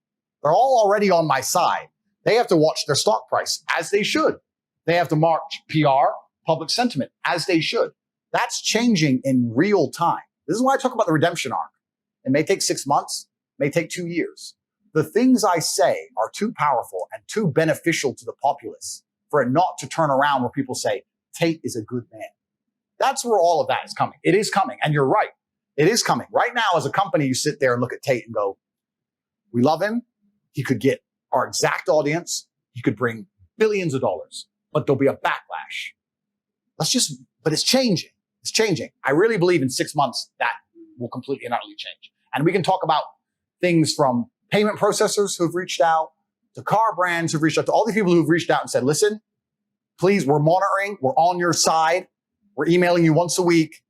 They're all already on my side. They have to watch their stock price, as they should. They have to mark PR, public sentiment, as they should. That's changing in real time. This is why I talk about the redemption arc. It may take 6 months, may take 2 years. The things I say are too powerful and too beneficial to the populace for it not to turn around where people say, Tate is a good man. That's where all of that is coming. It is coming. And you're right. It is coming. Right now, as a company, you sit there and look at Tate and go, we love him. He could get our exact audience. He could bring billions of dollars, but there'll be a backlash. But it's changing. It's changing. I really believe in 6 months that will completely and utterly change. And we can talk about things from payment processors who've reached out to car brands who've reached out to all these people who've reached out and said, listen, please, we're monitoring. We're on your side. We're emailing you once a week.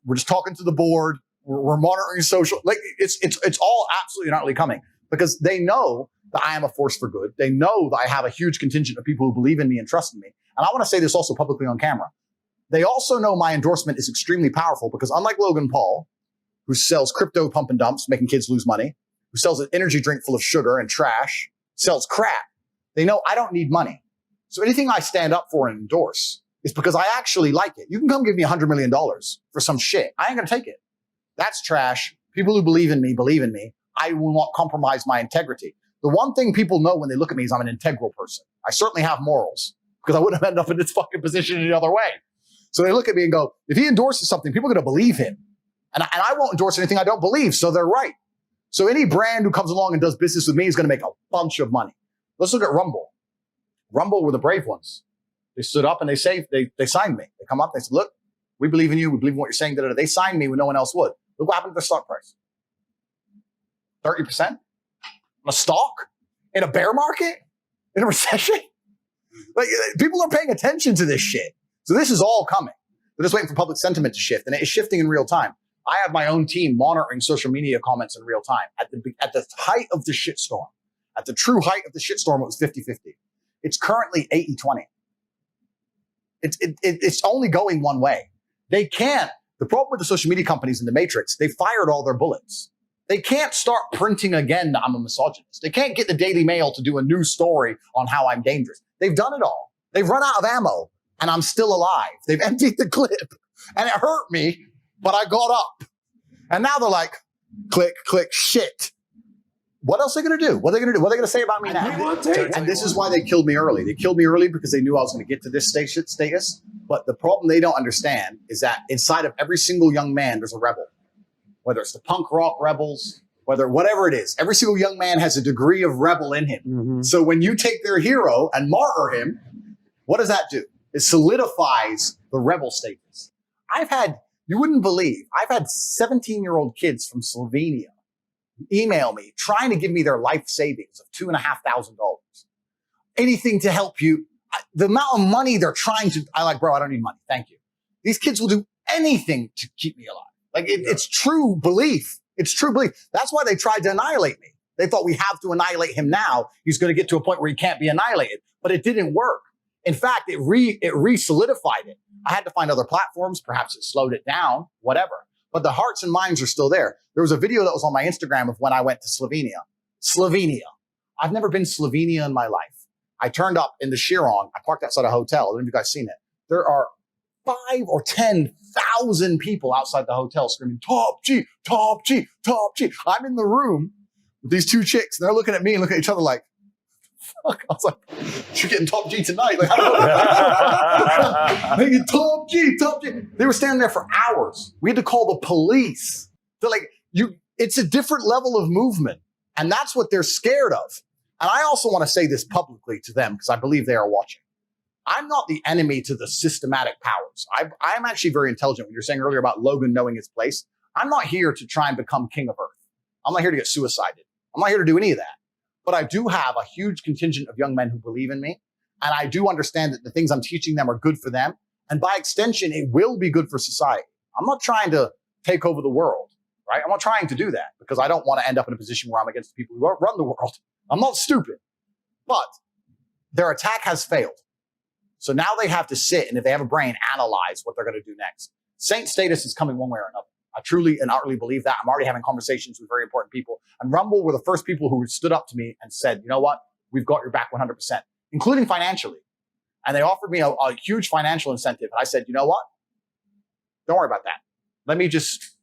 We're just talking to the board. We're monitoring social. Like it's all absolutely and utterly coming because they know that I am a force for good. They know that I have a huge contingent of people who believe in me and trust in me. And I want to say this also publicly on camera. They also know my endorsement is extremely powerful because unlike Logan Paul, who sells crypto pump and dumps, making kids lose money, who sells an energy drink full of sugar and trash, sells crap, they know I don't need money. So anything I stand up for and endorse is because I actually like it. You can come give me $100 million for some shit. I ain't going to take it. That's trash. People who believe in me, believe in me. I will not compromise my integrity. The one thing people know when they look at me is I'm an integral person. I certainly have morals because I wouldn't have ended up in this fucking position any other way. So they look at me and go, if he endorses something, people are going to believe him. And I won't endorse anything I don't believe. So they're right. So any brand who comes along and does business with me is going to make a bunch of money. Let's look at Rumble. Rumble were the brave ones. They stood up and they signed me. They come up, they said, look, we believe in you. We believe in what you're saying. Da-da-da. They signed me when no one else would. Look what happened to their stock price. 30% on a stock in a bear market in a recession. Like people are paying attention to this shit. So this is all coming. They're just waiting for public sentiment to shift, and it is shifting in real time. I have my own team monitoring social media comments in real time. At the height of the shitstorm, at the true height of the shitstorm, it was 50-50. It's currently 80-20. It's only going one way. They can't. The problem with the social media companies in the Matrix, they fired all their bullets. They can't start printing again that I'm a misogynist. They can't get the Daily Mail to do a new story on how I'm dangerous. They've done it all. They've run out of ammo, and I'm still alive. They've emptied the clip, and it hurt me, but I got up. And now they're like, click, click, shit. What else are they going to do? What are they going to do? What are they going to say about me now? And this is why they killed me early. They killed me early because they knew I was going to get to this status. But the problem they don't understand is that inside of every single young man, there's a rebel. Whether it's the punk rock rebels, whatever it is, every single young man has a degree of rebel in him. Mm-hmm. So when you take their hero and martyr him, what does that do? It solidifies the rebel status. You wouldn't believe, I've had 17-year-old kids from Slovenia email me trying to give me their life savings of $2,500. Anything to help you. The amount of money they're trying to, bro, I don't need money. Thank you. These kids will do anything to keep me alive. It's true belief. It's true belief. That's why they tried to annihilate me. They thought we have to annihilate him now. He's going to get to a point where he can't be annihilated. But it didn't work. In fact, it re-solidified it. I had to find other platforms. Perhaps it slowed it down, whatever. But the hearts and minds are still there. There was a video that was on my Instagram of when I went to Slovenia. Slovenia. I've never been to Slovenia in my life. I turned up in the Chiron. I parked outside a hotel. I don't know if you guys seen it. There are 5,000 or 10,000 people outside the hotel screaming, top G, top G, top G. I'm in the room with these two chicks, and they're looking at me and looking at each other like, fuck. I was like, you're getting top G tonight. Like, I don't know. Top G, top G. They were standing there for hours. We had to call the police. They're like, it's a different level of movement. And that's what they're scared of. And I also want to say this publicly to them because I believe they are watching. I'm not the enemy to the systematic powers. I'm actually very intelligent. When you're saying earlier about Logan knowing his place, I'm not here to try and become king of Earth. I'm not here to get suicided. I'm not here to do any of that. But I do have a huge contingent of young men who believe in me. And I do understand that the things I'm teaching them are good for them. And by extension, it will be good for society. I'm not trying to take over the world, right? I'm not trying to do that because I don't want to end up in a position where I'm against the people who run the world. I'm not stupid. But their attack has failed. So now they have to sit and if they have a brain, analyze what they're going to do next. Saint status is coming one way or another. I truly and utterly believe that. I'm already having conversations with very important people. And Rumble were the first people who stood up to me and said, you know what? We've got your back 100%, including financially. And they offered me a huge financial incentive. And I said, you know what? Don't worry about that.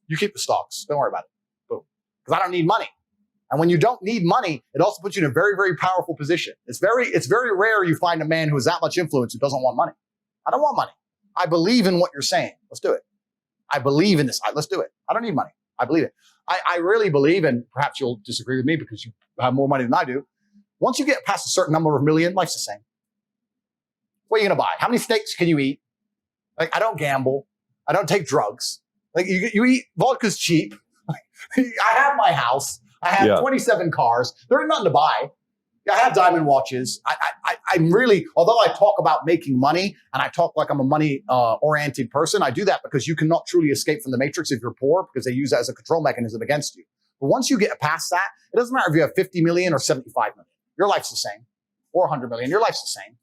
You keep the stocks. Don't worry about it. Boom. Because I don't need money. And when you don't need money, it also puts you in a very, very powerful position. It's very rare you find a man who has that much influence who doesn't want money. I don't want money. I believe in what you're saying. Let's do it. I believe in this. Let's do it. I don't need money. I believe it. I really believe, and perhaps you'll disagree with me because you have more money than I do. Once you get past a certain number of million, life's the same. What are you going to buy? How many steaks can you eat? I don't gamble. I don't take drugs. You eat vodka's cheap. I have my house. I have 27 cars. There ain't nothing to buy. I have diamond watches. I'm really, although I talk about making money and I talk like I'm a money-oriented person, I do that because you cannot truly escape from the matrix if you're poor because they use that as a control mechanism against you. But once you get past that, it doesn't matter if you have 50 million or 75 million. Your life's the same. Or 100 million. Your life's the same.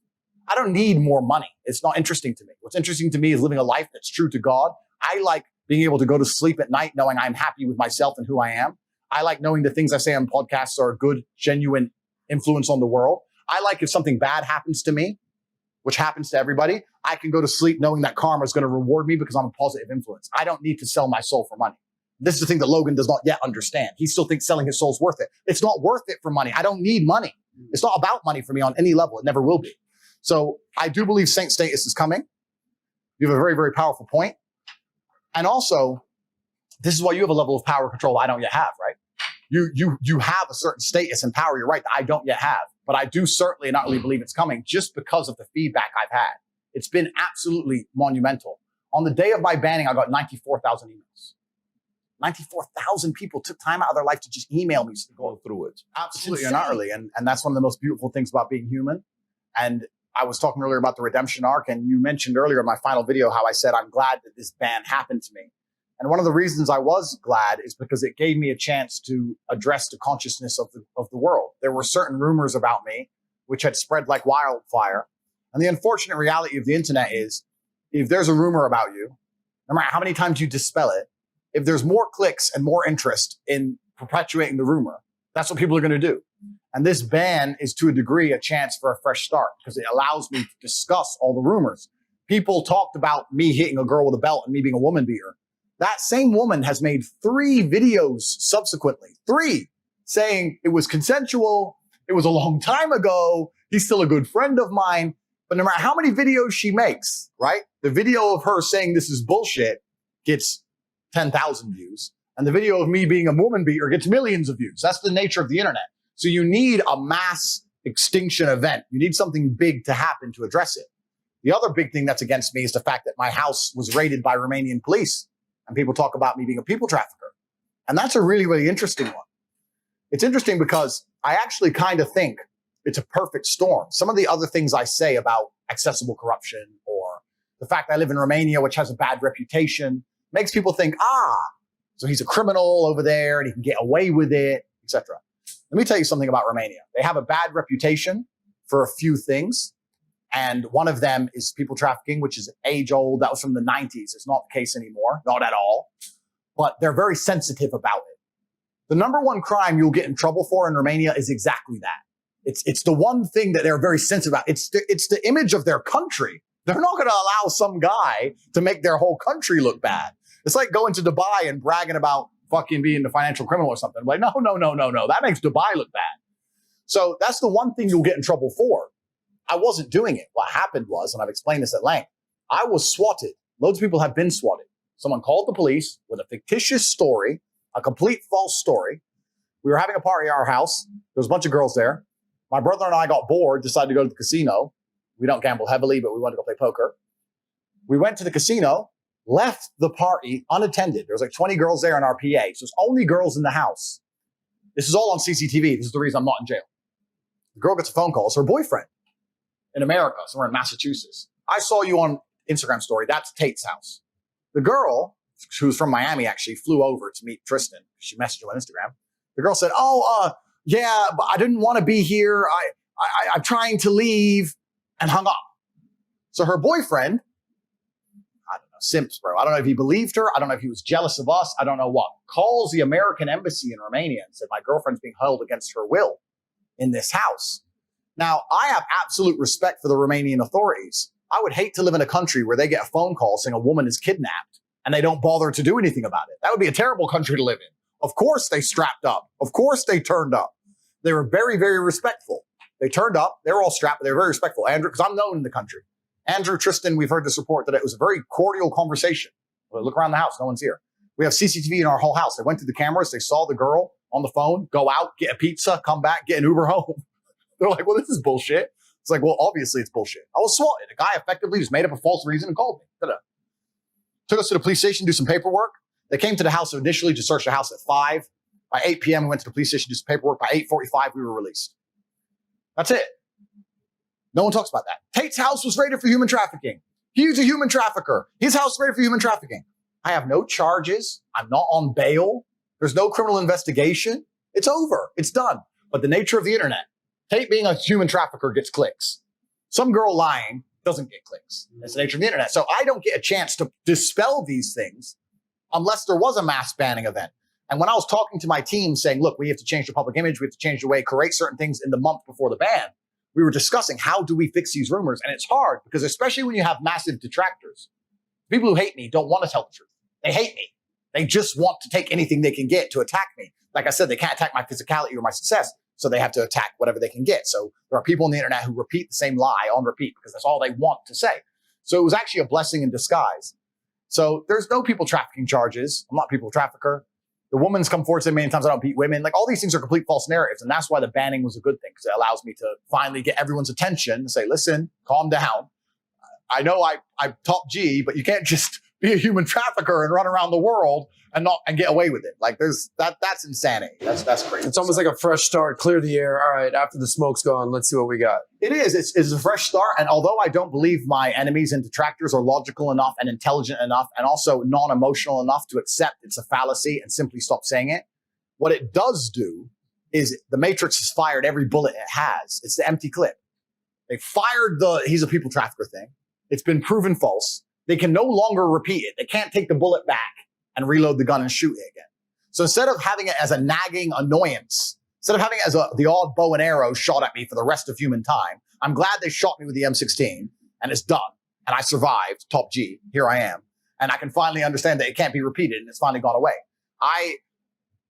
I don't need more money. It's not interesting to me. What's interesting to me is living a life that's true to God. I like being able to go to sleep at night knowing I'm happy with myself and who I am. I like knowing the things I say on podcasts are a good, genuine influence on the world. I like if something bad happens to me, which happens to everybody, I can go to sleep knowing that karma is going to reward me because I'm a positive influence. I don't need to sell my soul for money. This is the thing that Logan does not yet understand. He still thinks selling his soul is worth it. It's not worth it for money. I don't need money. It's not about money for me on any level. It never will be. So I do believe saint status is coming. You have a very, very powerful point. And also, this is why you have a level of power control I don't yet have, right? You have a certain status and power, you're right, that I don't yet have. But I do certainly and utterly believe it's coming just because of the feedback I've had. It's been absolutely monumental. On the day of my banning, I got 94,000 emails. 94,000 people took time out of their life to just email me to go through it. Absolutely and utterly. And that's one of the most beautiful things about being human. And I was talking earlier about the redemption arc, and you mentioned earlier in my final video how I said I'm glad that this ban happened to me. And one of the reasons I was glad is because it gave me a chance to address the consciousness of the world. There were certain rumors about me which had spread like wildfire. And the unfortunate reality of the internet is if there's a rumor about you, no matter how many times you dispel it, if there's more clicks and more interest in perpetuating the rumor, that's what people are going to do. And this ban is to a degree a chance for a fresh start because it allows me to discuss all the rumors. People talked about me hitting a girl with a belt and me being a woman beater. That same woman has made 3 videos subsequently, 3, saying it was consensual, it was a long time ago, he's still a good friend of mine. But no matter how many videos she makes, right? The video of her saying this is bullshit gets 10,000 views. And the video of me being a woman beater gets millions of views. That's the nature of the internet. So you need a mass extinction event. You need something big to happen to address it. The other big thing that's against me is the fact that my house was raided by Romanian police. And people talk about me being a people trafficker. And that's a really, really interesting one. It's interesting because I actually kind of think it's a perfect storm. Some of the other things I say about accessible corruption or the fact that I live in Romania, which has a bad reputation, makes people think, so he's a criminal over there and he can get away with it, etc. Let me tell you something about Romania. They have a bad reputation for a few things. And one of them is people trafficking, which is age old. That was from the 90s. It's not the case anymore, not at all. But they're very sensitive about it. The number one crime you'll get in trouble for in Romania is exactly that. It's the one thing that they're very sensitive about. It's the image of their country. They're not going to allow some guy to make their whole country look bad. It's like going to Dubai and bragging about fucking being a financial criminal or something. Like, no. That makes Dubai look bad. So that's the one thing you'll get in trouble for. I wasn't doing it. What happened was, and I've explained this at length, I was swatted. Loads of people have been swatted. Someone called the police with a fictitious story, a complete false story. We were having a party at our house. There was a bunch of girls there. My brother and I got bored, decided to go to the casino. We don't gamble heavily, but we wanted to go play poker. We went to the casino, left the party unattended. There was like 20 girls there in our PA. So there's only girls in the house. This is all on CCTV. This is the reason I'm not in jail. The girl gets a phone call. It's her boyfriend in America, somewhere in Massachusetts. I saw you on Instagram story. That's Tate's house. The girl, who's from Miami, actually flew over to meet Tristan. She messaged him on Instagram. The girl said, yeah, but I didn't want to be here. I'm trying to leave, and hung up. So her boyfriend, I don't know, simps, bro. I don't know if he believed her. I don't know if he was jealous of us. I don't know what. Calls the American embassy in Romania and said, my girlfriend's being held against her will in this house. Now, I have absolute respect for the Romanian authorities. I would hate to live in a country where they get a phone call saying a woman is kidnapped and they don't bother to do anything about it. That would be a terrible country to live in. Of course they strapped up. Of course they turned up. They were very, very respectful. They turned up. They were all strapped, but they were very respectful. Andrew, because I'm known in the country. Andrew, Tristan, we've heard this report that it was a very cordial conversation. Well, look around the house. No one's here. We have CCTV in our whole house. They went through the cameras. They saw the girl on the phone, go out, get a pizza, come back, get an Uber home. They're like, well, this is bullshit. It's like, well, obviously it's bullshit. I was swatted. A guy effectively just made up a false reason and called me. Ta-da. Took us to the police station, do some paperwork. They came to the house initially to search the house at 5. By 8 p.m., we went to the police station, do some paperwork. By 8:45, we were released. That's it. No one talks about that. Tate's house was raided for human trafficking. He's a human trafficker. His house was raided for human trafficking. I have no charges. I'm not on bail. There's no criminal investigation. It's over. It's done. But the nature of the internet, Tate being a human trafficker gets clicks. Some girl lying doesn't get clicks. It's the nature of the internet. So I don't get a chance to dispel these things unless there was a mass banning event. And when I was talking to my team saying, look, we have to change the public image, we have to change the way, create certain things in the month before the ban, we were discussing how do we fix these rumors? And it's hard because especially when you have massive detractors, people who hate me don't want to tell the truth. They hate me. They just want to take anything they can get to attack me. Like I said, they can't attack my physicality or my success, so they have to attack whatever they can get. So there are people on the internet who repeat the same lie on repeat because that's all they want to say. So it was actually a blessing in disguise. So there's no people trafficking charges. I'm not a people trafficker. The woman's come forward saying many times I don't beat women. Like all these things are complete false narratives. And that's why the banning was a good thing because it allows me to finally get everyone's attention and say, listen, calm down. I know I'm top G, but you can't just be a human trafficker and run around the world and get away with it. Like that's insanity. That's crazy. It's almost like a fresh start, clear the air. All right, after the smoke's gone, let's see what we got. It is. It's a fresh start. And although I don't believe my enemies and detractors are logical enough and intelligent enough and also non-emotional enough to accept it's a fallacy and simply stop saying it, what it does do is the Matrix has fired every bullet it has. It's the empty clip. They fired he's a people trafficker thing. It's been proven false. They can no longer repeat it. They can't take the bullet back and reload the gun and shoot it again. So instead of having it as a nagging annoyance, instead of having it as the odd bow and arrow shot at me for the rest of human time, I'm glad they shot me with the M16 and it's done. And I survived, top G, here I am. And I can finally understand that it can't be repeated and it's finally gone away.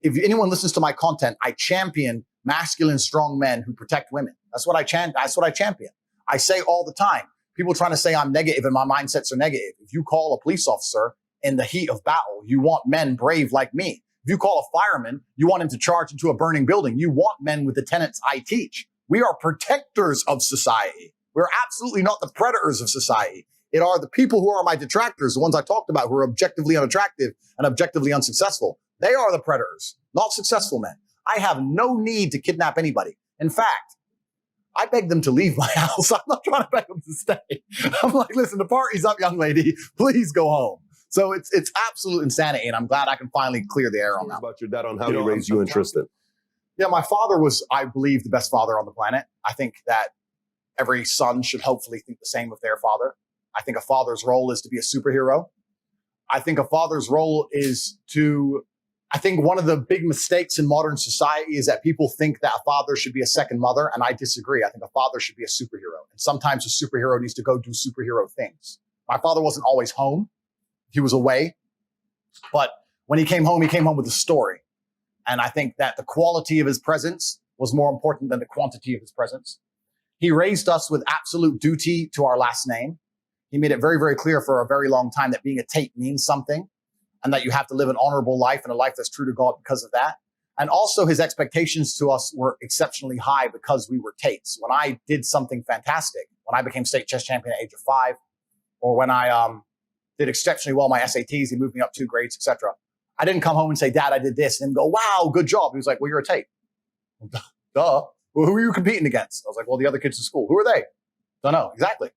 If anyone listens to my content, I champion masculine, strong men who protect women. That's what I champion. I say all the time, people trying to say I'm negative and my mindsets are negative. If you call a police officer in the heat of battle, you want men brave like me. If you call a fireman, you want him to charge into a burning building. You want men with the tenets I teach. We are protectors of society. We're absolutely not the predators of society. It are the people who are my detractors, the ones I talked about who are objectively unattractive and objectively unsuccessful. They are the predators, not successful men. I have no need to kidnap anybody. In fact, I beg them to leave my house. I'm not trying to beg them to stay. I'm like, listen, the party's up, young lady. Please go home. So it's absolute insanity, and I'm glad I can finally clear the air on that. About your dad on how he raised you and Tristan. Yeah, my father was, I believe, the best father on the planet. I think that every son should hopefully think the same of their father. I think a father's role is to be a superhero. I think a father's role is I think one of the big mistakes in modern society is that people think that a father should be a second mother, and I disagree. I think a father should be a superhero. And sometimes a superhero needs to go do superhero things. My father wasn't always home. He was away. But when he came home with a story. And I think that the quality of his presence was more important than the quantity of his presence. He raised us with absolute duty to our last name. He made it very, very clear for a very long time that being a Tate means something and that you have to live an honorable life and a life that's true to God because of that. And also his expectations to us were exceptionally high because we were Tates. When I did something fantastic, when I became state chess champion at the age of 5, or when I did exceptionally well my SATs, he moved me up 2 grades, etc. I didn't come home and say, Dad, I did this, and go, wow, good job. He was like, well, you're a Tate. Duh. Well, who are you competing against? I was like, well, the other kids in school. Who are they? Don't know. Exactly.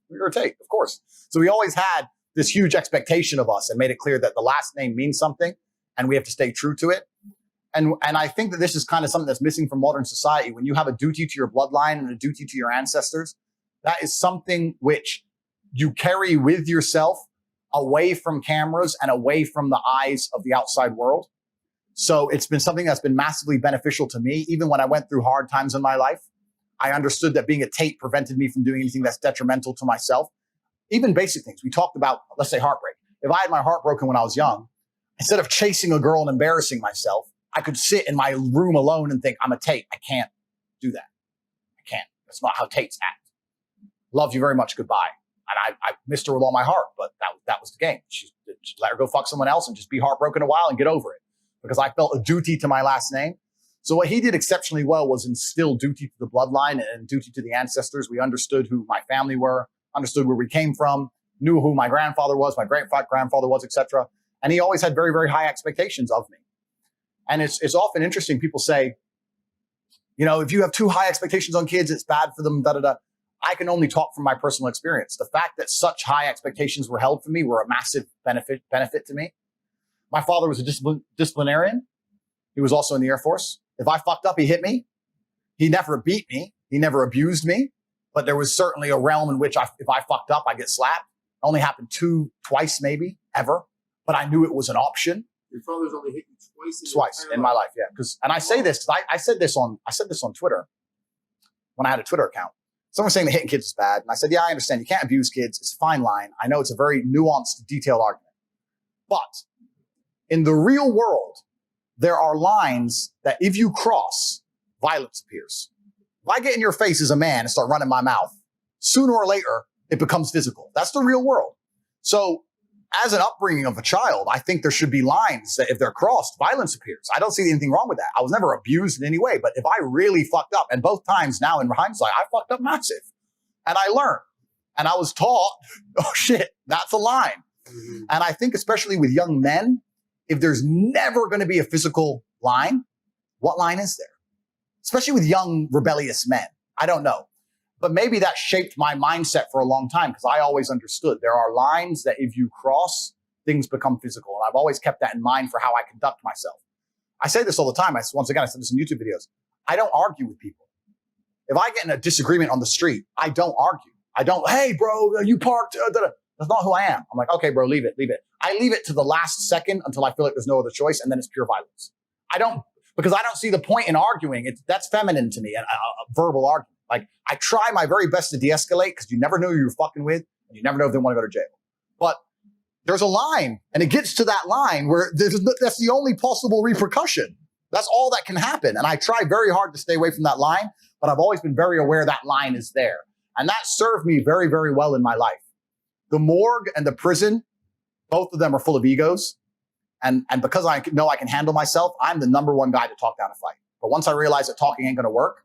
You're a Tate, of course. So we always had this huge expectation of us and made it clear that the last name means something and we have to stay true to it. And I think that this is kind of something that's missing from modern society. When you have a duty to your bloodline and a duty to your ancestors, that is something which you carry with yourself away from cameras and away from the eyes of the outside world. So it's been something that's been massively beneficial to me. Even when I went through hard times in my life, I understood that being a Tate prevented me from doing anything that's detrimental to myself. Even basic things. We talked about, let's say, heartbreak. If I had my heart broken when I was young, instead of chasing a girl and embarrassing myself, I could sit in my room alone and think, I'm a Tate. I can't do that. I can't. That's not how Tates act. Love you very much. Goodbye. And I missed her with all my heart, but that was the game. She let her go fuck someone else and just be heartbroken a while and get over it because I felt a duty to my last name. So what he did exceptionally well was instill duty to the bloodline and duty to the ancestors. We understood who my family were, understood where we came from, knew who my grandfather was, my great-grandfather was, etc. And he always had very, very high expectations of me. And it's often interesting. People say, you know, if you have too high expectations on kids, it's bad for them, da-da-da. I can only talk from my personal experience. The fact that such high expectations were held for me were a massive benefit to me. My father was a disciplinarian. He was also in the Air Force. If I fucked up, he hit me. He never beat me. He never abused me. but there was certainly a realm in which if I fucked up, I get slapped. It only happened twice maybe, ever. But I knew it was an option. Your father's only hit you Twice in my life, yeah. And I say this because I said this on Twitter when I had a Twitter account. Someone was saying that hitting kids is bad. And I said, yeah, I understand. You can't abuse kids. It's a fine line. I know it's a very nuanced, detailed argument. But in the real world, there are lines that if you cross, violence appears. If I get in your face as a man and start running my mouth, sooner or later, it becomes physical. That's the real world. So as an upbringing of a child, I think there should be lines that if they're crossed, violence appears. I don't see anything wrong with that. I was never abused in any way, but if I really fucked up, and both times now in hindsight, I fucked up massive. And I learned. And I was taught, oh shit, that's a line. Mm-hmm. And I think especially with young men, if there's never going to be a physical line, what line is there? Especially with young rebellious men. I don't know. But maybe that shaped my mindset for a long time because I always understood there are lines that if you cross, things become physical. And I've always kept that in mind for how I conduct myself. I say this all the time. Once again, I said this in YouTube videos. I don't argue with people. If I get in a disagreement on the street, I don't argue. I don't, hey, bro, you parked. That's not who I am. I'm like, okay, bro, leave it. I leave it to the last second until I feel like there's no other choice. And then it's pure violence. Because I don't see the point in arguing. That's feminine to me, a verbal argument. Like, I try my very best to de-escalate because you never know who you're fucking with and you never know if they want to go to jail. But there's a line and it gets to that line where that's the only possible repercussion. That's all that can happen. And I try very hard to stay away from that line, but I've always been very aware that line is there. And that served me very, very well in my life. The morgue and the prison, both of them are full of egos. And because I know I can handle myself, I'm the number one guy to talk down a fight. But once I realize that talking ain't going to work,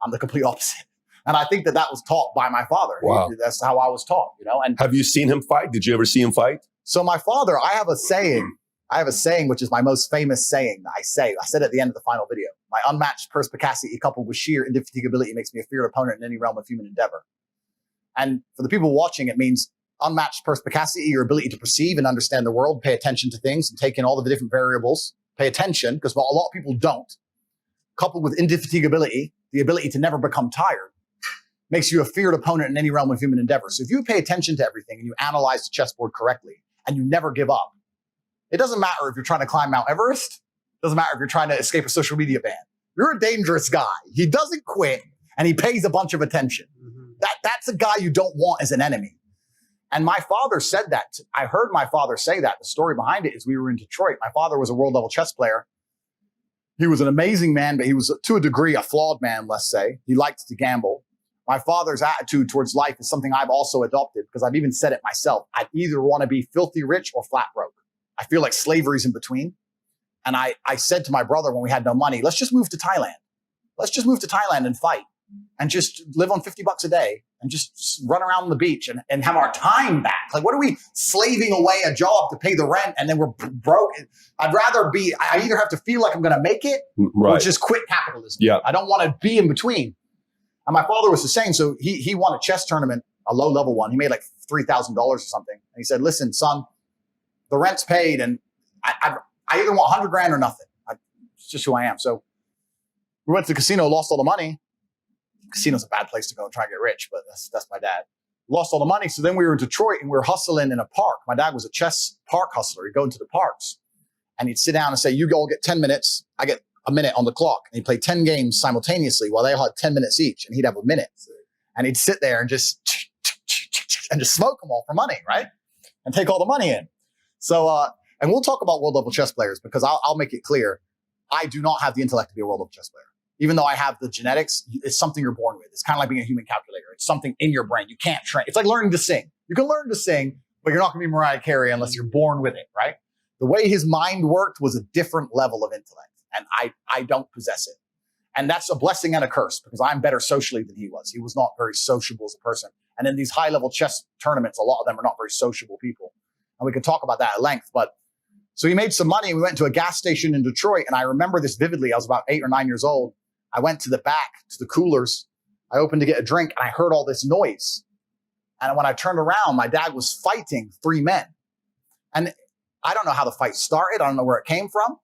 I'm the complete opposite. And I think that was taught by my father. Wow. That's how I was taught, you know. And have you seen him fight? Did you ever see him fight? So my father, I have a saying, which is my most famous saying that I say. I said at the end of the final video. My unmatched perspicacity coupled with sheer indefatigability makes me a feared opponent in any realm of human endeavor. And for the people watching, it means unmatched perspicacity, your ability to perceive and understand the world, pay attention to things and take in all of the different variables, pay attention, because a lot of people don't. Coupled with indefatigability, the ability to never become tired, makes you a feared opponent in any realm of human endeavor. So if you pay attention to everything and you analyze the chessboard correctly and you never give up, it doesn't matter if you're trying to climb Mount Everest. It doesn't matter if you're trying to escape a social media ban. You're a dangerous guy. He doesn't quit and he pays a bunch of attention. Mm-hmm. That's a guy you don't want as an enemy. And my father said that. I heard my father say that. The story behind it is we were in Detroit. My father was a world level chess player. He was an amazing man, but he was to a degree a flawed man, let's say. He liked to gamble. My father's attitude towards life is something I've also adopted because I've even said it myself. I'd either want to be filthy rich or flat broke. I feel like slavery's in between. And I said to my brother when we had no money, let's just move to Thailand. Let's just move to Thailand and fight and just live on $50 a day and just run around on the beach and have our time back. Like, what are we slaving away a job to pay the rent and then we're broke? I'd rather I either have to feel like I'm going to make it or just quit capitalism. Yeah. I don't want to be in between. And my father was the same. So he won a chess tournament, a low level one. He made like $3,000 or something. And he said, listen, son, the rent's paid and I either want 100 grand or nothing. It's just who I am. So we went to the casino, lost all the money. Casino's a bad place to go and try and get rich, but that's my dad. Lost all the money. So then we were in Detroit and we were hustling in a park. My dad was a chess park hustler. He'd go into the parks and he'd sit down and say, you all get 10 minutes. I get a minute on the clock. And he'd play 10 games simultaneously while they all had 10 minutes each. And he'd have a minute. And he'd sit there and just smoke them all for money, right? And take all the money in. So, and we'll talk about world level chess players because I'll make it clear. I do not have the intellect to be a world level chess player. Even though I have the genetics, it's something you're born with. It's kind of like being a human calculator. It's something in your brain. You can't train. It's like learning to sing. You can learn to sing, but you're not going to be Mariah Carey unless you're born with it, right? The way his mind worked was a different level of intellect, and I don't possess it. And that's a blessing and a curse because I'm better socially than he was. He was not very sociable as a person. And in these high-level chess tournaments, a lot of them are not very sociable people. And we can talk about that at length, but so he made some money. We went to a gas station in Detroit, and I remember this vividly. I was about 8 or 9 years old. I went to the back, to the coolers. I opened to get a drink, and I heard all this noise. And when I turned around, my dad was fighting 3 men. And I don't know how the fight started. I don't know where it came from.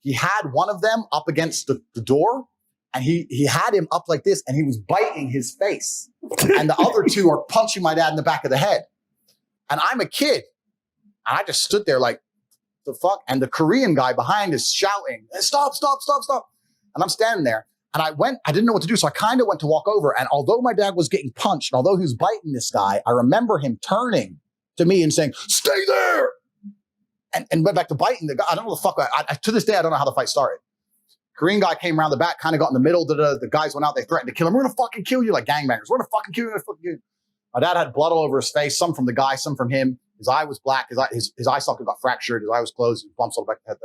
He had one of them up against the door, And he had him up like this, and he was biting his face. And the other two are punching my dad in the back of the head. And I'm a kid. And I just stood there like, the fuck? And the Korean guy behind is shouting, stop, stop, stop, stop. And I'm standing there. And I didn't know what to do. So I kind of went to walk over. And although my dad was getting punched, and although he was biting this guy, I remember him turning to me and saying, stay there. And went back to biting the guy. I don't know the fuck. To this day, I don't know how the fight started. Korean guy came around the back, kind of got in the middle. The guys went out. They threatened to kill him. We're going to fucking kill you like gangbangers. We're going to fucking kill you. We're gonna fucking kill you. My dad had blood all over his face, some from the guy, some from him. His eye was black. His eye socket got fractured. His eye was closed. Bumps all back the head.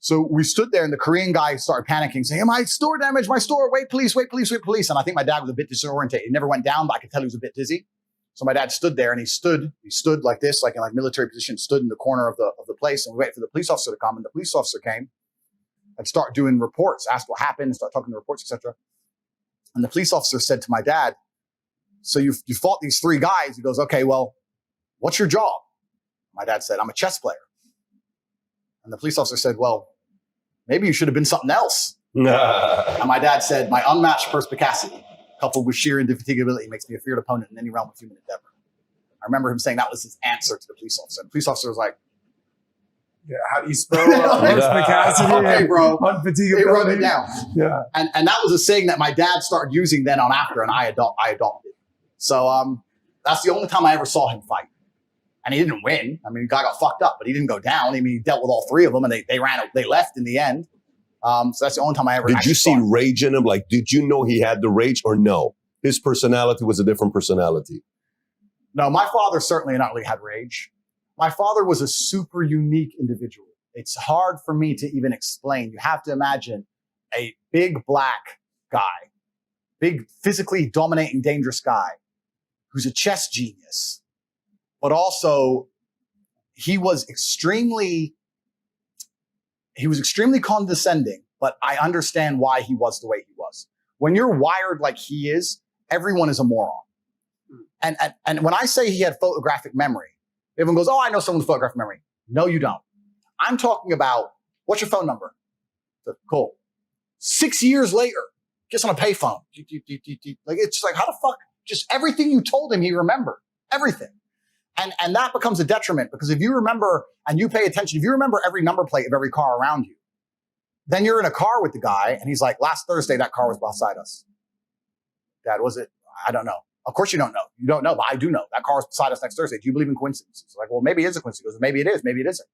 So we stood there, and the Korean guy started panicking, saying, my store damaged, my store. Wait, police, wait, police, wait, police. And I think my dad was a bit disorientated. He never went down, but I could tell he was a bit dizzy. So my dad stood there, and he stood like this, like in like military position, stood in the corner of the place, and we waited for the police officer to come. And the police officer came and start doing reports, asked what happened, start talking to reports, etc. And the police officer said to my dad, so you fought these three guys. He goes, okay, well, what's your job? My dad said, I'm a chess player. And the police officer said, well, maybe you should have been something else. And my dad said, my unmatched perspicacity, coupled with sheer indefatigability, makes me a feared opponent in any realm of human endeavor. I remember him saying that was his answer to the police officer. The police officer was like, yeah, how do you spell perspicacity? Okay, bro. Unfatigability. They wrote it down. Yeah. And that was a saying that my dad started using then on after, and I adopted. So that's the only time I ever saw him fight. And he didn't win. I mean, the guy got fucked up, but he didn't go down. I mean, he dealt with all three of them, and they left in the end. So that's the only time I ever. Did you see rage in him? Like, did you know he had the rage, or no? His personality was a different personality. No, my father certainly not really had rage. My father was a super unique individual. It's hard for me to even explain. You have to imagine a big black guy, big physically dominating, dangerous guy, who's a chess genius, but also he was extremely condescending, but I understand why he was the way he was. When you're wired like he is, everyone is a moron. And when I say he had photographic memory, everyone goes, oh, I know someone's photographic memory. No, you don't. I'm talking about, what's your phone number? Cool. 6 years later, gets on a payphone. Like, it's just like, how the fuck? Just everything you told him, he remembered. Everything. And that becomes a detriment, because if you remember and you pay attention, if you remember every number plate of every car around you, then you're in a car with the guy and he's like, last Thursday, that car was beside us. Dad, was it? I don't know. Of course you don't know. You don't know, but I do know. That car was beside us next Thursday. Do you believe in coincidences? Like, well, maybe it is a coincidence. He goes, maybe it is. Maybe it isn't.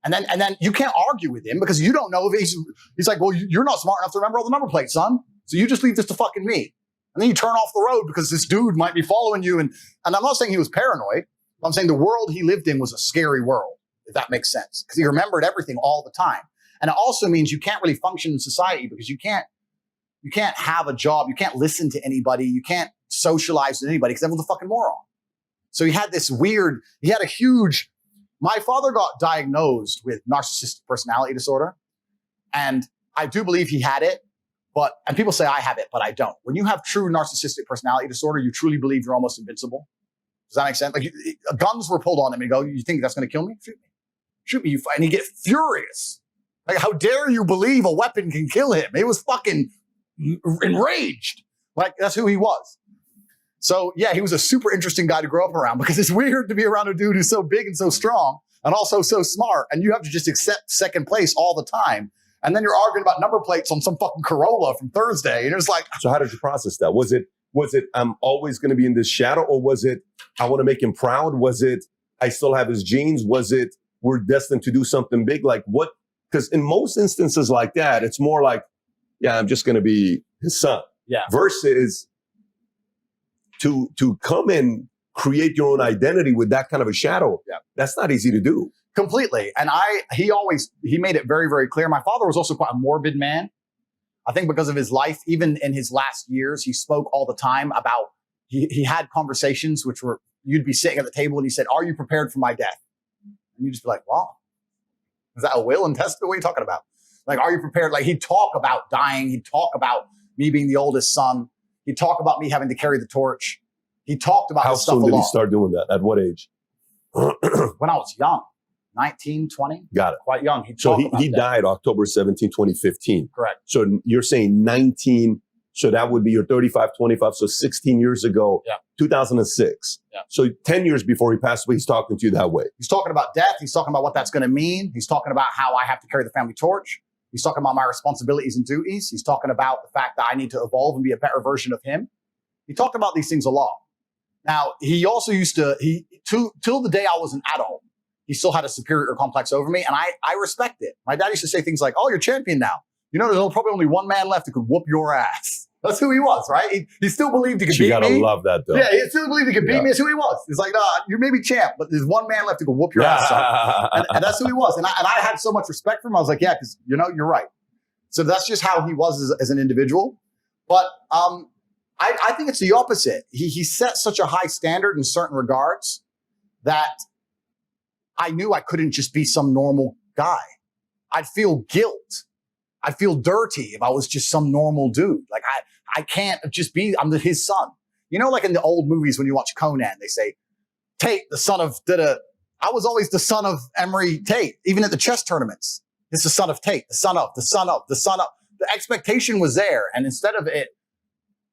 And then you can't argue with him because you don't know if he's like, well, you're not smart enough to remember all the number plates, son. So you just leave this to fucking me. And then you turn off the road because this dude might be following you. And I'm not saying he was paranoid. I'm saying the world he lived in was a scary world, if that makes sense. Because he remembered everything all the time. And it also means you can't really function in society because you can't have a job. You can't listen to anybody. You can't socialize with anybody because everyone's a fucking moron. So he had a huge, my father got diagnosed with narcissistic personality disorder. And I do believe he had it, and people say I have it, but I don't. When you have true narcissistic personality disorder, you truly believe you're almost invincible. Does that make sense? Like, guns were pulled on him and go, you think that's going to kill me? Shoot me. Shoot me. And he'd get furious. Like, how dare you believe a weapon can kill him? He was fucking enraged. Like, that's who he was. So, yeah, he was a super interesting guy to grow up around because it's weird to be around a dude who's so big and so strong and also so smart. And you have to just accept second place all the time. And then you're arguing about number plates on some fucking Corolla from Thursday. And it's like. So how did you process that? Was it I'm always going to be in this shadow? Or was it I want to make him proud? Was it I still have his genes? Was it we're destined to do something big? Like what? Because in most instances like that, it's more like, yeah, I'm just going to be his son. Yeah. Versus to come and create your own identity with that kind of a shadow. Yeah. That's not easy to do. Completely. And he made it very, very clear. My father was also quite a morbid man. I think because of his life, even in his last years, he spoke all the time about, he had conversations which were, you'd be sitting at the table and he said, are you prepared for my death? And you'd just be like, wow, is that a will and testament? What are you talking about? Like, are you prepared? Like, he'd talk about dying. He'd talk about me being the oldest son. He'd talk about me having to carry the torch. He talked about How this stuff a soon did lot. he start doing that? At what age? When I was young. 19, 20. Got it. Quite young. So he died October 17, 2015. Correct. So you're saying 19, so that would be your 35, 25, so 16 years ago, 2006. Yeah. So 10 years before he passed away, he's talking to you that way. He's talking about death. He's talking about what that's going to mean. He's talking about how I have to carry the family torch. He's talking about my responsibilities and duties. He's talking about the fact that I need to evolve and be a better version of him. He talked about these things a lot. Now, he also used to, till the day I was an adult, he still had a superior complex over me, and I respect it. My dad used to say things like, "Oh, you're champion now. You know, there's probably only one man left who could whoop your ass." That's who he was, right? He still believed he could beat me. You gotta love that, though. Yeah, he still believed he could beat me. That's who he was. He's like, "Nah, you may be champ, but there's one man left who could whoop your ass." And that's who he was. And I had so much respect for him. I was like, yeah, because, you know, you're right. So that's just how he was as an individual. But I think it's the opposite. He set such a high standard in certain regards that I knew I couldn't just be some normal guy. I'd feel guilt. I'd feel dirty if I was just some normal dude. Like I can't just be, I'm his son. You know, like in the old movies when you watch Conan, they say, Tate, the son of da-da. I was always the son of Emery Tate, even at the chess tournaments. It's the son of Tate, the son of, the son of, the son of. The expectation was there. And instead of it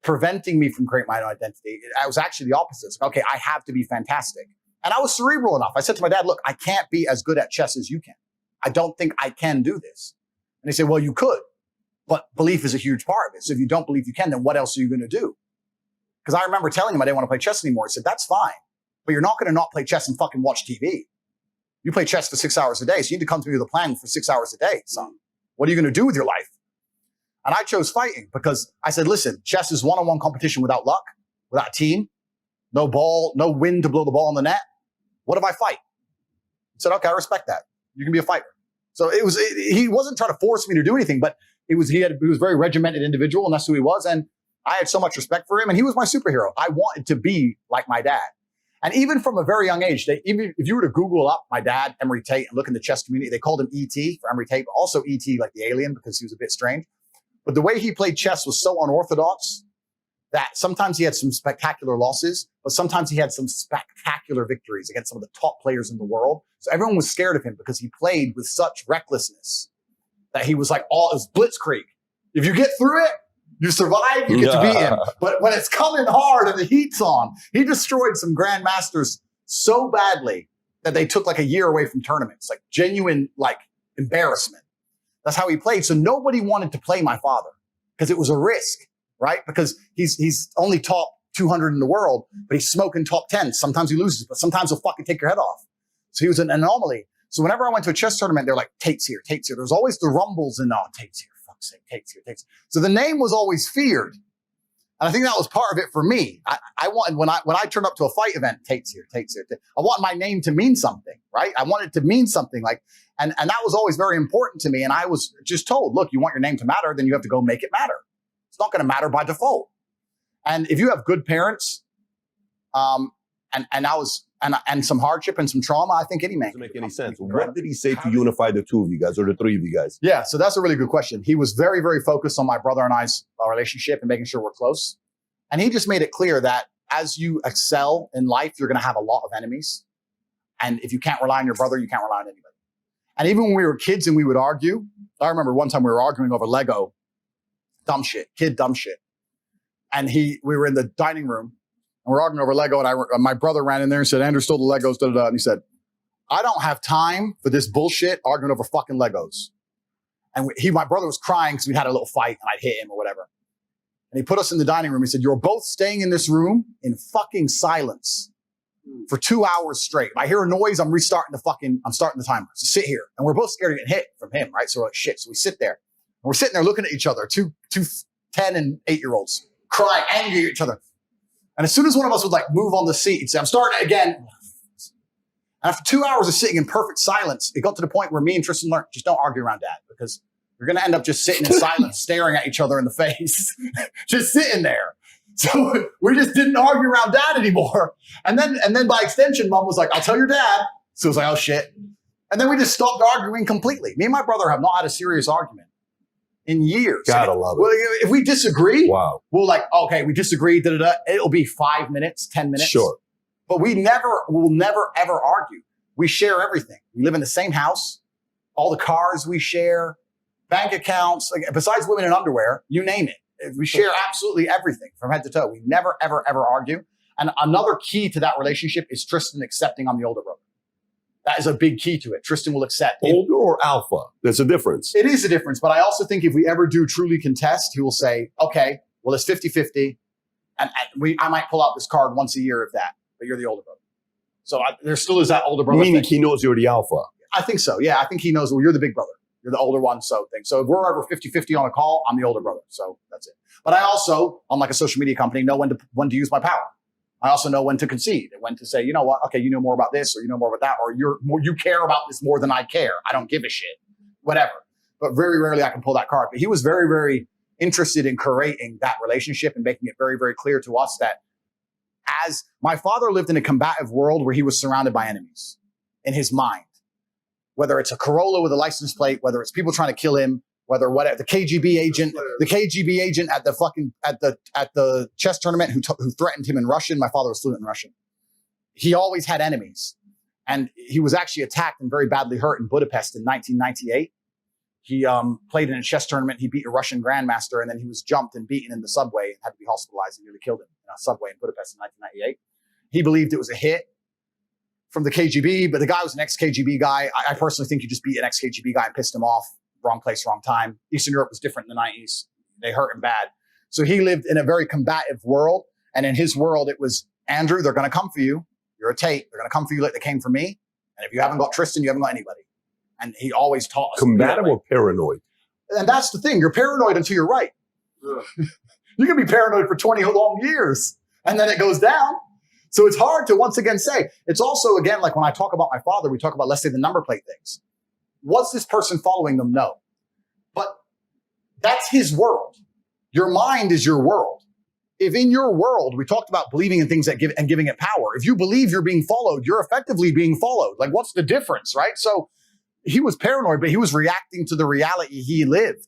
preventing me from creating my own identity, I was actually the opposite. It's like, okay, I have to be fantastic. And I was cerebral enough. I said to my dad, look, I can't be as good at chess as you can. I don't think I can do this. And he said, well, you could, but belief is a huge part of it. So if you don't believe you can, then what else are you going to do? Because I remember telling him I didn't want to play chess anymore. He said, that's fine, but you're not going to not play chess and fucking watch TV. You play chess for 6 hours a day. So you need to come to me with a plan for 6 hours a day, son. What are you going to do with your life? And I chose fighting because I said, listen, chess is one-on-one competition without luck, without a team, no ball, no wind to blow the ball on the net. What if I fight? He said, okay, I respect that. You can be a fighter. So he wasn't trying to force me to do anything, but he was a very regimented individual, and that's who he was. And I had so much respect for him, and he was my superhero. I wanted to be like my dad. And even from a very young age, even if you were to Google up my dad, Emery Tate, and look in the chess community, they called him E.T. for Emery Tate, but also E.T. like the alien because he was a bit strange. But the way he played chess was so unorthodox that sometimes he had some spectacular losses, but sometimes he had some spectacular victories against some of the top players in the world. So everyone was scared of him because he played with such recklessness that he was like, it was blitzkrieg. If you get through it, you survive, you get to beat him. But when it's coming hard and the heat's on, he destroyed some grandmasters so badly that they took like a year away from tournaments, like genuine like embarrassment. That's how he played. So nobody wanted to play my father because it was a risk, right? Because he's only top 200 in the world, but he's smoking top 10. Sometimes he loses, but sometimes he'll fucking take your head off. So he was an anomaly. So whenever I went to a chess tournament, they're like, Tate's here, Tate's here. There's always the rumbles and, oh, Tate's here, fuck's sake, Tate's here, Tate's here. So the name was always feared. And I think that was part of it for me. I wanted, when I turned up to a fight event, Tate's here, Tate's here. I want my name to mean something, right? I wanted to mean something like, and that was always very important to me. And I was just told, look, you want your name to matter, then you have to go make it matter. It's not going to matter by default. And if you have good parents, and some hardship and some trauma, I think any man doesn't make any sense. What did he say to unify the two of you guys or the three of you guys? Yeah, so that's a really good question. He was very, very focused on my brother and I's relationship and making sure we're close. And he just made it clear that as you excel in life, you're going to have a lot of enemies. And if you can't rely on your brother, you can't rely on anybody. And even when we were kids and we would argue, I remember one time we were arguing over Lego, dumb shit. And we were in the dining room and we're arguing over Lego. And my brother ran in there and said, Andrew stole the Legos, da, da, da. And he said, I don't have time for this bullshit arguing over fucking Legos. And my brother was crying because we had a little fight and I'd hit him or whatever. And he put us in the dining room. He said, you're both staying in this room in fucking silence for 2 hours straight. If I hear a noise, I'm starting the timer. So sit here. And we're both scared of getting hit from him, right? So we're like, shit. So we sit there. And we're sitting there looking at each other, two 10 and 8-year-olds, crying, angry at each other. And as soon as one of us would like move on the seat, he'd say, I'm starting it again. And after 2 hours of sitting in perfect silence, it got to the point where me and Tristan learned, just don't argue around dad because you're going to end up just sitting in silence, staring at each other in the face, just sitting there. So we just didn't argue around dad anymore. And then by extension, mom was like, I'll tell your dad. So it was like, oh shit. And then we just stopped arguing completely. Me and my brother have not had a serious argument in years. Gotta love it. Well, if we disagree, wow. We'll like, okay, we disagree, da-da-da. It'll be 5 minutes, 10 minutes. Sure. We'll never ever argue We share everything. We live in the same house, all the cars we share, bank accounts, like, besides women in underwear, you name it. We share absolutely everything from head to toe. We never, ever, ever argue. And another key to that relationship is Tristan accepting I'm the older brother. That is a big key to it. Tristan will accept. Older or alpha? There's a difference. It is a difference. But I also think if we ever do truly contest, he will say, okay, well, it's 50-50. And I might pull out this card once a year if that, but you're the older brother. So there still is that older brother Meaning thing. he knows you're the alpha. I think so. Yeah, I think he knows, well, you're the big brother. You're the older one, so thing. So if we're ever 50-50 on a call, I'm the older brother. So that's it. But I also, unlike a social media company, know when to use my power. I also know when to concede and when to say, you know what, okay, you know more about this or you know more about that, or you care about this more than I care. I don't give a shit, whatever. But very rarely I can pull that card. But he was very, very interested in creating that relationship and making it very, very clear to us that as my father lived in a combative world where he was surrounded by enemies in his mind, whether it's a Corolla with a license plate, whether it's people trying to kill him, whether whatever, the KGB agent at the chess tournament who threatened him in Russian. My father was fluent in Russian. He always had enemies, and he was actually attacked and very badly hurt in Budapest in 1998. He played in a chess tournament. He beat a Russian grandmaster, and then he was jumped and beaten in the subway and had to be hospitalized and nearly killed him in a subway in Budapest in 1998. He believed it was a hit from the KGB, but the guy was an ex-KGB guy. I personally think you just beat an ex-KGB guy and pissed him off. Wrong place, wrong time. Eastern Europe was different in the 90s. They hurt him bad. So he lived in a very combative world. And in his world, it was, Andrew, they're going to come for you. You're a Tate. They're going to come for you like they came for me. And if you haven't got Tristan, you haven't got anybody. And he always taught us. Combative or paranoid? And that's the thing. You're paranoid until you're right. You can be paranoid for 20 long years. And then it goes down. So it's hard to once again say. It's also, again, like when I talk about my father, we talk about, let's say, the number plate things. Was this person following them? No. But that's his world. Your mind is your world. If in your world, we talked about believing in things that give and giving it power. If you believe you're being followed, you're effectively being followed. Like, what's the difference, right? So he was paranoid, but he was reacting to the reality he lived.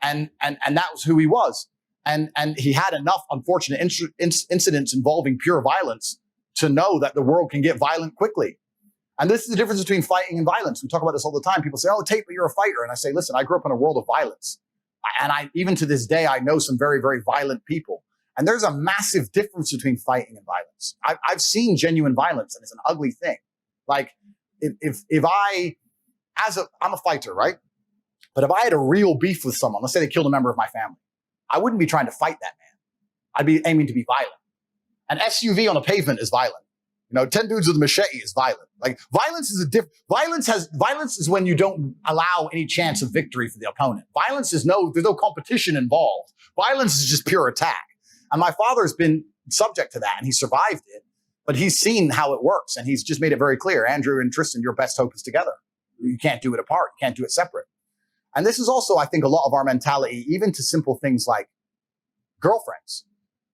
And that was who he was. And he had enough unfortunate incidents involving pure violence to know that the world can get violent quickly. And this is the difference between fighting and violence. We talk about this all the time. People say, oh, Tate, but you're a fighter. And I say, listen, I grew up in a world of violence. And even to this day, I know some very, very violent people. And there's a massive difference between fighting and violence. I've seen genuine violence, and it's an ugly thing. Like, I'm a fighter, right? But if I had a real beef with someone, let's say they killed a member of my family, I wouldn't be trying to fight that man. I'd be aiming to be violent. An SUV on a pavement is violent. 10 dudes with a machete is violent. Like, violence is violence is when you don't allow any chance of victory for the opponent. Violence is there's no competition involved. Violence is just pure attack. And my father's been subject to that, and he survived it, but he's seen how it works, and he's just made it very clear. Andrew and Tristan, your best hope is together. You can't do it apart. You can't do it separate. And this is also, I think, a lot of our mentality, even to simple things like girlfriends.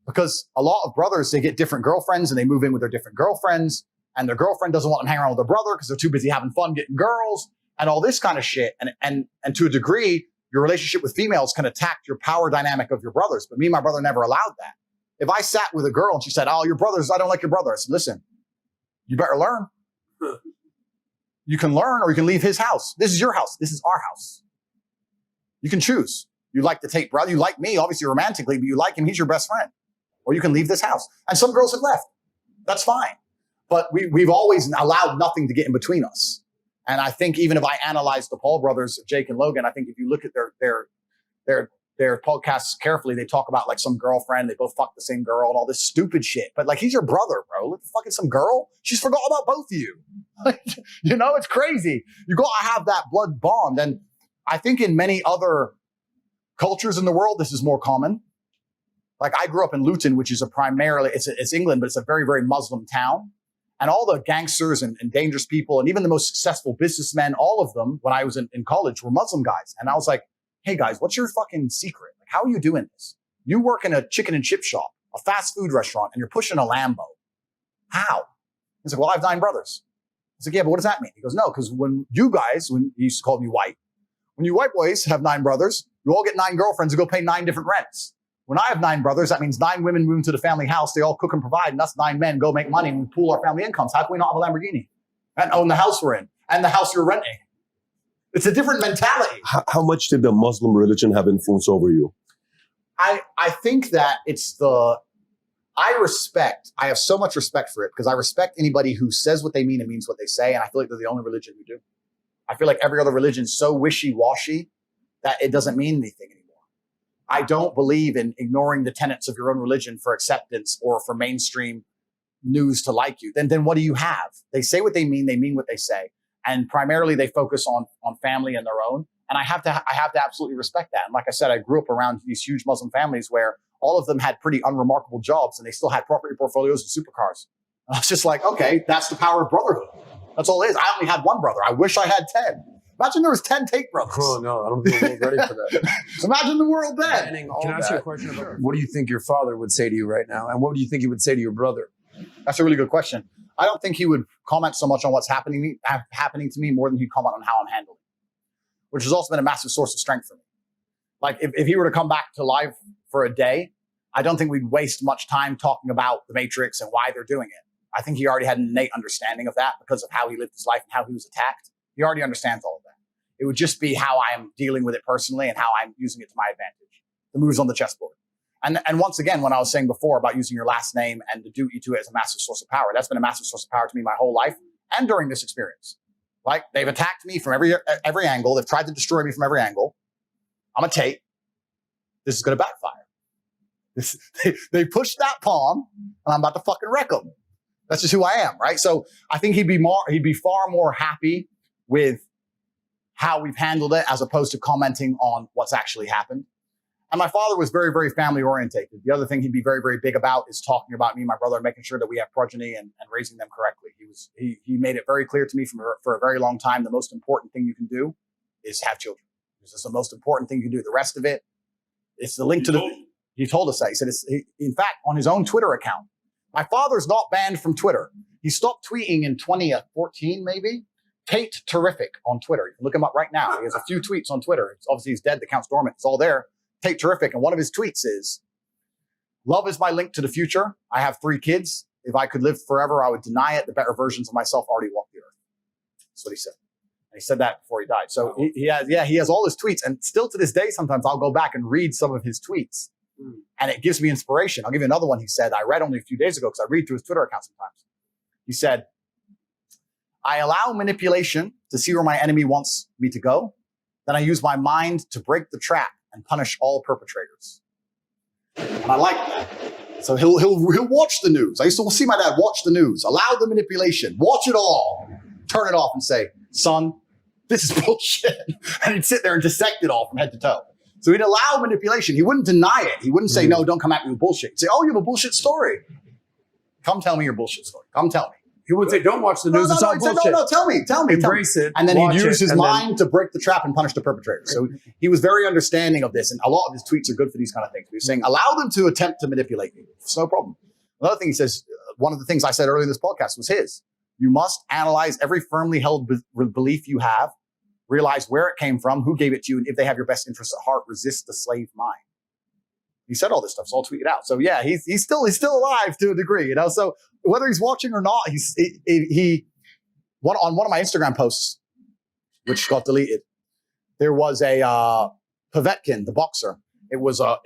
Because a lot of brothers, they get different girlfriends and they move in with their different girlfriends, and their girlfriend doesn't want them hanging around with their brother because they're too busy having fun getting girls and all this kind of shit. And to a degree, your relationship with females can attack your power dynamic of your brothers. But me and my brother never allowed that. If I sat with a girl and she said, oh, your brothers, I don't like your brother. I said, listen, you better learn. You can learn or you can leave his house. This is your house. This is our house. You can choose. You like the Tate brother. You like me, obviously romantically, but you like him. He's your best friend. Or you can leave this house. And some girls have left. That's fine. But we've always allowed nothing to get in between us. And I think even if I analyze the Paul brothers, Jake and Logan, I think if you look at their podcasts carefully, they talk about like some girlfriend, they both fuck the same girl and all this stupid shit. But like, he's your brother, bro. Look, fucking some girl. She's forgot about both of you. It's crazy. You got to have that blood bond. And I think in many other cultures in the world, this is more common. Like, I grew up in Luton, which is it's England, but it's a very, very Muslim town. And all the gangsters and dangerous people, and even the most successful businessmen, all of them, when I was in college, were Muslim guys. And I was like, hey guys, what's your fucking secret? Like, how are you doing this? You work in a chicken and chip shop, a fast food restaurant, and you're pushing a Lambo. How? He's like, well, I have 9 brothers. I was like, yeah, but what does that mean? He goes, no, because when he used to call me white, when you white boys have 9 brothers, you all get 9 girlfriends and go pay 9 different rents. When I have 9 brothers, that means 9 women move into the family house. They all cook and provide, and us 9 men go make money and we pool our family incomes. How can we not have a Lamborghini? and own the house we're in and the house you're renting. It's a different mentality. How much did the Muslim religion have influence over you? I think that I have so much respect for it because I respect anybody who says what they mean and means what they say. And I feel like they're the only religion who do. I feel like every other religion is so wishy-washy that it doesn't mean anything anymore. I don't believe in ignoring the tenets of your own religion for acceptance or for mainstream news to like you. Then what do you have? They say what they mean what they say. And primarily they focus on family and their own. And I have to absolutely respect that. And like I said, I grew up around these huge Muslim families where all of them had pretty unremarkable jobs and they still had property portfolios and supercars. And I was just like, okay, that's the power of brotherhood. That's all it is. I only had one brother. I wish I had 10. Imagine there was 10 Tate brothers. Oh, no, I don't think we're ready for that. Imagine the world then. Can I ask you a question about what do you think your father would say to you right now? And what do you think he would say to your brother? That's a really good question. I don't think he would comment so much on what's happening to me more than he'd comment on how I'm handling it, which has also been a massive source of strength for me. Like if he were to come back to life for a day, I don't think we'd waste much time talking about the Matrix and why they're doing it. I think he already had an innate understanding of that because of how he lived his life and how he was attacked. He already understands all of that. It would just be how I'm dealing with it personally and how I'm using it to my advantage. The moves on the chessboard. And once again, when I was saying before about using your last name and the duty to it as a massive source of power, that's been a massive source of power to me my whole life and during this experience. Like they've attacked me from every angle. They've tried to destroy me from every angle. I'm a Tate. This is going to backfire. They pushed that pawn and I'm about to fucking wreck them. That's just who I am, right? So I think he'd be far more happy with how we've handled it as opposed to commenting on what's actually happened. And my father was very, very family orientated. The other thing he'd be very, very big about is talking about me and my brother and making sure that we have progeny and raising them correctly. He made it very clear to me for a very long time, the most important thing you can do is have children. This is the most important thing you can do. The rest of it, it's the link to he told us that. He said, in fact, on his own Twitter account, my father's not banned from Twitter. He stopped tweeting in 2014, maybe. Tate Terrific on Twitter. You can look him up right now. He has a few tweets on Twitter. Obviously, he's dead. The account's dormant. It's all there. Tate Terrific. And one of his tweets is, love is my link to the future. I have 3 kids. If I could live forever, I would deny it. The better versions of myself already walk the earth. That's what he said. And he said that before he died. So he has all his tweets. And still to this day, sometimes I'll go back and read some of his tweets. And it gives me inspiration. I'll give you another one he said. I read only a few days ago because I read through his Twitter account sometimes. He said, I allow manipulation to see where my enemy wants me to go. Then I use my mind to break the trap and punish all perpetrators. And I like that. So he'll watch the news. I used to see my dad watch the news, allow the manipulation, watch it all, turn it off and say, son, this is bullshit. And he'd sit there and dissect it all from head to toe. So he'd allow manipulation. He wouldn't deny it. He wouldn't say, no, don't come at me with bullshit. He'd say, oh, you have a bullshit story. Come tell me your bullshit story. Come tell me. He would say, don't watch the news. It's all bullshit. No, tell me. Embrace it. And then he'd use his mind to break the trap and punish the perpetrator. So he was very understanding of this. And a lot of his tweets are good for these kind of things. He was saying, allow them to attempt to manipulate you. It's no problem. Another thing he says, one of the things I said earlier in this podcast was his. You must analyze every firmly held belief you have, realize where it came from, who gave it to you, and if they have your best interests at heart, resist the slave mind. He said all this stuff, so I'll tweet it out. So yeah, he's still alive to a degree, you know. So whether he's watching or not, on one of my Instagram posts, which got deleted, there was a Povetkin, the boxer. It was a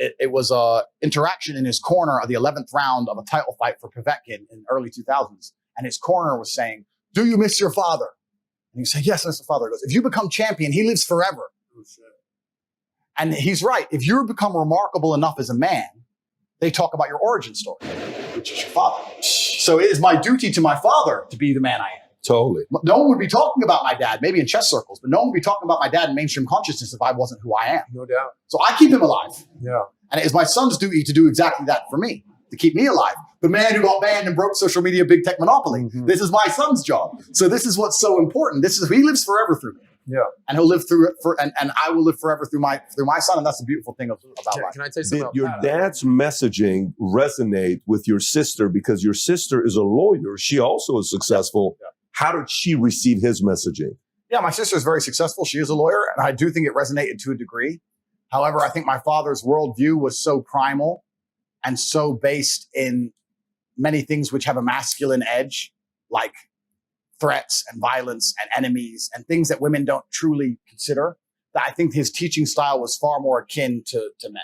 interaction in his corner of the 11th round of a title fight for Povetkin in early 2000s, and his corner was saying, "Do you miss your father?" And he said, "Yes, I miss the father." He goes, "If you become champion, he lives forever." Oh, shit. And he's right. If you become remarkable enough as a man, they talk about your origin story, which is your father. So it is my duty to my father to be the man I am. Totally. No one would be talking about my dad, maybe in chess circles, but no one would be talking about my dad in mainstream consciousness if I wasn't who I am. No doubt. So I keep him alive. Yeah. And it is my son's duty to do exactly that for me, to keep me alive. The man who got banned and broke social media big tech monopoly. Mm-hmm. This is my son's job. So this is what's so important. He lives forever through me. Yeah. And he'll live through it and I will live forever through my son. And that's the beautiful thing about life. Can I tell you something? Did your dad's messaging resonate with your sister? Because your sister is a lawyer. She also is successful. Yeah. How did she receive his messaging? Yeah, my sister is very successful. She is a lawyer. And I do think it resonated to a degree. However, I think my father's worldview was so primal and so based in many things which have a masculine edge, like threats and violence and enemies and things that women don't truly consider, that I think his teaching style was far more akin to men.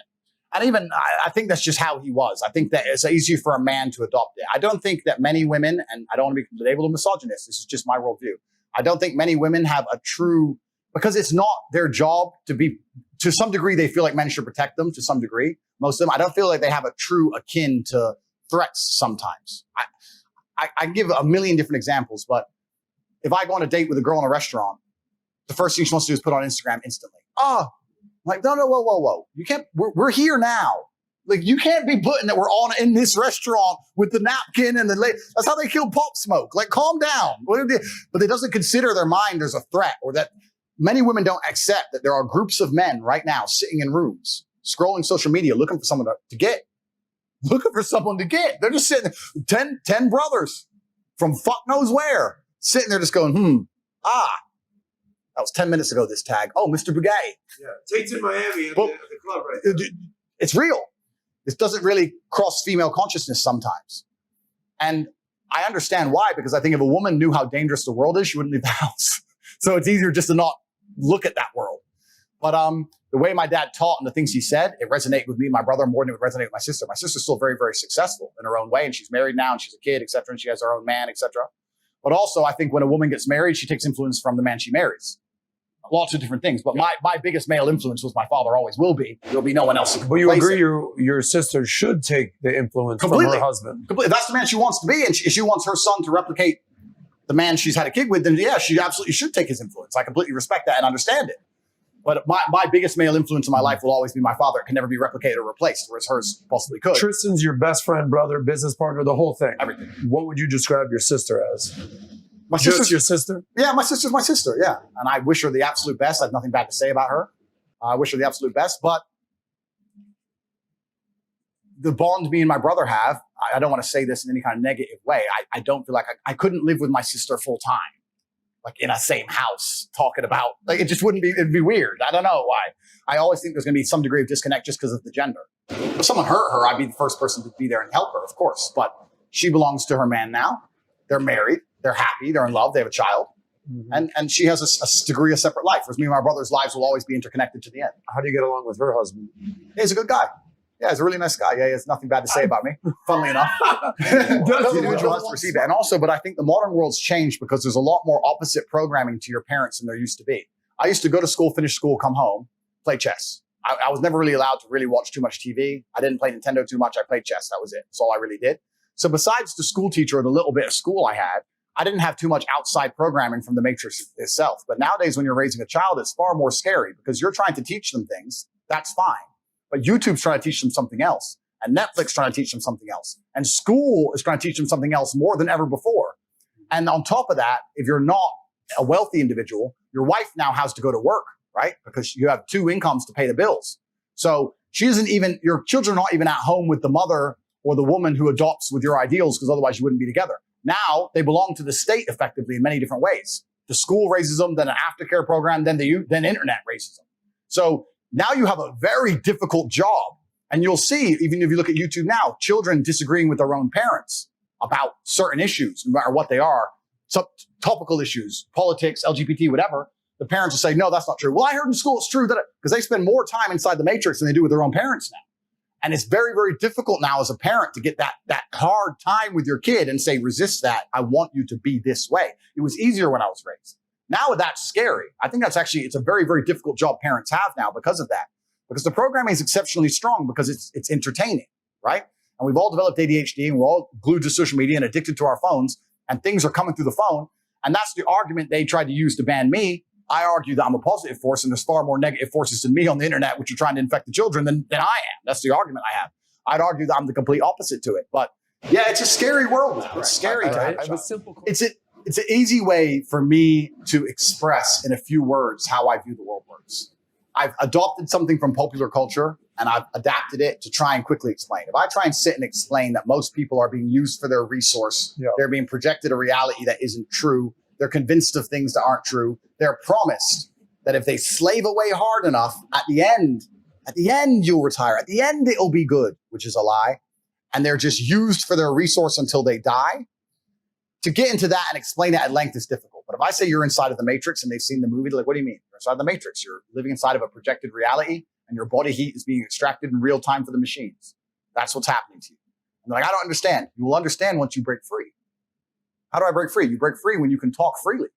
And even, I think that's just how he was. I think that it's easier for a man to adopt it. I don't think that many women, and I don't want to be labeled a misogynist, this is just my worldview. I don't think many women have a true, because it's not their job to be, to some degree, they feel like men should protect them to some degree. Most of them, I don't feel like they have a true akin to threats sometimes. I give a million different examples, but if I go on a date with a girl in a restaurant, the first thing she wants to do is put on Instagram instantly. Oh, like, no, whoa. You can't, we're here now. Like, you can't be putting that we're on in this restaurant with the napkin and that's how they kill Pop Smoke. Like, calm down. But it doesn't consider their mind there's a threat, or that many women don't accept that there are groups of men right now sitting in rooms, scrolling social media, looking for someone to get. Looking for someone to get. They're just sitting, 10 brothers from fuck knows where, sitting there just going, that was 10 minutes ago, this tag. Oh, Mr. Bugatti. Yeah, Tate's in Miami at the club right now. It's real. This doesn't really cross female consciousness sometimes. And I understand why, because I think if a woman knew how dangerous the world is, she wouldn't leave the house. So it's easier just to not look at that world. But the way my dad taught and the things he said, it resonated with me and my brother more than it would resonate with my sister. My sister's still very, very successful in her own way, and she's married now, and she's a kid, et cetera, and she has her own man, et cetera. But also, I think when a woman gets married, she takes influence from the man she marries. Lots of different things. But my biggest male influence was my father, always will be. There'll be no one else who can But you agree it. your sister should take the influence Completely. from her husband. Completely. If that's the man she wants to be, and if she wants her son to replicate the man she's had a kid with, then yeah, she absolutely should take his influence. I completely respect that and understand it. But my biggest male influence in my life will always be my father. It can never be replicated or replaced, whereas hers possibly could. Tristan's your best friend, brother, business partner, the whole thing. Everything. What would you describe your sister as? My Just sister's your sister? Yeah, my sister's my sister, yeah. And I wish her the absolute best. I have nothing bad to say about her. I wish her the absolute best. But the bond me and my brother have, I don't want to say this in any kind of negative way. I don't feel like I couldn't live with my sister full time, like in a same house, talking about, like, it just wouldn't be, it'd be weird. I don't know why. I always think there's going to be some degree of disconnect just because of the gender. If someone hurt her, I'd be the first person to be there and help her, of course. But she belongs to her man now. They're married. They're happy. They're in love. They have a child. Mm-hmm. And she has a degree of separate life, whereas me and my brother's lives will always be interconnected to the end. How do you get along with her husband? He's a good guy. Yeah, he's a really nice guy. Yeah, he has nothing bad to say about me, funnily enough. The individual has to receive that. And also, but I think the modern world's changed because there's a lot more opposite programming to your parents than there used to be. I used to go to school, finish school, come home, play chess. I was never really allowed to really watch too much TV. I didn't play Nintendo too much. I played chess. That was it. That's all I really did. So besides the school teacher and the little bit of school I had, I didn't have too much outside programming from the matrix itself. But nowadays, when you're raising a child, it's far more scary because you're trying to teach them things. That's fine. But YouTube's trying to teach them something else. And Netflix trying to teach them something else. And school is trying to teach them something else more than ever before. And on top of that, if you're not a wealthy individual, your wife now has to go to work, right? Because you have two incomes to pay the bills. So she isn't even, your children are not even at home with the mother or the woman who adopts with your ideals, because otherwise you wouldn't be together. Now they belong to the state effectively in many different ways. The school raises them, then an aftercare program, then internet raises them. So now you have a very difficult job. And you'll see, even if you look at YouTube now, children disagreeing with their own parents about certain issues, no matter what they are, some topical issues, politics, LGBT, whatever. The parents will say, no, that's not true. Well, I heard in school it's true, that because they spend more time inside the matrix than they do with their own parents now. And it's very, very difficult now as a parent to get that hard time with your kid and say, resist that. I want you to be this way. It was easier when I was raised. Now that's scary. I think that's actually, it's a very, very difficult job parents have now because of that. Because the programming is exceptionally strong because it's entertaining, right? And we've all developed ADHD and we're all glued to social media and addicted to our phones, and things are coming through the phone. And that's the argument they tried to use to ban me. I argue that I'm a positive force and there's far more negative forces than me on the internet, which are trying to infect the children than I am. That's the argument I have. I'd argue that I'm the complete opposite to it. But yeah, it's a scary world now. It's scary. I have a simple question. It's an easy way for me to express in a few words how I view the world works. I've adopted something from popular culture and I've adapted it to try and quickly explain. If I try and sit and explain that most people are being used for their resource, they're being projected a reality that isn't true, they're convinced of things that aren't true, they're promised that if they slave away hard enough, at the end you'll retire. At the end it'll be good, which is a lie. And they're just used for their resource until they die. to get into that and explain it at length is difficult. But if I say you're inside of the Matrix and they've seen the movie, they're like, what do you mean? You're inside the Matrix. You're living inside of a projected reality and your body heat is being extracted in real time for the machines. That's what's happening to you. And they're like, I don't understand. You will understand once you break free. How do I break free? You break free when you can talk freely.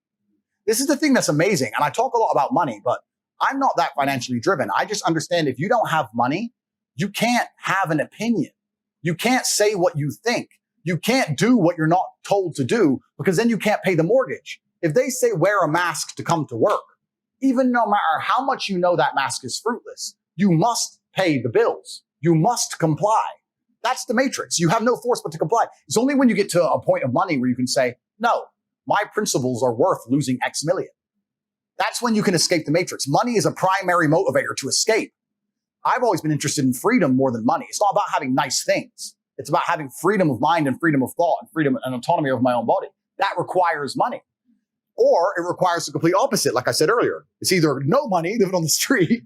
This is the thing that's amazing. And I talk a lot about money, but I'm not that financially driven. I just understand if you don't have money, you can't have an opinion. You can't say what you think. You can't do what you're not told to do because then you can't pay the mortgage. If they say wear a mask to come to work, even no matter how much you know that mask is fruitless, you must pay the bills. You must comply. That's the Matrix. You have no force but to comply. It's only when you get to a point of money where you can say, no, my principles are worth losing X million. That's when you can escape the Matrix. Money is a primary motivator to escape. I've always been interested in freedom more than money. It's not about having nice things. It's about having freedom of mind and freedom of thought and freedom and autonomy over my own body. That requires money. Or it requires the complete opposite. Like I said earlier, it's either no money, living on the street,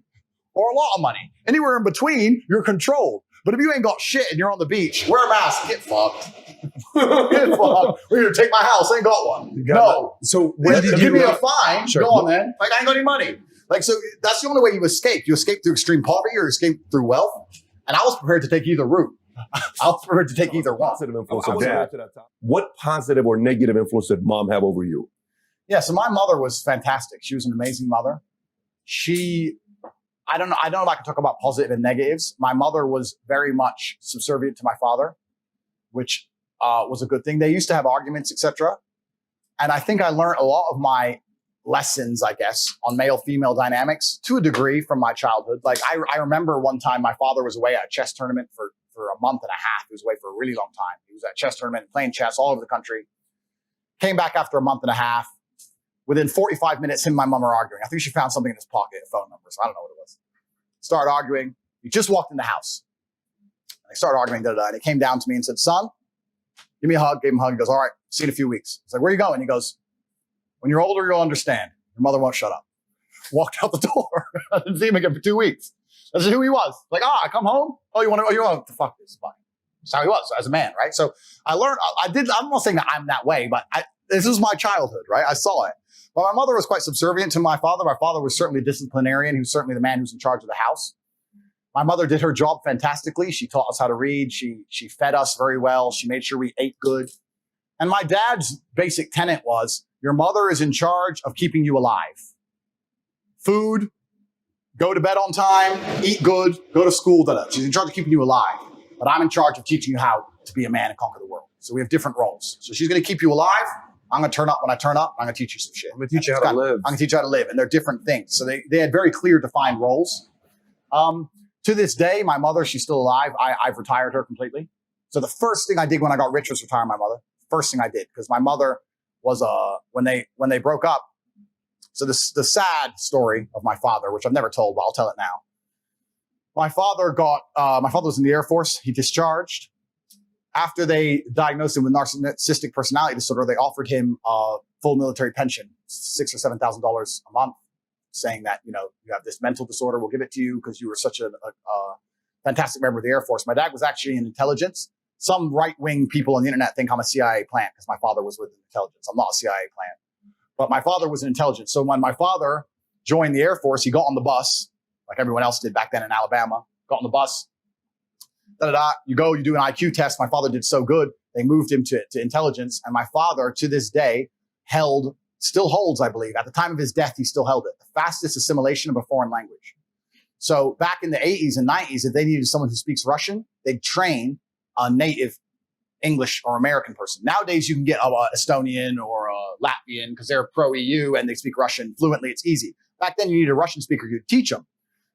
or a lot of money. Anywhere in between, you're controlled. But if you ain't got shit and you're on the beach, wear a mask, get fucked. Get fucked. We're going to take my house, I ain't got one. No. So when did give you me a fine, Sure. go on then. Like I ain't got any money. Like, so that's the only way you escape. You escape through extreme poverty or escape through wealth. And I was prepared to take either route. I was prepared to take either one. Positive influence of dad. What positive or negative influence did mom have over you? Yeah, so my mother was fantastic. She was an amazing mother. I don't know if I can talk about positive and negatives. My mother was very much subservient to my father, which was a good thing. They used to have arguments, etc. And I think I learned a lot of my lessons, I guess, on male-female dynamics to a degree from my childhood. Like I remember one time my father was away at a chess tournament for a month and a half. He was away for a really long time. He was at a chess tournament, playing chess all over the country. Came back after a month and a half. Within 45 minutes, him and my mom are arguing. I think she found something in his pocket, a phone number. So I don't know what it was. Started arguing. He just walked in the house. They started arguing, and he came down to me and said, son, give me a hug. Gave him a hug. He goes, all right, see you in a few weeks. I was like, where are you going? He goes, when you're older, you'll understand. Your mother won't shut up. Walked out the door. I didn't see him again for 2 weeks. That's who he was. Like, I come home. Oh, you want to fuck this? Fine. That's how he was as a man, right? So I learned, I'm not saying that I'm that way, but this is my childhood, right? I saw it. But my mother was quite subservient to my father. My father was certainly a disciplinarian. He was certainly the man who was in charge of the house. My mother did her job fantastically. She taught us how to read. She fed us very well. She made sure we ate good. And my dad's basic tenet was, your mother is in charge of keeping you alive. Food, go to bed on time, eat good, go to school. She's in charge of keeping you alive. But I'm in charge of teaching you how to be a man and conquer the world. So we have different roles. So she's going to keep you alive. I'm going to turn up when I turn up. I'm going to teach you some shit. I'm going to teach you how to live. I'm going to teach you how to live. And they're different things. So they had very clear defined roles. To this day, my mother, she's still alive. I've retired her completely. So the first thing I did when I got rich was retire my mother. First thing I did, because my mother was, when they broke up. So the sad story of my father, which I've never told, but I'll tell it now. My father was in the Air Force. He discharged. After they diagnosed him with narcissistic personality disorder, they offered him a full military pension, $6,000 or $7,000 a month, saying that, you have this mental disorder. We'll give it to you because you were such a fantastic member of the Air Force. My dad was actually in intelligence. Some right-wing people on the internet think I'm a CIA plant because my father was with intelligence. I'm not a CIA plant. But my father was in intelligence. So when my father joined the Air Force, he got on the bus, like everyone else did back then in Alabama, got on the bus. You go, you do an IQ test. My father did so good, they moved him to intelligence. And my father, to this day, still holds, I believe. At the time of his death, he still held it. The fastest assimilation of a foreign language. So back in the 80s and 90s, if they needed someone who speaks Russian, they'd train a native English or American person. Nowadays, you can get an Estonian or a Latvian because they're pro-EU and they speak Russian fluently. It's easy. Back then, you needed a Russian speaker who'd teach them.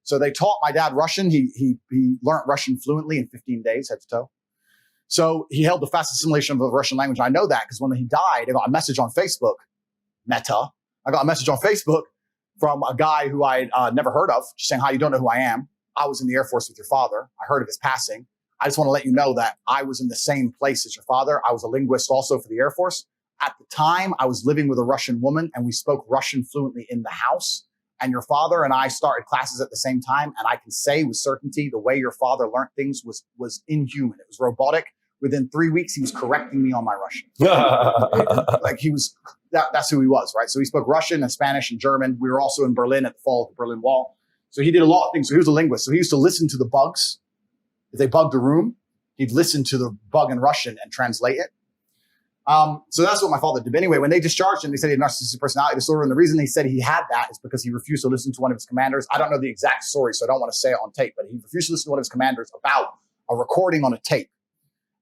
So they taught my dad Russian. He learned Russian fluently in 15 days, head to toe. So he held the fastest assimilation of the Russian language. I know that because when he died, I got a message on Facebook, Meta. I got a message on Facebook from a guy who I never heard of, just saying, hi, you don't know who I am. I was in the Air Force with your father. I heard of his passing. I just want to let you know that I was in the same place as your father. I was a linguist also for the Air Force. At the time, I was living with a Russian woman and we spoke Russian fluently in the house. And your father and I started classes at the same time. And I can say with certainty, the way your father learned things was inhuman. It was robotic. within 3 weeks, he was correcting me on my Russian. Like that's who he was, right? So he spoke Russian and Spanish and German. We were also in Berlin at the fall of the Berlin Wall. So he did a lot of things. So he was a linguist. So he used to listen to the bugs. If they bugged a room, he'd listen to the bug in Russian and translate it. So that's what my father did. But anyway, when they discharged him, they said he had narcissistic personality disorder. And the reason they said he had that is because he refused to listen to one of his commanders. I don't know the exact story, so I don't want to say it on tape, but he refused to listen to one of his commanders about a recording on a tape.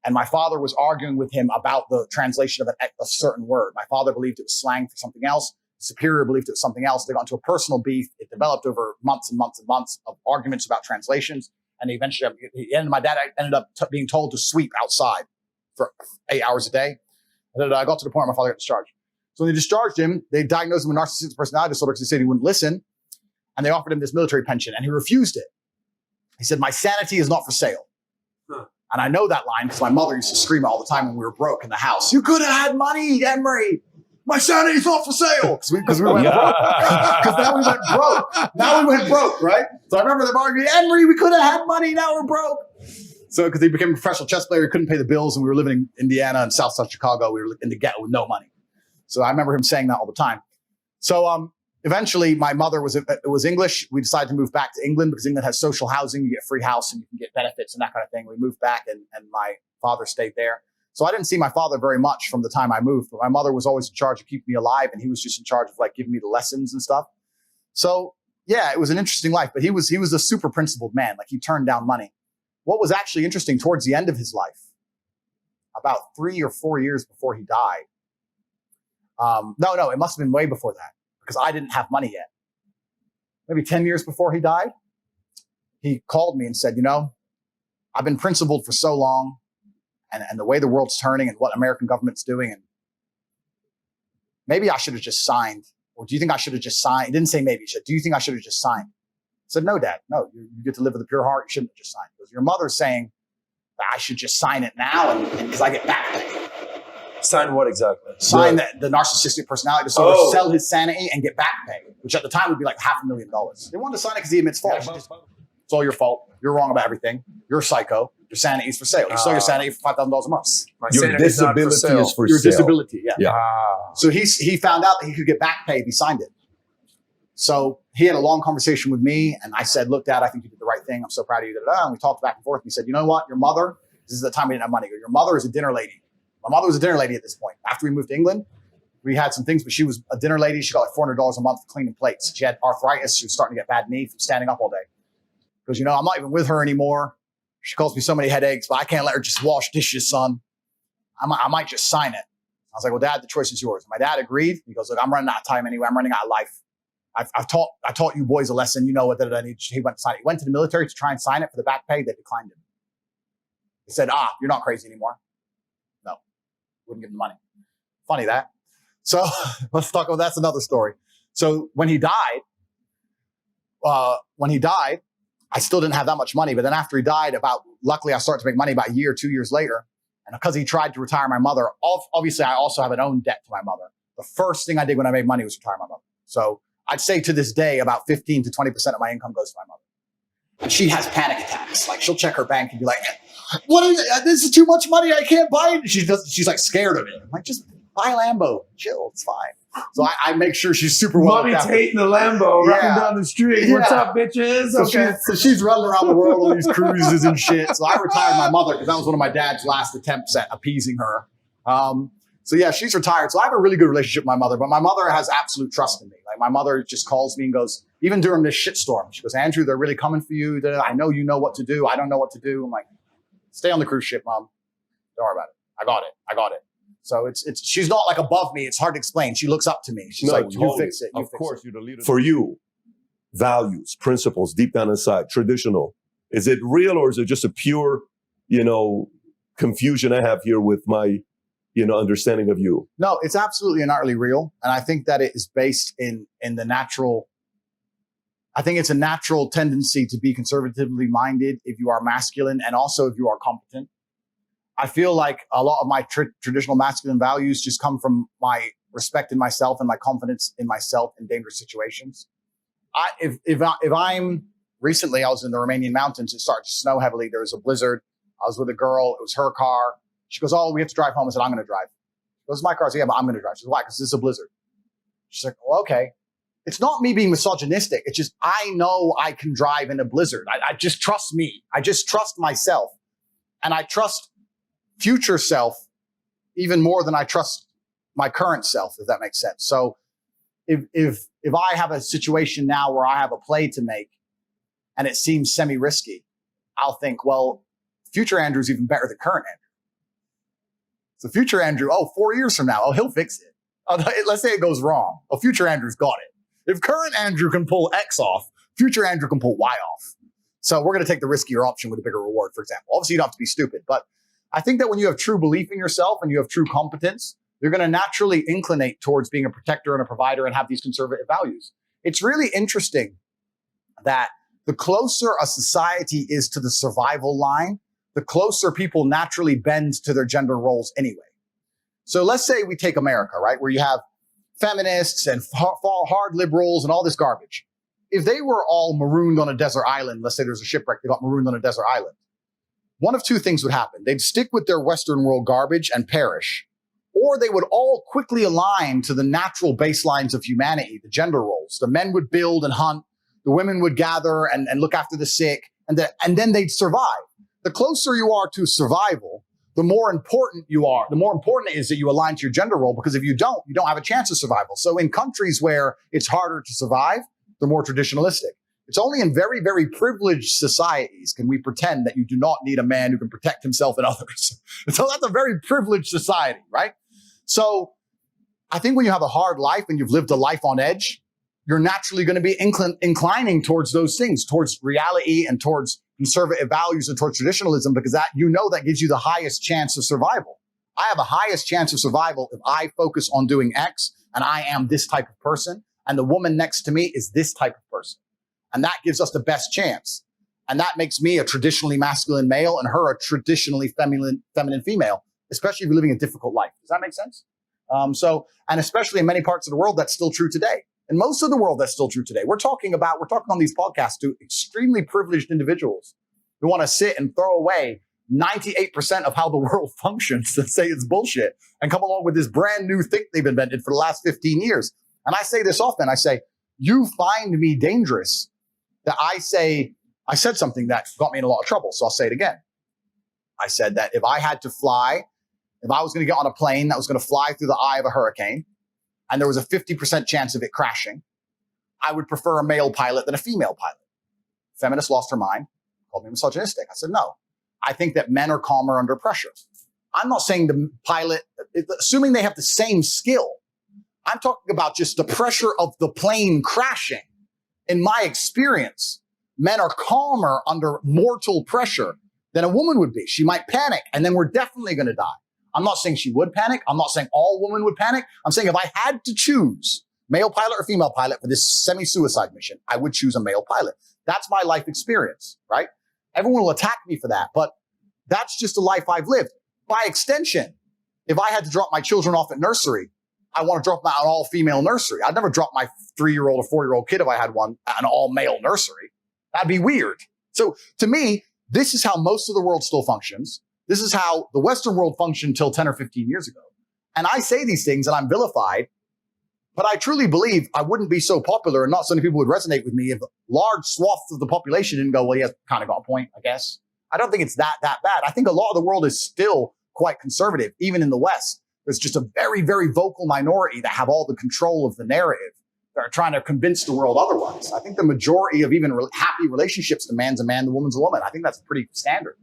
And my father was arguing with him about the translation of a certain word. My father believed it was slang for something else. Superior believed it was something else. They got into a personal beef. It developed over months and months and months of arguments about translations. And eventually, my dad ended up being told to sweep outside for 8 hours a day. And I got to the point where my father got discharged. So when they discharged him, they diagnosed him with narcissistic personality disorder because they said he wouldn't listen. And they offered him this military pension, and he refused it. He said, "My sanity is not for sale." Huh. And I know that line because my mother used to scream all the time when we were broke in the house. "You could have had money, Emery. My sanity's not for sale." Because we went broke. Because now we went broke. Now we went broke, right? So I remember them arguing, "Emery, we could have had money. Now we're broke." So because he became a professional chess player, he couldn't pay the bills, and we were living in Indiana and South Chicago. We were in the ghetto with no money. So I remember him saying that all the time. So eventually, my mother was English. We decided to move back to England because England has social housing. You get a free house and you can get benefits and that kind of thing. We moved back, and my father stayed there. So I didn't see my father very much from the time I moved, but my mother was always in charge of keeping me alive, and he was just in charge of like giving me the lessons and stuff. So yeah, it was an interesting life, but he was a super principled man. Like he turned down money. What was actually interesting towards the end of his life, about 3 or 4 years before he died. No, it must have been way before that because I didn't have money yet. Maybe 10 years before he died, he called me and said, I've been principled for so long and the way the world's turning and what American government's doing. And maybe I should have just signed. Or do you think I should have just signed? He didn't say maybe. He said, do you think I should have just signed? I said, no, Dad. No, you get to live with a pure heart. You shouldn't have just signed. Because your mother's saying that I should just sign it now and because I get back pay. Sign what exactly? Sign the narcissistic personality disorder, sell his sanity and get back pay, which at the time would be like $500,000. They wanted to sign it because he admits fault. It's all your fault. You're wrong about everything. You're a psycho. Your sanity is for sale. You sell your sanity for $5,000 a month. Your disability is for your sale. Disability, yeah. So he found out that he could get back pay if he signed it. So he had a long conversation with me, and I said, look, Dad, I think you did the right thing. I'm so proud of you. And we talked back and forth. And he said, you know what? Your mother, this is the time we didn't have money. Your mother is a dinner lady. My mother was a dinner lady at this point. After we moved to England, we had some things, but she was a dinner lady. She got like $400 a month for cleaning plates. She had arthritis. She was starting to get bad knee from standing up all day. Because, I'm not even with her anymore. She calls me so many headaches, but I can't let her just wash dishes, son. I might just sign it. I was like, well, Dad, the choice is yours. My dad agreed. He goes, look, I'm running out of time anyway. I'm running out of life. I taught you boys a lesson. You know what I need. He went to sign it. He went to the military to try and sign it for the back pay. They declined him. They said, you're not crazy anymore. No, wouldn't give him the money. Funny that. So let's talk about that's another story. So when he died, I still didn't have that much money. But then after he died, luckily I started to make money about a year, 2 years later. And because he tried to retire my mother, obviously I also have an own debt to my mother. The first thing I did when I made money was retire my mother. So I'd say to this day, about 15 to 20% of my income goes to my mother. And she has panic attacks. Like she'll check her bank and be like, what is it? This is too much money. I can't buy it. She's like scared of it. I'm like, just buy a Lambo. Chill. It's fine. So I make sure she's super well. Mommy Tate in the Lambo running down the street. What's up, bitches? So she's running around the world on these cruises and shit. So I retired my mother because that was one of my dad's last attempts at appeasing her. So yeah, she's retired. So I have a really good relationship with my mother, but my mother has absolute trust in me. Like my mother just calls me and goes, even during this shitstorm, she goes, Andrew, they're really coming for you. I know you know what to do. I don't know what to do. I'm like, stay on the cruise ship, Mom. Don't worry about it. I got it. So she's not like above me. It's hard to explain. She looks up to me. She's like, you fix it. Of course, you're the leader. For you, values, principles, deep down inside, traditional. Is it real or is it just a pure, confusion I have here with my, understanding of you? No, it's absolutely and utterly real. And I think that it is based in the natural. I think it's a natural tendency to be conservatively minded if you are masculine and also if you are competent. I feel like a lot of my traditional masculine values just come from my respect in myself and my confidence in myself in dangerous situations. Recently I was in the Romanian mountains. It started to snow heavily. There was a blizzard. I was with a girl. It was her car. She goes, oh, we have to drive home. I said, I'm going to drive. She goes, my car. I said, yeah, but I'm going to drive. She goes, why? Because this is a blizzard. She's like, well, okay. It's not me being misogynistic. It's just, I know I can drive in a blizzard. I just trust me. I just trust myself. And I trust future self even more than I trust my current self, if that makes sense. So if I have a situation now where I have a play to make and it seems semi-risky, I'll think, well, future Andrew's even better than current Andrew. So future Andrew, 4 years from now, he'll fix it. Let's say it goes wrong. Future Andrew's got it. If current Andrew can pull X off, future Andrew can pull Y off. So we're going to take the riskier option with a bigger reward, for example. Obviously, you don't have to be stupid, but I think that when you have true belief in yourself and you have true competence, you're going to naturally inclinate towards being a protector and a provider and have these conservative values. It's really interesting that the closer a society is to the survival line, the closer people naturally bend to their gender roles anyway. So let's say we take America, right, where you have feminists and hard liberals and all this garbage. If they were all marooned on a desert island, let's say there's a shipwreck, they got marooned on a desert island, one of two things would happen. They'd stick with their Western world garbage and perish, or they would all quickly align to the natural baselines of humanity, the gender roles. The men would build and hunt, the women would gather and look after the sick, and then they'd survive. The closer you are to survival, the more important you are. The more important it is that you align to your gender role, because if you don't have a chance of survival. So in countries where it's harder to survive, they're more traditionalistic. It's only in very, very privileged societies can we pretend that you do not need a man who can protect himself and others. So that's a very privileged society, right? So I think when you have a hard life and you've lived a life on edge, you're naturally going to be inclining towards those things, towards reality and towards conservative values and towards traditionalism, because that gives you the highest chance of survival. I have a highest chance of survival if I focus on doing X and I am this type of person, and the woman next to me is this type of person. And that gives us the best chance. And that makes me a traditionally masculine male and her a traditionally feminine female, especially if you're living a difficult life. Does that make sense? And especially in many parts of the world, that's still true today. In most of the world, that's still true today. We're talking on these podcasts to extremely privileged individuals who want to sit and throw away 98% of how the world functions and say it's bullshit and come along with this brand new thing they've invented for the last 15 years. And I say this often. I say, you find me dangerous that I said something that got me in a lot of trouble. So I'll say it again. I said that if I was going to get on a plane that was going to fly through the eye of a hurricane, and there was a 50% chance of it crashing, I would prefer a male pilot than a female pilot. Feminist lost her mind, called me misogynistic. I said, no, I think that men are calmer under pressure. I'm not saying the pilot, assuming they have the same skill, I'm talking about just the pressure of the plane crashing. In my experience, men are calmer under mortal pressure than a woman would be. She might panic, and then we're definitely going to die. I'm not saying she would panic. I'm not saying all women would panic. I'm saying if I had to choose male pilot or female pilot for this semi-suicide mission, I would choose a male pilot. That's my life experience, right? Everyone will attack me for that, but that's just the life I've lived. By extension, if I had to drop my children off at nursery, I want to drop them at an all-female nursery. I'd never drop my 3-year-old or 4-year-old kid if I had one at an all-male nursery. That'd be weird. So to me, this is how most of the world still functions. This is how the Western world functioned until 10 or 15 years ago. And I say these things and I'm vilified, but I truly believe I wouldn't be so popular and not so many people would resonate with me if large swaths of the population didn't go, well, he has kind of got a point, I guess. I don't think it's that bad. I think a lot of the world is still quite conservative, even in the West. There's just a very, very vocal minority that have all the control of the narrative that are trying to convince the world otherwise. I think the majority of even happy relationships, the man's a man, the woman's a woman. I think that's pretty standard.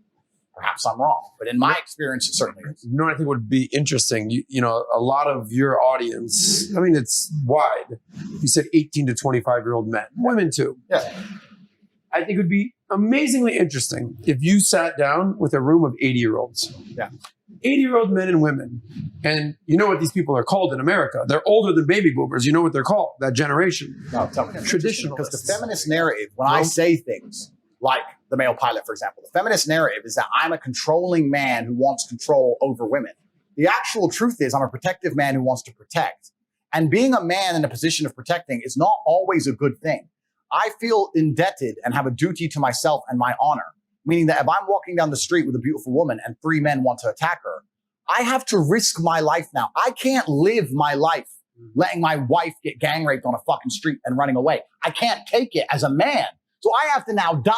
Perhaps I'm wrong, but in my experience, it certainly is. You know what I think would be interesting? You know, a lot of your audience, I mean, it's wide. You said 18 to 25-year-old men, women too. Yeah. I think it would be amazingly interesting if you sat down with a room of 80-year-olds. Yeah. 80-year-old men and women. And you know what these people are called in America? They're older than baby boomers. You know what they're called, that generation. No, tell me. Traditionalists. Because the feminist narrative, when I say things like the male pilot, for example, the feminist narrative is that I'm a controlling man who wants control over women. The actual truth is I'm a protective man who wants to protect. And being a man in a position of protecting is not always a good thing. I feel indebted and have a duty to myself and my honor, meaning that if I'm walking down the street with a beautiful woman and 3 men want to attack her, I have to risk my life now. I can't live my life letting my wife get gang raped on a fucking street and running away. I can't take it as a man. So I have to now die.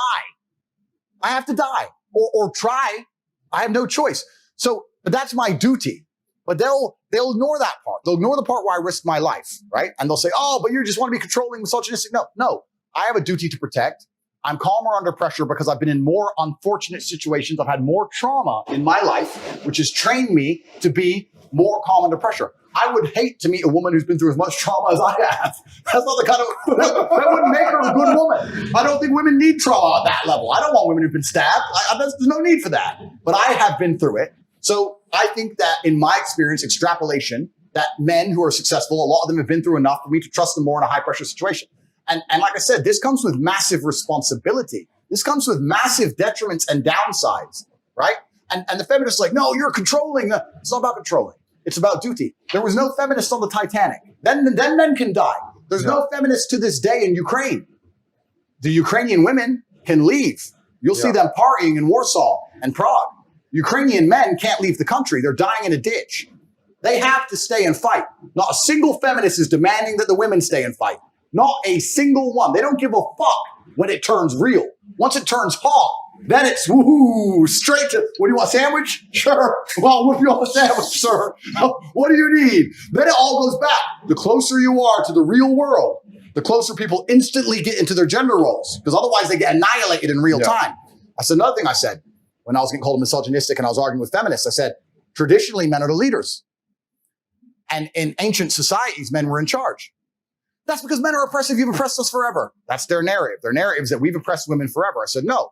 I have to die or try. I have no choice. So, but that's my duty. But they'll ignore that part. They'll ignore the part where I risk my life, right? And they'll say, oh, but you just want to be controlling, misogynistic. No, I have a duty to protect. I'm calmer under pressure because I've been in more unfortunate situations. I've had more trauma in my life, which has trained me to be more calm under pressure. I would hate to meet a woman who's been through as much trauma as I have. That's not the kind of, that wouldn't make her a good woman. I don't think women need trauma at that level. I don't want women who've been stabbed. There's no need for that. But I have been through it. So I think that in my experience, extrapolation, that men who are successful, a lot of them have been through enough for me to trust them more in a high pressure situation. And like I said, this comes with massive responsibility. This comes with massive detriments and downsides, right? And the feminists are like, no, you're controlling. It's not about controlling. It's about duty. There was no feminist on the Titanic. Then men can die. There's no feminists to this day in Ukraine. The Ukrainian women can leave. You'll see them partying in Warsaw and Prague. Ukrainian men can't leave the country. They're dying in a ditch. They have to stay and fight. Not a single feminist is demanding that the women stay and fight. Not a single one. They don't give a fuck when it turns real. Once it turns hot, then it's woohoo, straight to, what do you want, a sandwich? Sure. Well, what do you want a sandwich, sir? What do you need? Then it all goes back. The closer you are to the real world, the closer people instantly get into their gender roles, because otherwise they get annihilated in real time. That's another thing I said when I was getting called misogynistic and I was arguing with feminists. I said, traditionally, men are the leaders. And in ancient societies, men were in charge. That's because men are oppressive. You've oppressed us forever. That's their narrative. Their narrative is that we've oppressed women forever. I said, no,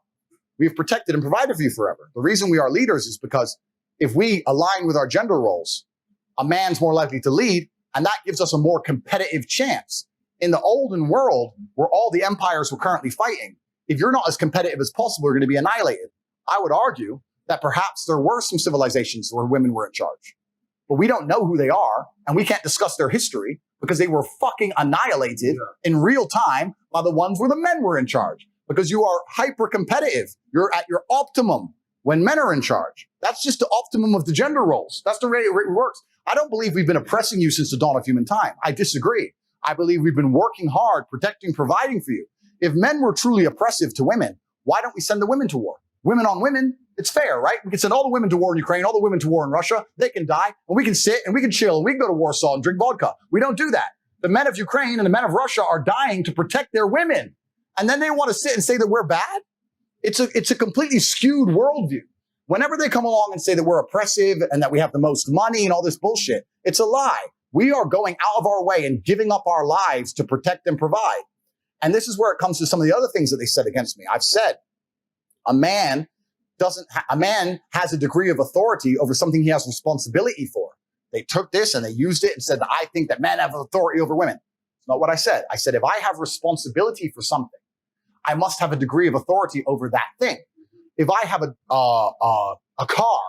we've protected and provided for you forever. The reason we are leaders is because if we align with our gender roles, a man's more likely to lead, and that gives us a more competitive chance. In the olden world, where all the empires were currently fighting, if you're not as competitive as possible, you're going to be annihilated. I would argue that perhaps there were some civilizations where women were in charge, but we don't know who they are, and we can't discuss their history because they were fucking annihilated in real time by the ones where the men were in charge. Because you are hyper competitive. You're at your optimum when men are in charge. That's just the optimum of the gender roles. That's the way it works. I don't believe we've been oppressing you since the dawn of human time. I disagree. I believe we've been working hard, protecting, providing for you. If men were truly oppressive to women, why don't we send the women to war? Women on women, it's fair, right? We can send all the women to war in Ukraine, all the women to war in Russia. They can die, and we can sit and we can chill and we can go to Warsaw and drink vodka. We don't do that. The men of Ukraine and the men of Russia are dying to protect their women. And then they want to sit and say that we're bad? It's a completely skewed worldview. Whenever they come along and say that we're oppressive and that we have the most money and all this bullshit, it's a lie. We are going out of our way and giving up our lives to protect and provide. And this is where it comes to some of the other things that they said against me. I've said a man has a degree of authority over something he has responsibility for. They took this and they used it and said that I think that men have authority over women. It's not what I said. I said if I have responsibility for something, I must have a degree of authority over that thing. If I have a car,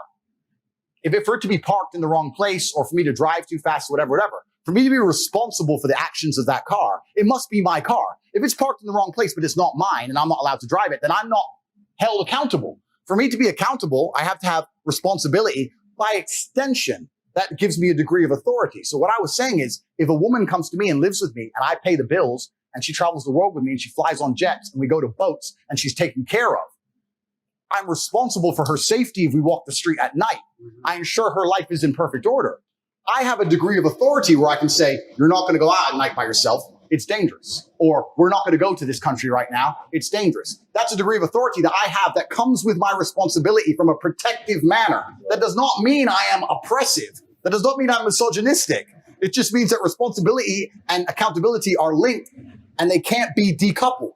for it to be parked in the wrong place or for me to drive too fast, whatever, for me to be responsible for the actions of that car, it must be my car. If it's parked in the wrong place, but it's not mine and I'm not allowed to drive it, then I'm not held accountable. For me to be accountable, I have to have responsibility. By extension, that gives me a degree of authority. So what I was saying is, if a woman comes to me and lives with me and I pay the bills and she travels the world with me and she flies on jets and we go to boats and she's taken care of, I'm responsible for her safety if we walk the street at night. I ensure her life is in perfect order. I have a degree of authority where I can say, you're not going to go out at night by yourself. It's dangerous. Or we're not going to go to this country right now. It's dangerous. That's a degree of authority that I have that comes with my responsibility from a protective manner. That does not mean I am oppressive. That does not mean I'm misogynistic. It just means that responsibility and accountability are linked and they can't be decoupled.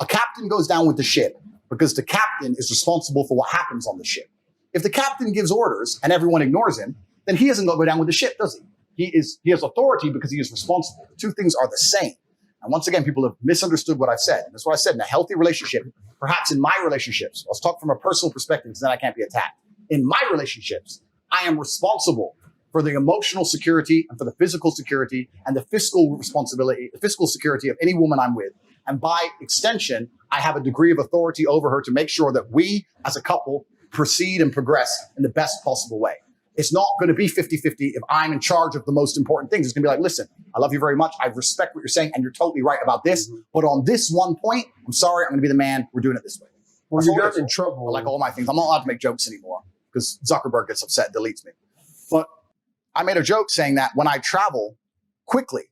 A captain goes down with the ship because the captain is responsible for what happens on the ship. If the captain gives orders and everyone ignores him, then he doesn't go down with the ship, does he? He has authority because he is responsible. The two things are the same. And once again, people have misunderstood what I've said. And that's what I said. In a healthy relationship, perhaps in my relationships, let's talk from a personal perspective because then I can't be attacked. In my relationships, I am responsible for the emotional security and for the physical security and the fiscal responsibility, the fiscal security of any woman I'm with. And by extension, I have a degree of authority over her to make sure that we as a couple proceed and progress in the best possible way. It's not going to be 50-50 if I'm in charge of the most important things. It's going to be like, listen, I love you very much. I respect what you're saying, and you're totally right about this. But on this one point, I'm sorry, I'm going to be the man. We're doing it this way. Well, you got in trouble. Like all my things. I'm not allowed to make jokes anymore because Zuckerberg gets upset, deletes me. But I made a joke saying that when I travel quickly,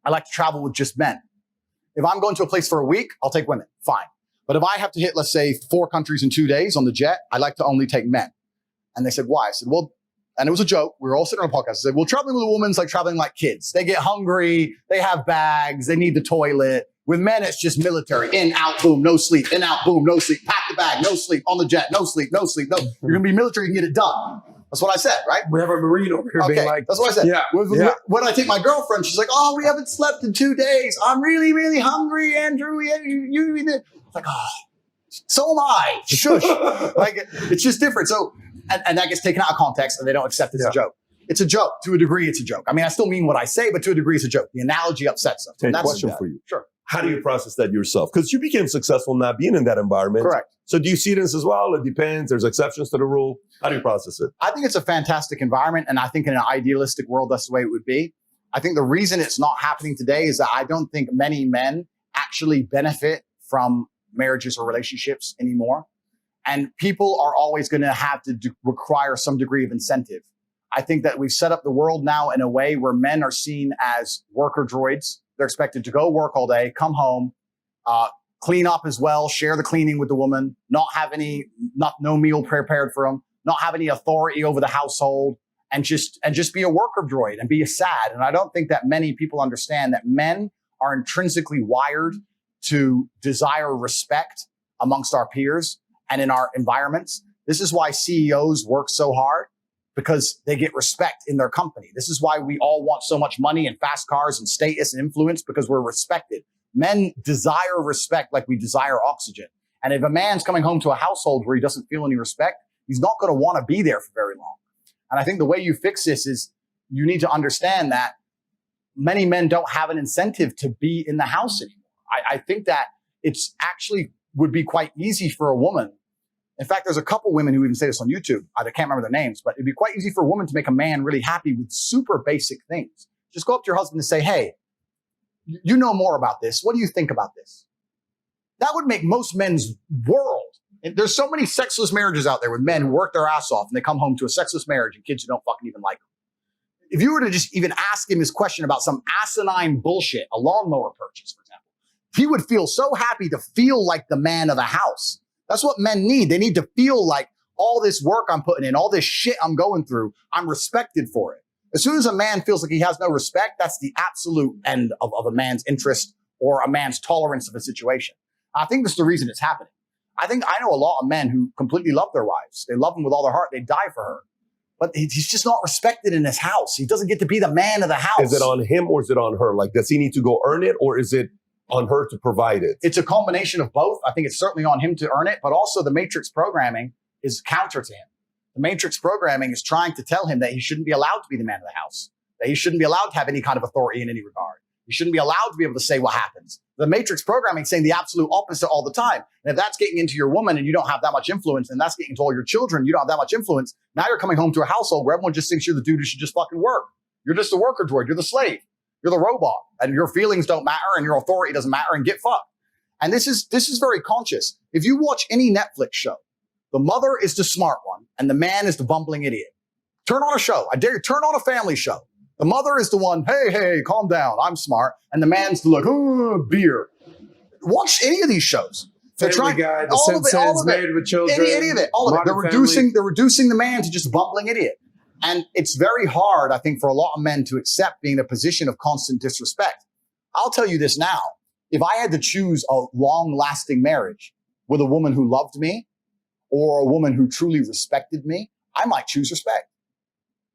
I like to travel with just men. If I'm going to a place for a week, I'll take women. Fine. But if I have to hit, let's say, 4 countries in 2 days on the jet, I like to only take men. And they said, why? I said, well, and it was a joke. We were all sitting on a podcast. I said, well, traveling with a woman's like traveling like kids. They get hungry. They have bags. They need the toilet. With men, it's just military. In, out, boom, no sleep. In, out, boom, no sleep. Pack the bag, no sleep. On the jet, no sleep, no sleep. No. You're going to be military, you can get it done. That's what I said, right? We have a Marine over here being like, that's what I said. Yeah. When I take my girlfriend, she's like, oh, we haven't slept in 2 days. I'm really, really hungry, Andrew. You it's like, oh, so am I. Shush. Like, it's just different. So, and that gets taken out of context and they don't accept it as a joke. It's a joke. To a degree, it's a joke. I mean, I still mean what I say, but to a degree, it's a joke. The analogy upsets them. Tate, question for you. Sure. How do you process that yourself? Because you became successful not being in that environment. Correct. So do you see this as well? It depends. There's exceptions to the rule. How do you process it? I think it's a fantastic environment. And I think in an idealistic world, that's the way it would be. I think the reason it's not happening today is that I don't think many men actually benefit from marriages or relationships anymore. And people are always going to have to require some degree of incentive. I think that we've set up the world now in a way where men are seen as worker droids. They're expected to go work all day, come home, clean up as well, share the cleaning with the woman, not have no meal prepared for them, not have any authority over the household, and just be a worker droid and be a sad. And I don't think that many people understand that men are intrinsically wired to desire respect amongst our peers and in our environments. This is why CEOs work so hard, because they get respect in their company. This is why we all want so much money and fast cars and status and influence, because we're respected. Men desire respect like we desire oxygen. And if a man's coming home to a household where he doesn't feel any respect, he's not going to want to be there for very long. And I think the way you fix this is you need to understand that many men don't have an incentive to be in the house anymore. I think that it's actually would be quite easy for a woman. In fact, there's a couple women who even say this on YouTube. I can't remember their names, but it'd be quite easy for a woman to make a man really happy with super basic things. Just go up to your husband and say, hey, you know more about this. What do you think about this? That would make most men's world. And there's so many sexless marriages out there with men who work their ass off and they come home to a sexless marriage and kids who don't fucking even like them. If you were to just even ask him his question about some asinine bullshit, a lawnmower purchase, for example, he would feel so happy to feel like the man of the house. That's what men need. They need to feel like all this work I'm putting in, all this shit I'm going through, I'm respected for it. As soon as a man feels like he has no respect, that's the absolute end of a man's interest or a man's tolerance of a situation. I think that's the reason it's happening. I know a lot of men who completely love their wives. They love them with all their heart. They die for her. But he's just not respected in his house. He doesn't get to be the man of the house. Is it on him or is it on her? Like, does he need to go earn it or is it on her to provide it? It's a combination of both. I think it's certainly on him to earn it, but also the matrix programming is counter to him. The matrix programming is trying to tell him that he shouldn't be allowed to be the man of the house, that he shouldn't be allowed to have any kind of authority in any regard. He shouldn't be allowed to be able to say what happens. The matrix programming is saying the absolute opposite all the time. And if that's getting into your woman and you don't have that much influence, and that's getting into all your children, you don't have that much influence, now you're coming home to a household where everyone just thinks you're the dude who should just fucking work. You're just a worker droid. You're the slave. You're the robot. And your feelings don't matter and your authority doesn't matter, and get fucked. And this is very conscious. If you watch any Netflix show, the mother is the smart one and the man is the bumbling idiot. Turn on a show. I dare you, turn on a family show. The mother is the one, hey, calm down, I'm smart. And the man's the like, oh, beer. Watch any of these shows. They're Family Guy, The Simpsons, Married with Children. Any of it, all of it. They're reducing the man to just a bumbling idiot. And it's very hard, I think, for a lot of men to accept being in a position of constant disrespect. I'll tell you this now. If I had to choose a long-lasting marriage with a woman who loved me or a woman who truly respected me, I might choose respect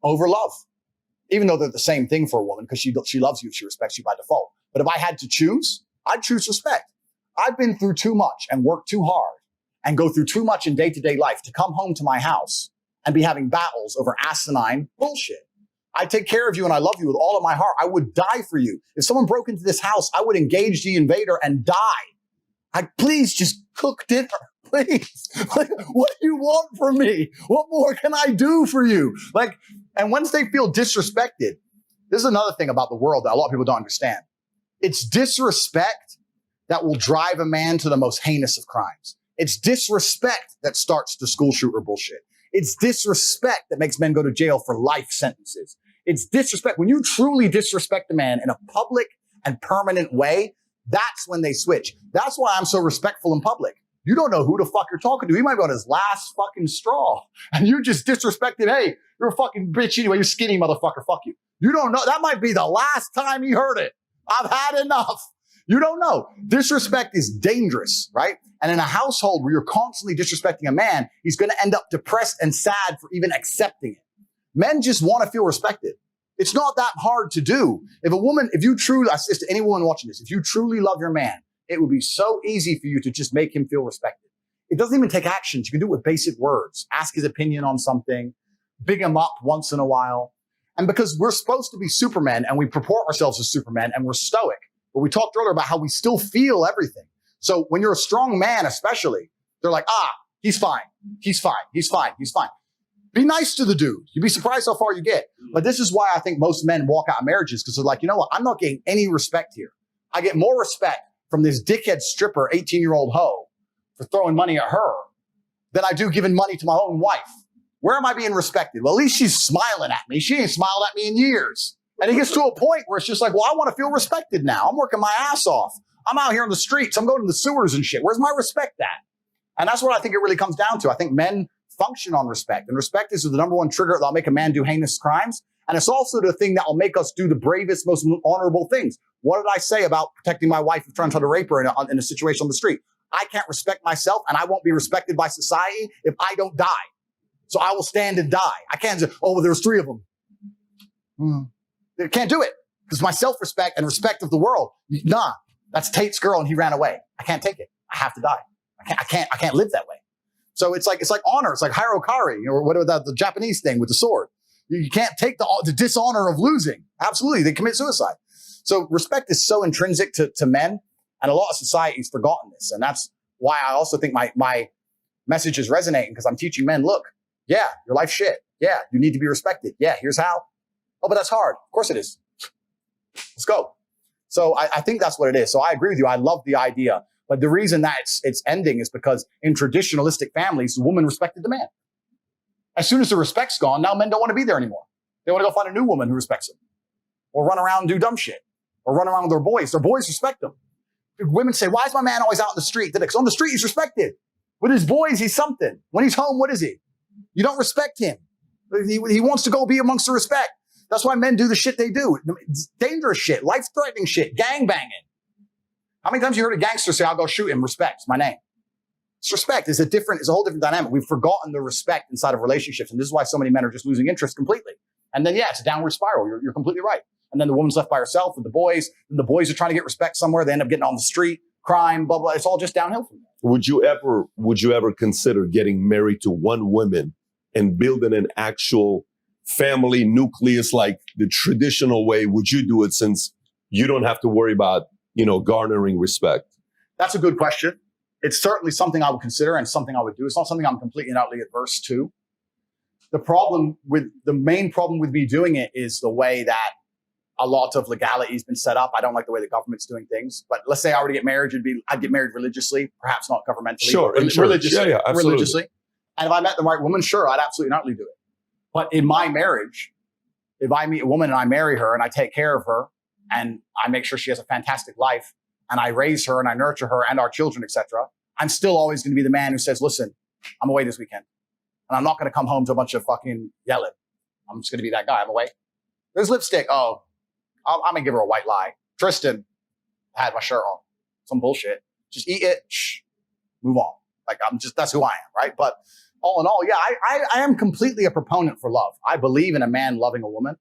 over love. Even though they're the same thing for a woman, because she loves you, she respects you by default. But if I had to choose, I'd choose respect. I've been through too much and worked too hard and go through too much in day-to-day life to come home to my house and be having battles over asinine bullshit. I take care of you and I love you with all of my heart. I would die for you. If someone broke into this house, I would engage the invader and die. I'd please just cook dinner. please. Like, what do you want from me? What more can I do for you? Like, and once they feel disrespected, this is another thing about the world that a lot of people don't understand. It's disrespect that will drive a man to the most heinous of crimes. It's disrespect that starts the school shooter bullshit. It's disrespect that makes men go to jail for life sentences. It's disrespect. When you truly disrespect a man in a public and permanent way, that's when they switch. That's why I'm so respectful in public. You don't know who the fuck you're talking to. He might be on his last fucking straw. And you just disrespected, hey, you're a fucking bitch anyway. You're skinny, motherfucker. Fuck you. You don't know. That might be the last time he heard it. I've had enough. You don't know. Disrespect is dangerous, right? And in a household where you're constantly disrespecting a man, he's going to end up depressed and sad for even accepting it. Men just want to feel respected. It's not that hard to do. If you truly, I say to any woman watching this, if you truly love your man, it would be so easy for you to just make him feel respected. It doesn't even take actions. You can do it with basic words. Ask his opinion on something, big him up once in a while. And because we're supposed to be supermen and we purport ourselves as supermen and we're stoic, but we talked earlier about how we still feel everything. So when you're a strong man, especially, they're like, he's fine. He's fine. He's fine. He's fine. Be nice to the dude. You'd be surprised how far you get. But this is why I think most men walk out of marriages, because they're like, you know what? I'm not getting any respect here. I get more respect from this dickhead stripper, 18-year-old hoe for throwing money at her than I do giving money to my own wife. Where am I being respected? Well, at least she's smiling at me. She ain't smiled at me in years. And it gets to a point where it's just like, well, I want to feel respected now. I'm working my ass off. I'm out here in the streets. I'm going to the sewers and shit. Where's my respect at? And that's what I think it really comes down to. I think men function on respect. And respect is the number one trigger that'll make a man do heinous crimes. And it's also the thing that will make us do the bravest, most honorable things. What did I say about protecting my wife from trying to try to rape her in a situation on the street? I can't respect myself, and I won't be respected by society if I don't die. So I will stand and die. I can't say, oh, well, there's 3 of them. I can't do it because my self-respect and respect of the world. Nah, that's Tate's girl and he ran away. I can't take it. I have to die. I can't live that way. So it's like honor. It's like Hirokari or whatever the Japanese thing with the sword. You can't take the dishonor of losing. Absolutely. They commit suicide. So respect is so intrinsic to men, and a lot of society's forgotten this. And that's why I also think my message is resonating, because I'm teaching men, look, yeah, your life's shit. Yeah, you need to be respected. Yeah, here's how. Oh, but that's hard. Of course it is. Let's go. So I think that's what it is. So I agree with you. I love the idea. But the reason that it's ending is because in traditionalistic families, the woman respected the man. As soon as the respect's gone, now men don't want to be there anymore. They want to go find a new woman who respects them, or run around and do dumb shit, or run around with their boys. Their boys respect them. Women say, why is my man always out in the street? Because on the street, he's respected. With his boys, he's something. When he's home, what is he? You don't respect him. He wants to go be amongst the respect. That's why men do the shit they do. It's dangerous shit, life-threatening shit, gang banging. How many times you heard a gangster say, I'll go shoot him, respect, it's my name. It's respect. It's a whole different dynamic. We've forgotten the respect inside of relationships. And this is why so many men are just losing interest completely. And then, yeah, it's a downward spiral. You're completely right. And then the woman's left by herself with the boys. And the boys are trying to get respect somewhere. They end up getting on the street, crime, blah, blah. It's all just downhill from there. Would you ever consider getting married to one woman and building an actual family nucleus like the traditional way? Would you do it, since you don't have to worry about, garnering respect? That's a good question. It's certainly something I would consider and something I would do. It's not something I'm completely and utterly adverse to. The main problem with me doing it is the way that a lot of legality has been set up. I don't like the way the government's doing things. But let's say I were to get married, I'd get married religiously, perhaps not governmentally. Sure, religiously. Yeah, absolutely. Religiously. And if I met the right woman, sure, I'd absolutely not do it. But in my marriage, if I meet a woman and I marry her and I take care of her and I make sure she has a fantastic life and I raise her and I nurture her and our children, etc., I'm still always going to be the man who says, listen, I'm away this weekend. And I'm not going to come home to a bunch of fucking yelling. I'm just going to be that guy. I'm away. There's lipstick. Oh, I'm going to give her a white lie. Tristan had my shirt on. Some bullshit. Just eat it. Shh. Move on. That's who I am, right? But all in all, yeah, I am completely a proponent for love. I believe in a man loving a woman.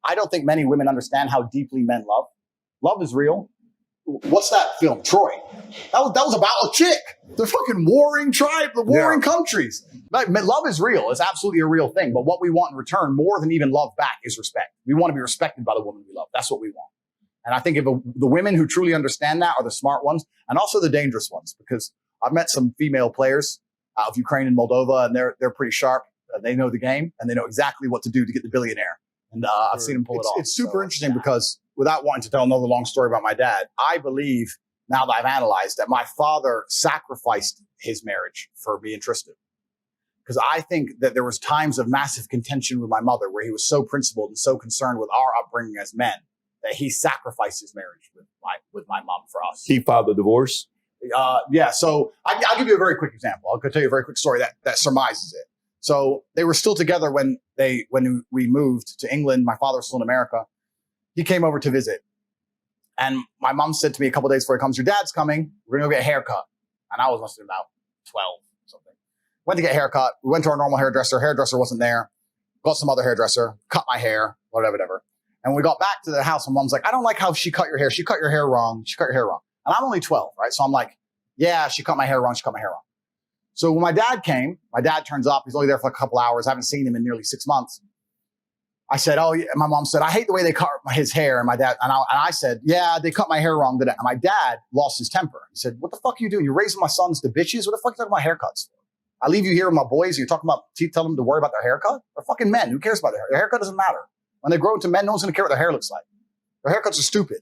I don't think many women understand how deeply men love. Love is real. What's that film? Troy. That was about a chick. The fucking warring tribe, the warring countries. Like, love is real. It's absolutely a real thing. But what we want in return, more than even love back, is respect. We want to be respected by the woman we love. That's what we want. And I think the women who truly understand that are the smart ones, and also the dangerous ones, because I've met some female players out of Ukraine and Moldova, and they're pretty sharp. They know the game, and they know exactly what to do to get the billionaire. And I've seen them pull it off. It's super interesting because, without wanting to tell another long story about my dad, I believe, now that I've analyzed, that my father sacrificed his marriage for me and Tristan. Because I think that there was times of massive contention with my mother where he was so principled and so concerned with our upbringing as men that he sacrificed his marriage with my mom for us. He filed the divorce? Yeah. So I'll give you a very quick example. I'll tell you a very quick story that surmises it. So they were still together when we moved to England. My father was still in America. He came over to visit. And my mom said to me a couple of days before he comes, your dad's coming. We're going to go get a haircut. And I was must have been about 12 or something. Went to get a haircut. We went to our normal hairdresser. Hairdresser wasn't there. Got some other hairdresser. Cut my hair. Whatever. And when we got back to the house, my mom's like, I don't like how she cut your hair. She cut your hair wrong. She cut your hair wrong. And I'm only 12, right? So I'm like, yeah, she cut my hair wrong. She cut my hair wrong. So when my dad came, my dad turns up. He's only there for a couple hours. I haven't seen him in nearly 6 months. I said, oh, yeah. My mom said, I hate the way they cut his hair. And my dad, and I said, yeah, they cut my hair wrong today. And my dad lost his temper. He said, what the fuck are you doing? You're raising my sons to bitches? What the fuck are you talking about haircuts for? I leave you here with my boys and you're talking about telling them to worry about their haircut? They're fucking men. Who cares about their hair? Their haircut doesn't matter. When they grow into men, no one's going to care what their hair looks like. Their haircuts are stupid.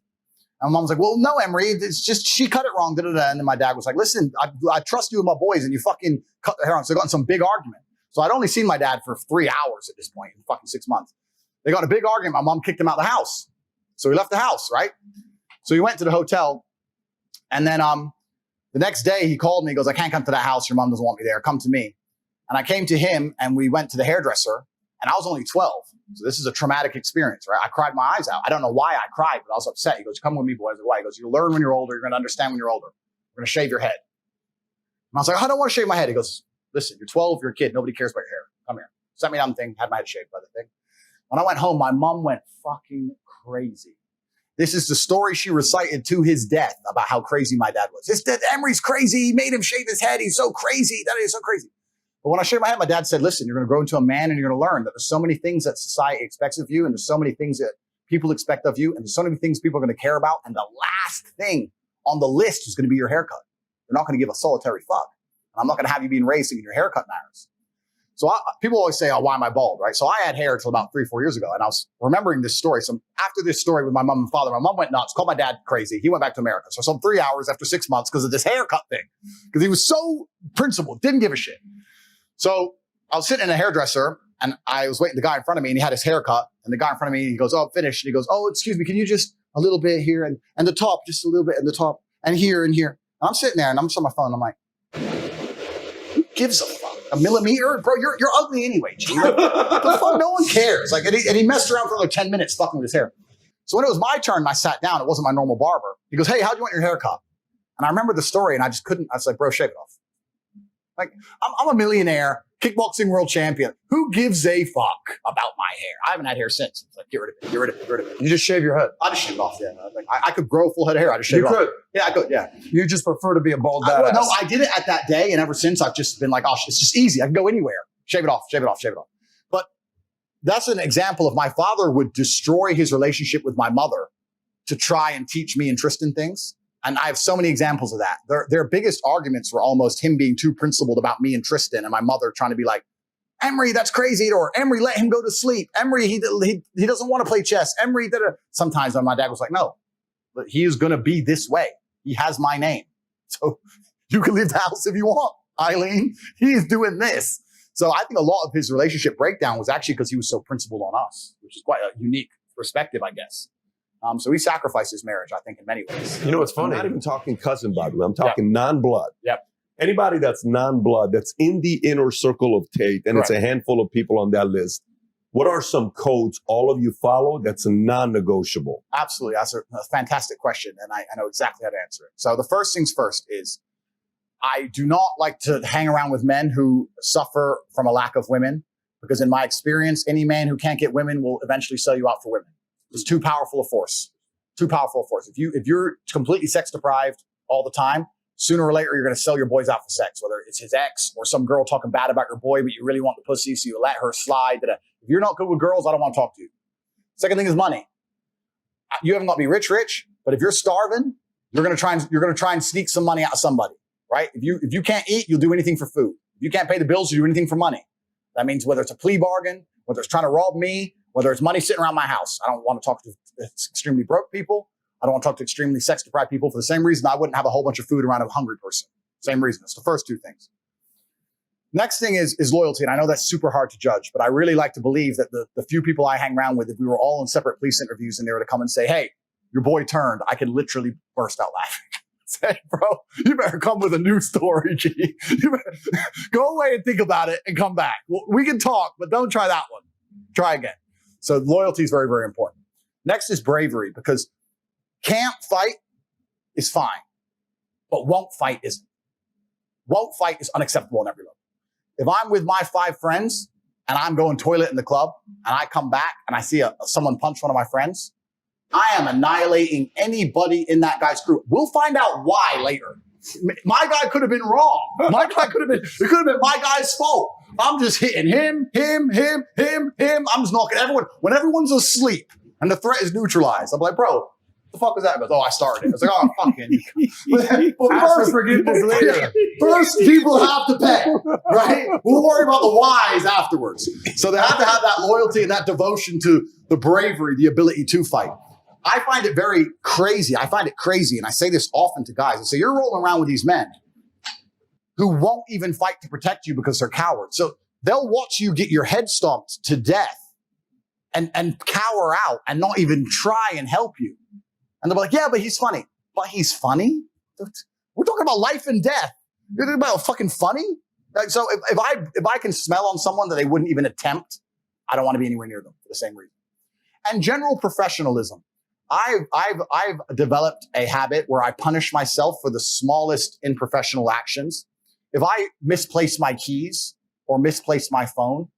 And my mom's like, well, no, Emery, it's just, she cut it wrong. And then my dad was like, listen, I trust you with my boys and you fucking cut their hair wrong. So they got in some big argument. So I'd only seen my dad for 3 hours at this point in fucking 6 months. They got in a big argument. My mom kicked him out of the house. So he left the house, right? So he went to the hotel. And then the next day he called me. He goes, I can't come to that house. Your mom doesn't want me there. Come to me. And I came to him and we went to the hairdresser and I was only 12. So this is a traumatic experience, right? I cried my eyes out. I don't know why I cried, but I was upset. He goes, come with me, boy. I was like, why? He goes, you'll learn when you're older. You're going to understand when you're older. We're going to shave your head. And I was like, I don't want to shave my head. He goes, listen, you're 12. You're a kid. Nobody cares about your hair. Come here. Sent me down the thing. Had my head shaved by the thing. When I went home, my mom went fucking crazy. This is the story she recited to his death about how crazy my dad was. His dad, Emery's crazy. He made him shave his head. He's so crazy. That is so crazy. But when I shaved my head, my dad said, listen, you're going to grow into a man and you're going to learn that there's so many things that society expects of you and there's so many things that people expect of you and there's so many things people are going to care about. And the last thing on the list is going to be your haircut. You're not going to give a solitary fuck. And I'm not going to have you being raised thinking your haircut matters. So people always say, oh, why am I bald, right? So I had hair until about 3 or 4 years ago. And I was remembering this story. So after this story with my mom and father, my mom went nuts, called my dad crazy. He went back to America. So some 3 hours after 6 months because of this haircut thing. Because he was so principled, didn't give a shit. So I was sitting in a hairdresser and I was waiting the guy in front of me and he had his hair cut. And the guy in front of me, he goes, oh, I'm finished. And he goes, oh, excuse me, can you just a little bit here and the top, just a little bit and the top and here and here. And I'm sitting there and I'm just on my phone. And I'm like, who gives a fuck? A millimeter? Bro, you're ugly anyway, G. Like, the fuck? No one cares. Like, and he messed around for another 10 minutes fucking with his hair. So when it was my turn and I sat down, it wasn't my normal barber. He goes, hey, how'd you want your hair cut? And I remember the story and I just couldn't. I was like, bro, shave it off. Like, I'm a millionaire, kickboxing world champion. Who gives a fuck about my hair? I haven't had hair since. It's like, get rid of it, get rid of it, get rid of it. You just shave your head. I just shave it off, yeah. Like, I could grow a full head of hair. I just shave it off. You could? Yeah, I could, yeah. You just prefer to be a bald badass. No, I did it at that day, and ever since, I've just been like, oh, it's just easy. I can go anywhere. Shave it off, shave it off, shave it off. But that's an example of my father would destroy his relationship with my mother to try and teach me and Tristan things. And I have so many examples of that. Their biggest arguments were almost him being too principled about me and Tristan and my mother trying to be like, Emery, that's crazy. Or Emery, let him go to sleep. Emery, he doesn't want to play chess. Emery, sometimes my dad was like, no, but he is going to be this way. He has my name. So you can leave the house if you want, Eileen. He's doing this. So I think a lot of his relationship breakdown was actually because he was so principled on us, which is quite a unique perspective, I guess. So he sacrificed his marriage, I think, in many ways. You know, it's funny. I'm not even talking cousin, by the way. I'm talking non-blood. Yep. Anybody that's non-blood, that's in the inner circle of Tate, and it's a handful of people on that list, what are some codes all of you follow that's non-negotiable? Absolutely. That's a fantastic question, and I know exactly how to answer it. So the first things first is I do not like to hang around with men who suffer from a lack of women, because in my experience, any man who can't get women will eventually sell you out for women. It's too powerful a force. Too powerful a force. If you're completely sex deprived all the time, sooner or later you're going to sell your boys out for sex, whether it's his ex or some girl talking bad about your boy, but you really want the pussy, so you let her slide. If you're not good with girls, I don't want to talk to you. Second thing is money. You haven't got to be rich, but if you're starving, you're going to try and sneak some money out of somebody, right? If you can't eat, you'll do anything for food. If you can't pay the bills, you do anything for money. That means whether it's a plea bargain, whether it's trying to rob me, whether it's money sitting around my house. I don't want to talk to extremely broke people. I don't want to talk to extremely sex-deprived people for the same reason I wouldn't have a whole bunch of food around a hungry person. Same reason. It's the first two things. Next thing is loyalty. And I know that's super hard to judge, but I really like to believe that the few people I hang around with, if we were all in separate police interviews and they were to come and say, hey, your boy turned, I could literally burst out laughing. Say, bro, you better come with a new story, G. You better go away and think about it and come back. Well, we can talk, but don't try that one. Try again. So loyalty is very, very important. Next is bravery, because can't fight is fine, but won't fight isn't. Won't fight is unacceptable on every level. If I'm with my 5 friends and I'm going toilet in the club and I come back and I see someone punch one of my friends, I am annihilating anybody in that guy's crew. We'll find out why later. My guy could have been wrong. It could have been my guy's fault. I'm just hitting him. I'm just knocking everyone. When everyone's asleep and the threat is neutralized, I'm like, bro, the fuck was that? He goes, oh, I started it. I was like, oh, fucking. But Ask for forgiveness later. First, people have to pay, right? We'll worry about the whys afterwards. So they have to have that loyalty and that devotion to the bravery, the ability to fight. I find it very crazy. I find it crazy, and I say this often to guys. I say, you're rolling around with these men who won't even fight to protect you because they're cowards. So they'll watch you get your head stomped to death and cower out and not even try and help you. And they'll be like, yeah, but he's funny. But he's funny? We're talking about life and death. You're talking about fucking funny? Like, so if I can smell on someone that they wouldn't even attempt, I don't want to be anywhere near them for the same reason. And general professionalism. I've developed a habit where I punish myself for the smallest unprofessional actions. If I misplace my keys or misplace my phone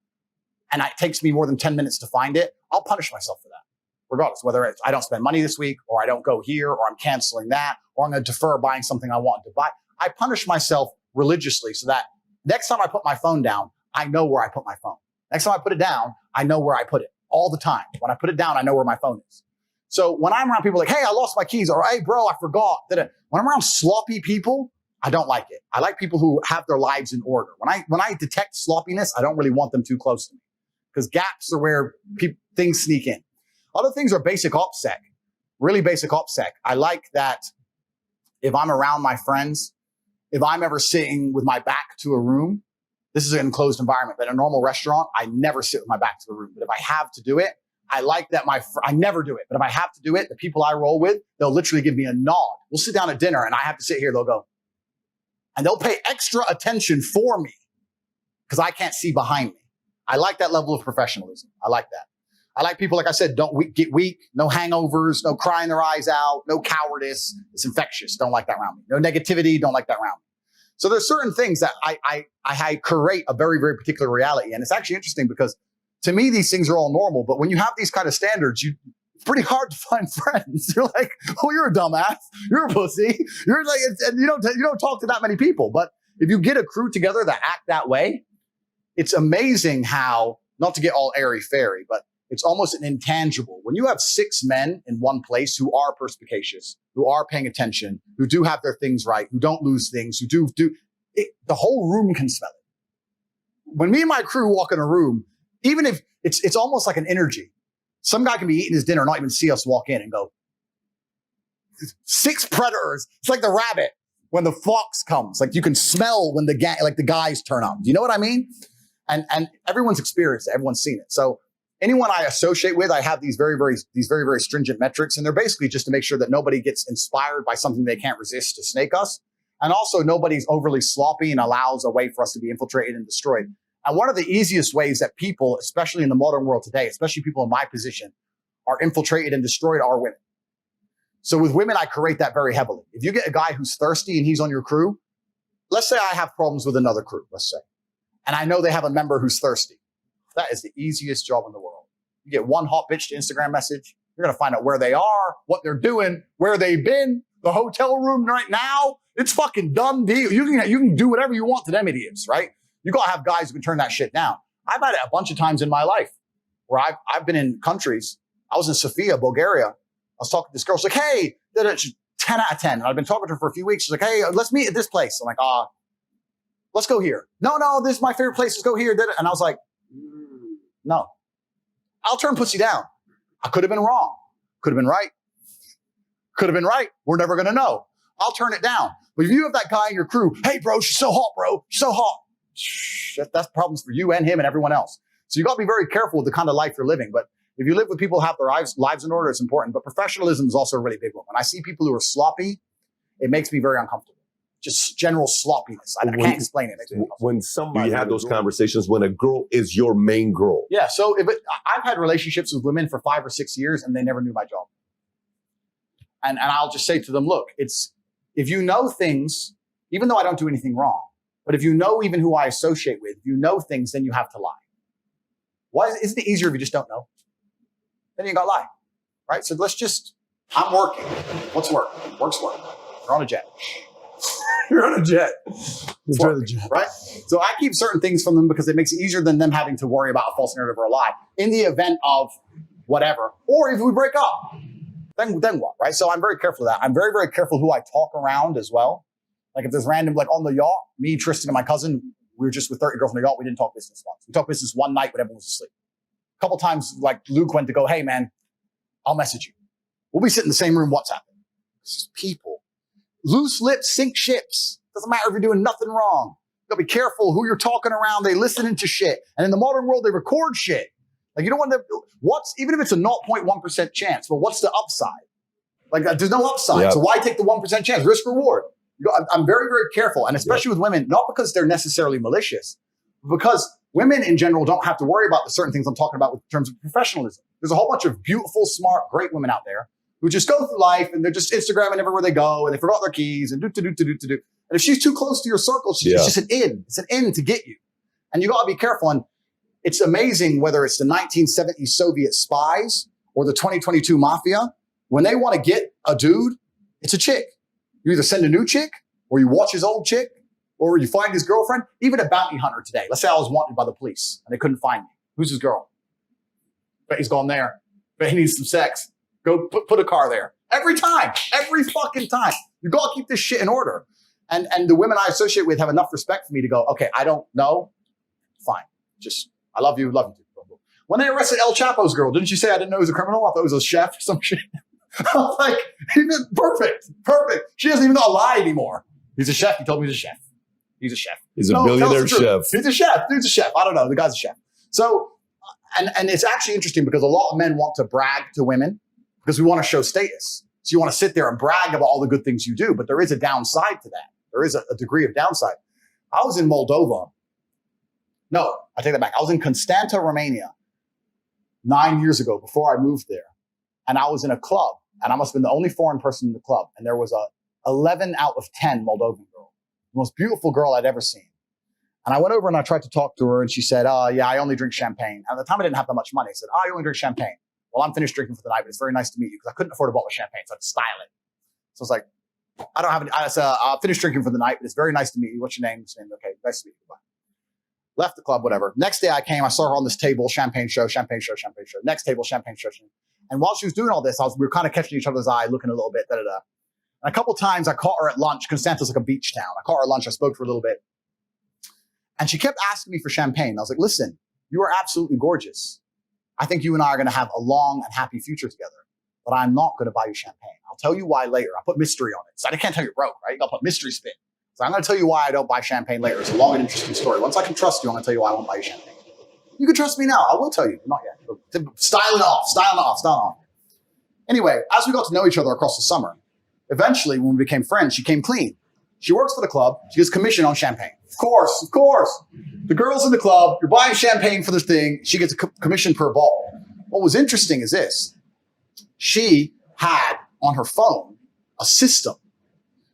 and it takes me more than 10 minutes to find it, I'll punish myself for that. Regardless, whether it's I don't spend money this week or I don't go here or I'm canceling that or I'm going to defer buying something I want to buy. I punish myself religiously so that next time I put my phone down, I know where I put my phone. Next time I put it down, I know where I put it all the time. When I put it down, I know where my phone is. So when I'm around people like, hey, I lost my keys, or hey, bro, I forgot. When I'm around sloppy people, I don't like it. I like people who have their lives in order. When I detect sloppiness, I don't really want them too close to me because gaps are where things sneak in. Other things are basic OPSEC, really basic OPSEC. I like that if I'm around my friends, if I'm ever sitting with my back to a room, this is an enclosed environment, but in a normal restaurant, I never sit with my back to the room. But if I have to do it, I like that I never do it, but if I have to do it, the people I roll with, they'll literally give me a nod. We'll sit down at dinner and I have to sit here, they'll go. And they'll pay extra attention for me because I can't see behind me. I like that level of professionalism. I like that. I like people, like I said, don't get weak, no hangovers, no crying their eyes out, no cowardice. It's infectious. Don't like that around me. No negativity. Don't like that around me. So there's certain things that I create a very, very particular reality. And it's actually interesting because to me, these things are all normal. But when you have these kind of standards, it's pretty hard to find friends. You're like, oh, you're a dumbass. You're a pussy. You're like, and you don't talk to that many people. But if you get a crew together that act that way, it's amazing how, not to get all airy-fairy, but it's almost an intangible. When you have 6 men in one place who are perspicacious, who are paying attention, who do have their things right, who don't lose things, who do it, the whole room can smell it. When me and my crew walk in a room, even if it's almost like an energy. Some guy can be eating his dinner, not even see us walk in and go, 6 predators. It's like the rabbit when the fox comes. Like you can smell when the guys turn up. Do you know what I mean? And everyone's experienced it. Everyone's seen it. So anyone I associate with, I have these very, very stringent metrics. And they're basically just to make sure that nobody gets inspired by something they can't resist to snake us. And also nobody's overly sloppy and allows a way for us to be infiltrated and destroyed. And one of the easiest ways that people, especially in the modern world today, especially people in my position, are infiltrated and destroyed are women. So with women, I create that very heavily. If you get a guy who's thirsty and he's on your crew, let's say I have problems with another crew, let's say, and I know they have a member who's thirsty. That is the easiest job in the world. You get one hot bitch to Instagram message. You're going to find out where they are, what they're doing, where they've been, the hotel room right now. It's fucking done deal. You can do whatever you want to them idiots, right? You got to have guys who can turn that shit down. I've had it a bunch of times in my life where I've been in countries. I was in Sofia, Bulgaria. I was talking to this girl. She's like, hey, 10 out of 10. And I've been talking to her for a few weeks. She's like, hey, let's meet at this place. I'm like, let's go here. No, this is my favorite place. Let's go here. And I was like, no. I'll turn pussy down. I could have been wrong. Could have been right. Could have been right. We're never going to know. I'll turn it down. But if you have that guy in your crew, hey, bro, she's so hot, bro. She's so hot. That's problems for you and him and everyone else. So you got to be very careful with the kind of life you're living. But if you live with people who have their lives in order, it's important. But professionalism is also a really big one. When I see people who are sloppy, it makes me very uncomfortable. Just general sloppiness. I can't explain it. When somebody have those conversations, when a girl is your main girl. Yeah. So I've had relationships with women for 5 or 6 years and they never knew my job. And I'll just say to them, look, if you know things, even though I don't do anything wrong, but if you know even who I associate with, if you know things, then you have to lie. Why isn't it easier if you just don't know? Then you got to lie, right? So I'm working. What's work? Work's work. You're on a jet. You're on a jet. Enjoy the jet. Right? So I keep certain things from them because it makes it easier than them having to worry about a false narrative or a lie in the event of whatever. Or if we break up, then what, right? So I'm very careful of that. I'm very, very careful who I talk around as well. Like if there's random, like on the yacht, me, Tristan, and my cousin, we were just with 30 girls on the yacht. We didn't talk business once. We talked business one night when everyone was asleep. A couple times, like Luke went to go, hey man, I'll message you. We'll be sitting in the same room. What's happening? It's just people. Loose lips sink ships. Doesn't matter if you're doing nothing wrong. You gotta be careful who you're talking around. They listening to shit. And in the modern world, they record shit. Like you don't want to, even if it's a 0.1% chance, but what's the upside? Like there's no upside. Yep. So why take the 1% chance? Risk reward. I'm very, very careful. And especially with women, not because they're necessarily malicious, but because women in general don't have to worry about the certain things I'm talking about in terms of professionalism. There's a whole bunch of beautiful, smart, great women out there who just go through life and they're just Instagramming everywhere they go and they forgot their keys and do. And if she's too close to your circle, it's just an in. It's an in to get you. And you got to be careful. And it's amazing whether it's the 1970s Soviet spies or the 2022 mafia. When they want to get a dude, it's a chick. You either send a new chick or you watch his old chick or you find his girlfriend. Even a bounty hunter today. Let's say I was wanted by the police and they couldn't find me. Who's his girl? Bet he's gone there. Bet he needs some sex. Go put a car there. Every time. Every fucking time. You got to keep this shit in order. And the women I associate with have enough respect for me to go, okay, I don't know. Fine. Just, I love you. Love you. When they arrested El Chapo's girl, didn't you say I didn't know he was a criminal? I thought he was a chef or some shit. I was like, perfect. She doesn't even know I lie anymore. He's a chef. He told me he's a chef. He's a chef. He's a billionaire chef. He's a chef. Dude's a chef. I don't know. The guy's a chef. So, and it's actually interesting because a lot of men want to brag to women because we want to show status. So you want to sit there and brag about all the good things you do, but there is a downside to that. There is a degree of downside. I was in Moldova. No, I take that back. I was in Constanta, Romania 9 years ago before I moved there. And I was in a club and I must have been the only foreign person in the club. And there was a 11 out of 10 Moldovan girl, the most beautiful girl I'd ever seen. And I went over and I tried to talk to her and she said, yeah, I only drink champagne. At the time I didn't have that much money. I said, I only drink champagne. Well, I'm finished drinking for the night, but it's very nice to meet you because I couldn't afford a bottle of champagne. So I'd style it. So I was like, I don't have any, I said, I'll finish drinking for the night, but it's very nice to meet you. What's your name? Okay, nice to meet you. Bye. Left the club, whatever. Next day I came, I saw her on this table, champagne show. Next table, champagne show. And while she was doing all this, we were kind of catching each other's eye, looking a little bit, And a couple of times I caught her at lunch. Constanta's like a beach town. I caught her at lunch. I spoke to her a little bit. And she kept asking me for champagne. I was like, listen, you are absolutely gorgeous. I think you and I are going to have a long and happy future together, but I'm not going to buy you champagne. I'll tell you why later. I put mystery on it. So I can't tell you broke, right? You got to put mystery spin. So I'm going to tell you why I don't buy champagne later. It's a long and interesting story. Once I can trust you, I'm going to tell you why I won't buy you champagne. You can trust me now. I will tell you. Not yet. Styling off. Anyway, as we got to know each other across the summer, eventually when we became friends, she came clean. She works for the club. She gets commission on champagne. Of course. The girls in the club, you're buying champagne for this thing. She gets a commission per bottle. What was interesting is this. She had on her phone a system.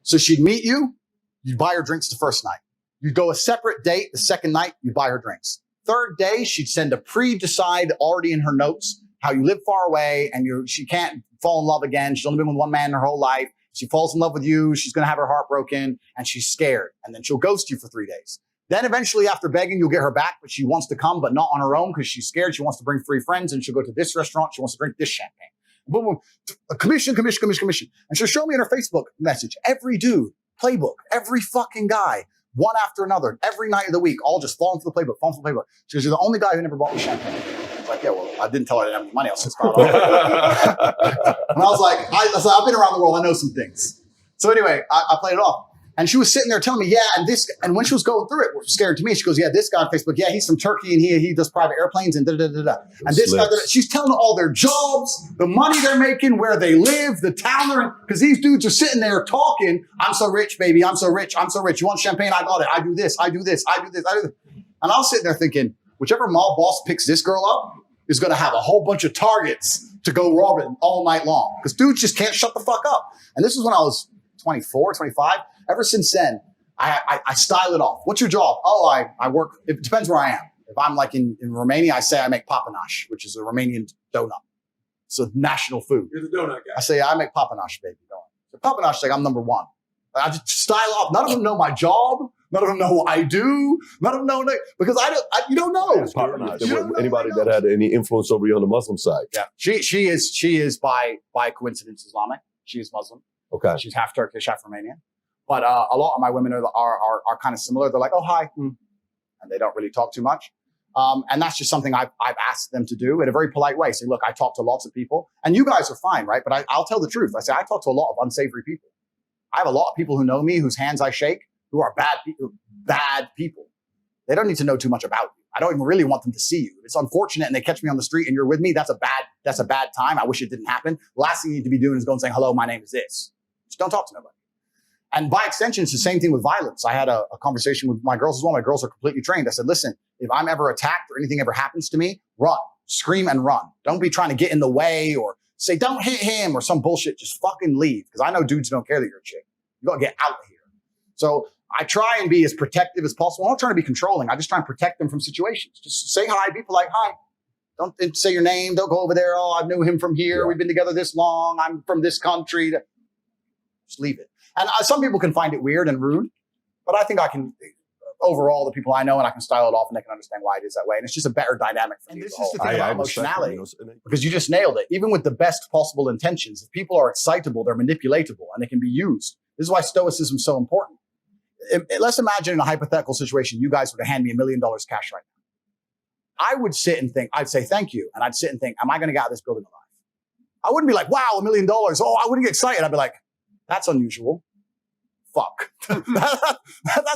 So she'd meet you. You'd buy her drinks the first night. You'd go a separate date the second night. You'd buy her drinks. Third day, she'd send a pre-decide already in her notes how you live far away and she can't fall in love again. She's only been with one man in her whole life. She falls in love with you. She's going to have her heart broken and she's scared. And then she'll ghost you for 3 days. Then eventually after begging, you'll get her back, but she wants to come, but not on her own because she's scared. She wants to bring 3 friends and she'll go to this restaurant. She wants to drink this champagne. Boom, boom. Commission. And she'll show me in her Facebook message, every dude, playbook, every fucking guy, one after another, every night of the week, all just falling for the playbook. She goes, you're the only guy who never bought me champagne. I was like, yeah, well, I didn't tell her I didn't have any money. I was just and I was like, I've been around the world. I know some things. So anyway, I played it off. And she was sitting there telling me, yeah, and when she was going through it, was scared to me. She goes, yeah, this guy on Facebook, yeah, he's from Turkey and he does private airplanes and da-da-da-da-da. And this guy, she's telling all their jobs, the money they're making, where they live, the town they're in. Because these dudes are sitting there talking, I'm so rich, baby, I'm so rich. You want champagne? I got it. I do this. And I was sitting there thinking, whichever mob boss picks this girl up is going to have a whole bunch of targets to go robbing all night long. Because dudes just can't shut the fuck up. And this was when I was 24, 25. Ever since then, I style it off. What's your job? Oh, I work. It depends where I am. If I'm like in Romania, I say I make papanash, which is a Romanian donut. It's a national food. You're the donut guy. I say I make papanash, baby. So papanash, like I'm number one. I just style off. None of them know my job. None of them know what I do. None of them know because you don't know. Anybody that had any influence over you on the Muslim side? Yeah, she is by coincidence Islamic. She is Muslim. Okay, she's half Turkish, half Romanian. But a lot of my women are kind of similar. They're like, oh, hi. And they don't really talk too much. And that's just something I've asked them to do in a very polite way. Say, look, I talk to lots of people. And you guys are fine, right? But I'll tell the truth. I say, I talk to a lot of unsavory people. I have a lot of people who know me, whose hands I shake, who are bad people. They don't need to know too much about you. I don't even really want them to see you. It's unfortunate and they catch me on the street and you're with me. That's a bad time. I wish it didn't happen. Last thing you need to be doing is going and saying, hello, my name is this. Just don't talk to nobody. And by extension, it's the same thing with violence. I had a conversation with my girls as well. My girls are completely trained. I said, listen, if I'm ever attacked or anything ever happens to me, run, scream and run. Don't be trying to get in the way or say, don't hit him or some bullshit. Just fucking leave. Because I know dudes don't care that you're a chick. You got to get out of here. So I try and be as protective as possible. I'm not trying to be controlling. I just try and protect them from situations. Just say hi. Be polite. Hi. Don't say your name. Don't go over there. Oh, I knew him from here. Yeah. We've been together this long. I'm from this country. Just leave it. And some people can find it weird and rude, but I think I can, overall, the people I know, and I can style it off and they can understand why it is that way. And it's just a better dynamic for me. And this is the thing about emotionality, because you just nailed it. Even with the best possible intentions, if people are excitable, they're manipulatable, and they can be used. This is why stoicism is so important. Let's imagine in a hypothetical situation, you guys were to hand me $1 million cash right now. I would sit and think, I'd say thank you. And I'd sit and think, am I going to get out of this building alive? I wouldn't be like, wow, $1 million. Oh, I wouldn't get excited. I'd be like, that's unusual. Fuck. that's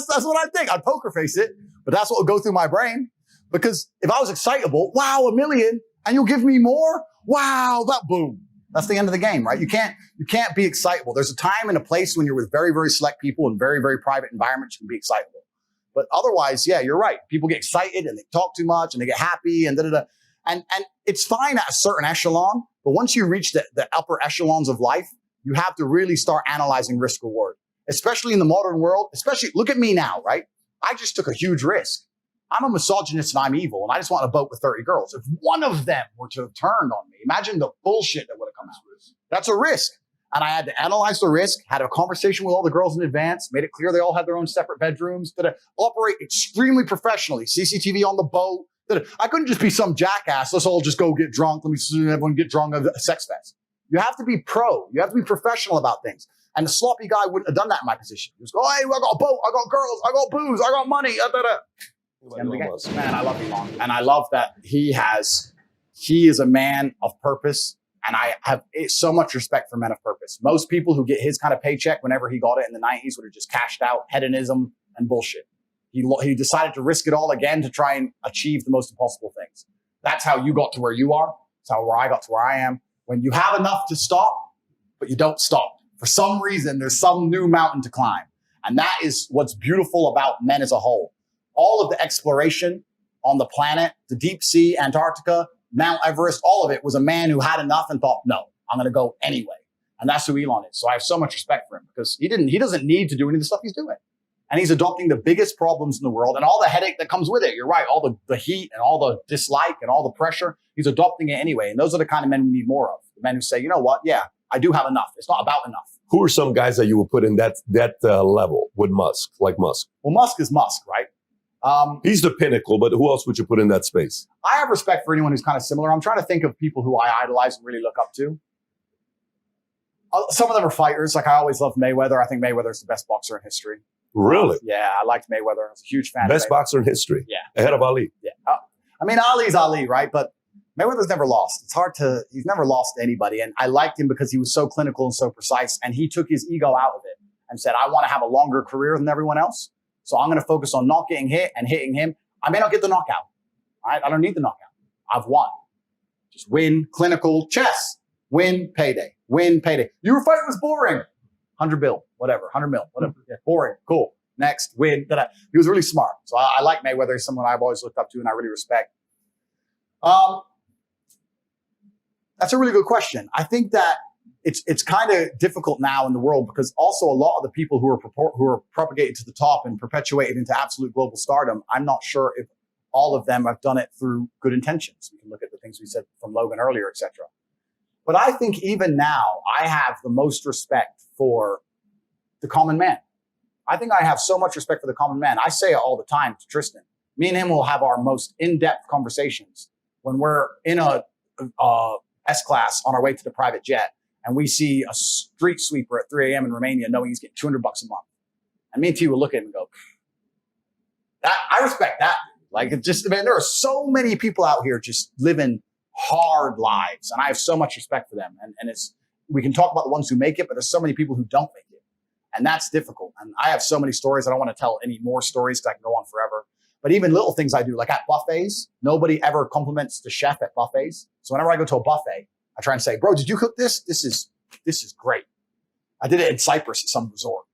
what I think. I'd poker face it, but that's what would go through my brain. Because if I was excitable, wow, $1 million, and you'll give me more? Wow, that boom. That's the end of the game, right? You can't be excitable. There's a time and a place when you're with very, very select people in very, very private environments, you can be excitable. But otherwise, yeah, you're right. People get excited and they talk too much and they get happy and da-da-da. And it's fine at a certain echelon, but once you reach the upper echelons of life, you have to really start analyzing risk reward, especially in the modern world. Especially, look at me now, right? I just took a huge risk. I'm a misogynist and I'm evil, and I just want a boat with 30 girls. If one of them were to have turned on me, imagine the bullshit that would have come out. That's a risk. And I had to analyze the risk, had a conversation with all the girls in advance, made it clear they all had their own separate bedrooms, that operate extremely professionally, CCTV on the boat. I couldn't just be some jackass. Let's all just go get drunk. Let me see everyone get drunk at a sex fest. You have to be pro. You have to be professional about things. And the sloppy guy wouldn't have done that in my position. He was go, hey, I got a boat, I got girls, I got booze, I got money. Man, I love Elon. And I love that he is a man of purpose. And I have so much respect for men of purpose. Most people who get his kind of paycheck whenever he got it in the 90s would have just cashed out hedonism and bullshit. He decided to risk it all again to try and achieve the most impossible things. That's how you got to where you are. That's how I got to where I am. When you have enough to stop, but you don't stop. For some reason, there's some new mountain to climb. And that is what's beautiful about men as a whole. All of the exploration on the planet, the deep sea, Antarctica, Mount Everest, all of it was a man who had enough and thought, no, I'm going to go anyway. And that's who Elon is. So I have so much respect for him because he doesn't need to do any of the stuff he's doing. And he's adopting the biggest problems in the world and all the headache that comes with it. You're right. All the heat and all the dislike and all the pressure. He's adopting it anyway. And those are the kind of men we need more of. The men who say, you know what? Yeah, I do have enough. It's not about enough. Who are some guys that you would put in that level with Musk, like Musk? Well, Musk is Musk, right? He's the pinnacle, but who else would you put in that space? I have respect for anyone who's kind of similar. I'm trying to think of people who I idolize and really look up to. Some of them are fighters. Like I always loved Mayweather. I think Mayweather's the best boxer in history. Really? Yeah, I liked Mayweather. I was a huge fan. Best of boxer in history. Yeah. Ahead of Ali. Yeah. I mean, Ali's Ali, right? But Mayweather's never lost. He's never lost to anybody. And I liked him because he was so clinical and so precise. And he took his ego out of it and said, I want to have a longer career than everyone else. So I'm going to focus on not getting hit and hitting him. I may not get the knockout. Right? I don't need the knockout. I've won. Just win, clinical, chess. Win, payday. Win, payday. Your fight was boring. 100 bill, whatever. 100 mil, whatever. Yeah, boring. Cool. Next, win. He was really smart. So I like Mayweather. He's someone I've always looked up to and I really respect. That's a really good question. I think that it's kind of difficult now in the world because also a lot of the people who are propagated to the top and perpetuated into absolute global stardom, I'm not sure if all of them have done it through good intentions. We can look at the things we said from Logan earlier, etc. But I think even now, I have the most respect for the common man. I think I have so much respect for the common man. I say it all the time to Tristan. Me and him will have our most in-depth conversations when we're in a S-class on our way to the private jet and we see a street sweeper at 3 a.m. in Romania knowing he's getting $200 a month. And me and T will look at him and go, I respect that. Like, it just, man, there are so many people out here just living hard lives. And I have so much respect for them. And we can talk about the ones who make it, but there's so many people who don't make it. And that's difficult. And I have so many stories. I don't want to tell any more stories because I can go on forever. But even little things I do, like at buffets, nobody ever compliments the chef at buffets. So whenever I go to a buffet, I try and say, bro, did you cook this? This is great. I did it in Cyprus at some resort.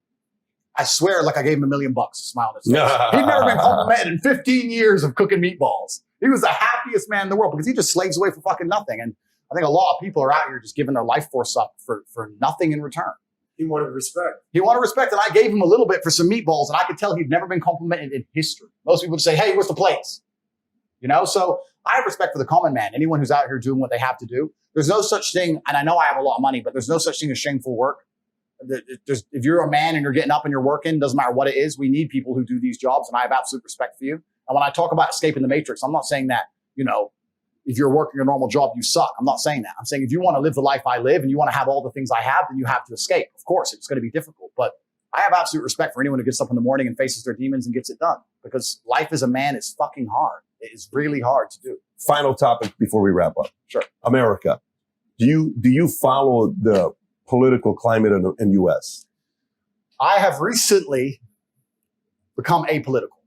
I swear, like I gave him $1 million to smile on his face. He'd never been complimented in 15 years of cooking meatballs. He was the happiest man in the world because he just slaves away for fucking nothing. And I think a lot of people are out here just giving their life force up for nothing in return. He wanted respect. He wanted respect, and I gave him a little bit for some meatballs, and I could tell he'd never been complimented in history. Most people would say, hey, where's the plates? You know, so I have respect for the common man, anyone who's out here doing what they have to do. There's no such thing, and I know I have a lot of money, but there's no such thing as shameful work. If you're a man and you're getting up and you're working, doesn't matter what it is, we need people who do these jobs, and I have absolute respect for you. And when I talk about escaping the matrix, I'm not saying that, you know, if you're working a normal job, you suck. I'm not saying that. I'm saying if you want to live the life I live and you want to have all the things I have, then you have to escape. Of course, it's going to be difficult, but I have absolute respect for anyone who gets up in the morning and faces their demons and gets it done, because life as a man is fucking hard. It is really hard to do. Final topic before we wrap up. Sure. America. Do you follow the political climate in the U.S.? I have recently become apolitical.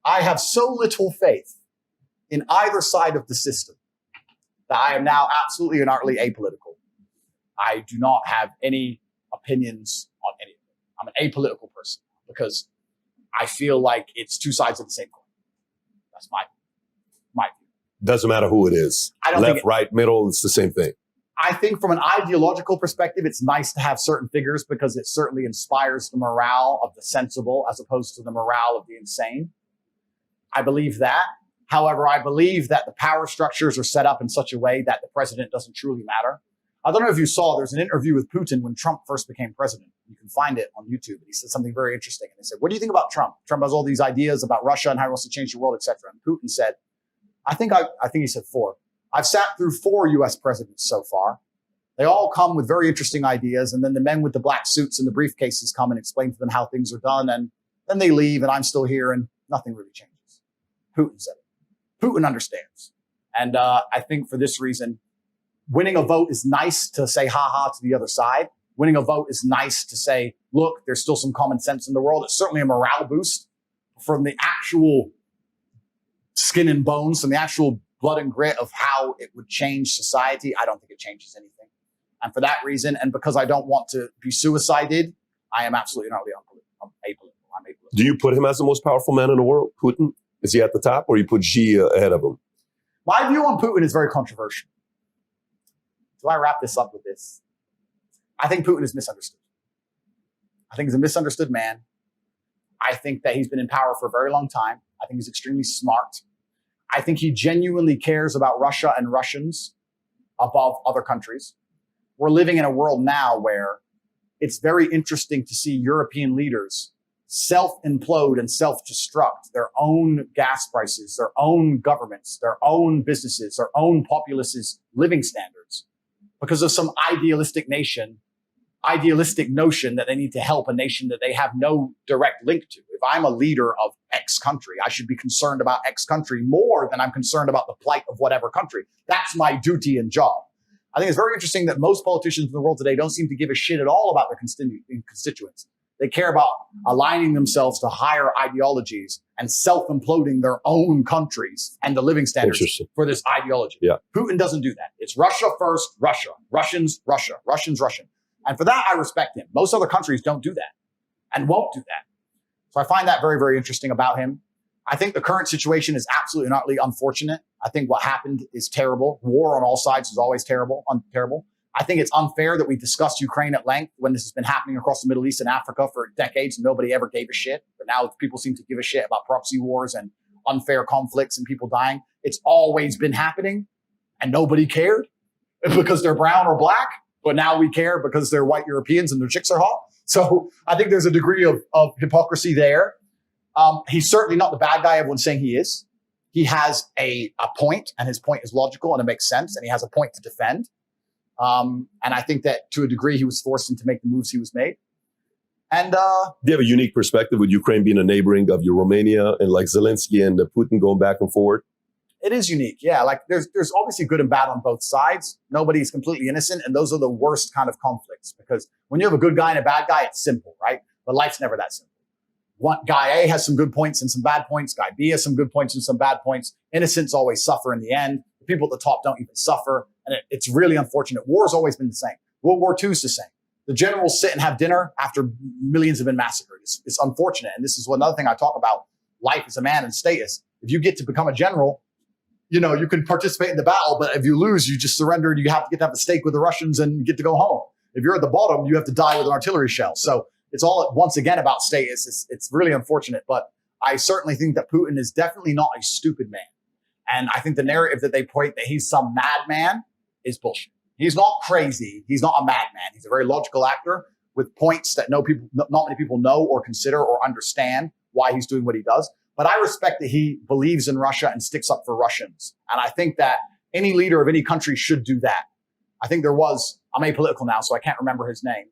I have so little faith in either side of the system that I am now absolutely and utterly apolitical. I do not have any opinions on anything. I'm an apolitical person because I feel like it's two sides of the same coin. That's my view. Doesn't matter who it is. I don't Left, think right, middle, it's the same thing. I think from an ideological perspective, it's nice to have certain figures because it certainly inspires the morale of the sensible as opposed to the morale of the insane. I believe that. However, I believe that the power structures are set up in such a way that the president doesn't truly matter. I don't know if you saw, there's an interview with Putin when Trump first became president. You can find it on YouTube. And he said something very interesting. And they said, what do you think about Trump? Trump has all these ideas about Russia and how he wants to change the world, etc. And Putin said, I think he said 4. I've sat through 4 U.S. presidents so far. They all come with very interesting ideas. And then the men with the black suits and the briefcases come and explain to them how things are done. And then they leave and I'm still here and nothing really changes. Putin said it. Putin understands. And I think for this reason, winning a vote is nice to say ha-ha to the other side. Winning a vote is nice to say, look, there's still some common sense in the world. It's certainly a morale boost from the actual skin and bones, from the actual blood and grit of how it would change society. I don't think it changes anything. And for that reason, and because I don't want to be suicided, I am absolutely not apolitical. I'm apolitical. Do you put him as the most powerful man in the world, Putin? Is he at the top, or you put Xi ahead of him? My view on Putin is very controversial. Do I wrap this up with this? I think Putin is misunderstood. I think he's a misunderstood man. I think that he's been in power for a very long time. I think he's extremely smart. I think he genuinely cares about Russia and Russians above other countries. We're living in a world now where it's very interesting to see European leaders self-implode and self-destruct their own gas prices, their own governments, their own businesses, their own populace's living standards, because of some idealistic notion that they need to help a nation that they have no direct link to. If I'm a leader of X country, I should be concerned about X country more than I'm concerned about the plight of whatever country. That's my duty and job. I think it's very interesting that most politicians in the world today don't seem to give a shit at all about their constituents. They care about aligning themselves to higher ideologies and self-imploding their own countries and the living standards for this ideology. Yeah. Putin doesn't do that. It's Russia first, Russia. Russians, Russia. Russians, Russian. And for that, I respect him. Most other countries don't do that and won't do that. So I find that very, very interesting about him. I think the current situation is absolutely and utterly unfortunate. I think what happened is terrible. War on all sides is always terrible. I think it's unfair that we discussed Ukraine at length when this has been happening across the Middle East and Africa for decades and nobody ever gave a shit. But now people seem to give a shit about proxy wars and unfair conflicts and people dying. It's always been happening and nobody cared because they're brown or black. But now we care because they're white Europeans and their chicks are hot. So I think there's a degree of hypocrisy there. He's certainly not the bad guy everyone's saying he is. He has a point, and his point is logical and it makes sense, and he has a point to defend. And I think that to a degree he was forced into make the moves he was made. And do you have a unique perspective with Ukraine being a neighboring of your Romania and like Zelensky and Putin going back and forth? It is unique. Yeah. Like there's obviously good and bad on both sides. Nobody's completely innocent. And those are the worst kind of conflicts because when you have a good guy and a bad guy, it's simple, right? But life's never that simple. One guy A has some good points and some bad points. Guy B has some good points and some bad points. Innocents always suffer in the end. The people at the top don't even suffer. And it's really unfortunate. War's always been the same. World War II is the same. The generals sit and have dinner after millions have been massacred. It's unfortunate. And this is another thing I talk about life as a man and status. If you get to become a general, you know, you can participate in the battle, but if you lose, you just surrender and you have to get to have a steak with the Russians and get to go home. If you're at the bottom, you have to die with an artillery shell. So it's all once again about status. It's really unfortunate, but I certainly think that Putin is definitely not a stupid man. And I think the narrative that they point that he's some madman is bullshit. He's not crazy. He's not a madman. He's a very logical actor with points that not many people know or consider or understand why he's doing what he does. But I respect that he believes in Russia and sticks up for Russians. And I think that any leader of any country should do that. I think I'm apolitical now, so I can't remember his name.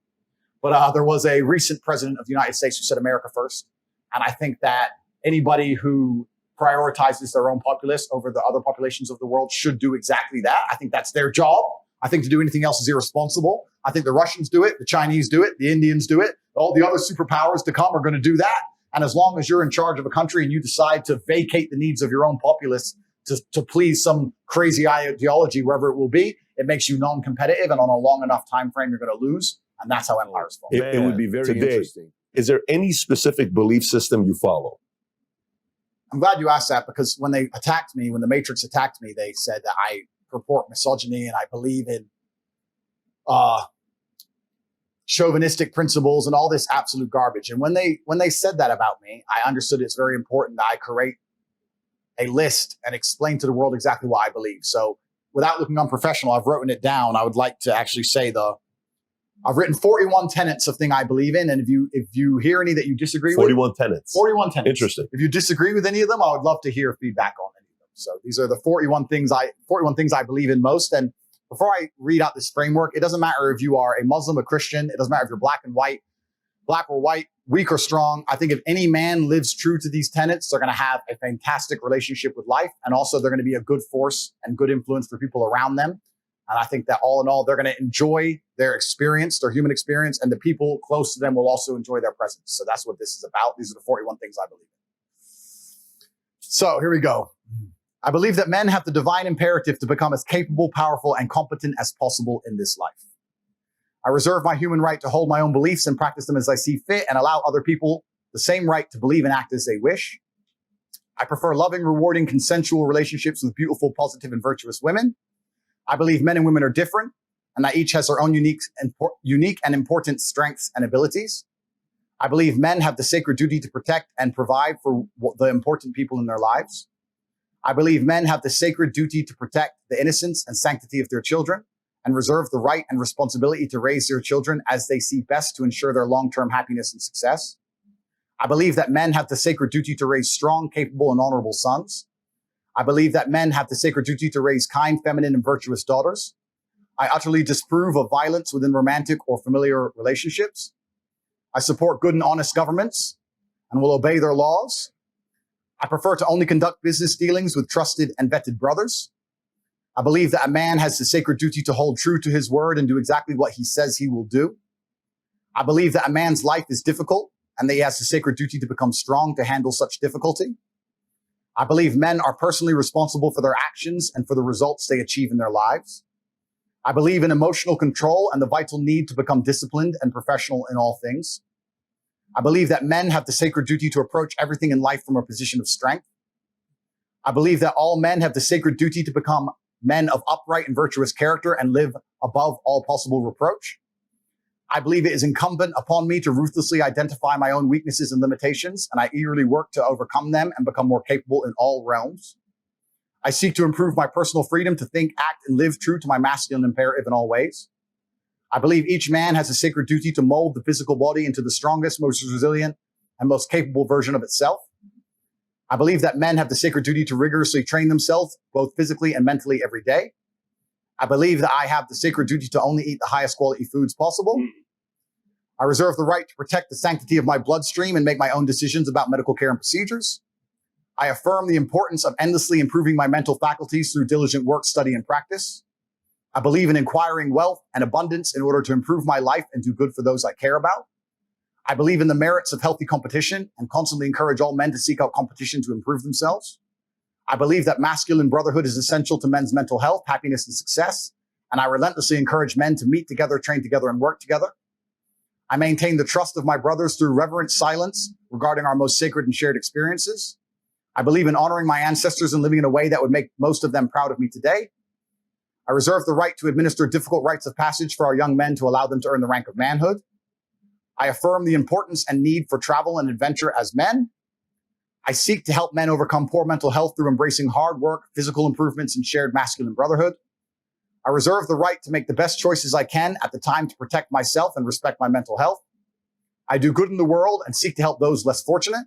But there was a recent president of the United States who said America first. And I think that anybody who prioritizes their own populace over the other populations of the world should do exactly that. I think that's their job. I think to do anything else is irresponsible. I think the Russians do it, the Chinese do it, the Indians do it. All the other superpowers to come are going to do that. And as long as you're in charge of a country and you decide to vacate the needs of your own populace to please some crazy ideology, wherever it will be, it makes you non-competitive. And on a long enough time frame, you're going to lose. And that's how empires fall. It would be very interesting. Is there any specific belief system you follow? I'm glad you asked that because when they attacked me, when the Matrix attacked me, they said that I purport misogyny and I believe in chauvinistic principles and all this absolute garbage. And when they said that about me, I understood it's very important that I create a list and explain to the world exactly what I believe. So without looking unprofessional, I've written it down. I would like to actually say I've written 41 tenets of thing I believe in. And if you hear any that you disagree 41 tenets. 41 tenets. Interesting. If you disagree with any of them, I would love to hear feedback on any of them. So these are the 41 things I believe in most. And before I read out this framework, it doesn't matter if you are a Muslim, a Christian. It doesn't matter if you're black or white, weak or strong. I think if any man lives true to these tenets, they're going to have a fantastic relationship with life. And also they're going to be a good force and good influence for people around them. And I think that all in all, they're going to enjoy their experience, their human experience, and the people close to them will also enjoy their presence. So that's what this is about. These are the 41 things I believe in. So here we go. I believe that men have the divine imperative to become as capable, powerful, and competent as possible in this life. I reserve my human right to hold my own beliefs and practice them as I see fit and allow other people the same right to believe and act as they wish. I prefer loving, rewarding, consensual relationships with beautiful, positive, and virtuous women. I believe men and women are different and that each has their own unique and important strengths and abilities. I believe men have the sacred duty to protect and provide for the important people in their lives. I believe men have the sacred duty to protect the innocence and sanctity of their children and reserve the right and responsibility to raise their children as they see best to ensure their long-term happiness and success. I believe that men have the sacred duty to raise strong, capable, and honorable sons. I believe that men have the sacred duty to raise kind, feminine, and virtuous daughters. I utterly disapprove of violence within romantic or familiar relationships. I support good and honest governments and will obey their laws. I prefer to only conduct business dealings with trusted and vetted brothers. I believe that a man has the sacred duty to hold true to his word and do exactly what he says he will do. I believe that a man's life is difficult and that he has the sacred duty to become strong to handle such difficulty. I believe men are personally responsible for their actions and for the results they achieve in their lives. I believe in emotional control and the vital need to become disciplined and professional in all things. I believe that men have the sacred duty to approach everything in life from a position of strength. I believe that all men have the sacred duty to become men of upright and virtuous character and live above all possible reproach. I believe it is incumbent upon me to ruthlessly identify my own weaknesses and limitations, and I eagerly work to overcome them and become more capable in all realms. I seek to improve my personal freedom to think, act, and live true to my masculine imperative in all ways. I believe each man has a sacred duty to mold the physical body into the strongest, most resilient, and most capable version of itself. I believe that men have the sacred duty to rigorously train themselves, both physically and mentally, every day. I believe that I have the sacred duty to only eat the highest quality foods possible. I reserve the right to protect the sanctity of my bloodstream and make my own decisions about medical care and procedures. I affirm the importance of endlessly improving my mental faculties through diligent work, study, and practice. I believe in acquiring wealth and abundance in order to improve my life and do good for those I care about. I believe in the merits of healthy competition and constantly encourage all men to seek out competition to improve themselves. I believe that masculine brotherhood is essential to men's mental health, happiness, and success, and I relentlessly encourage men to meet together, train together, and work together. I maintain the trust of my brothers through reverent silence regarding our most sacred and shared experiences. I believe in honoring my ancestors and living in a way that would make most of them proud of me today. I reserve the right to administer difficult rites of passage for our young men to allow them to earn the rank of manhood. I affirm the importance and need for travel and adventure as men. I seek to help men overcome poor mental health through embracing hard work, physical improvements, and shared masculine brotherhood. I reserve the right to make the best choices I can at the time to protect myself and respect my mental health. I do good in the world and seek to help those less fortunate.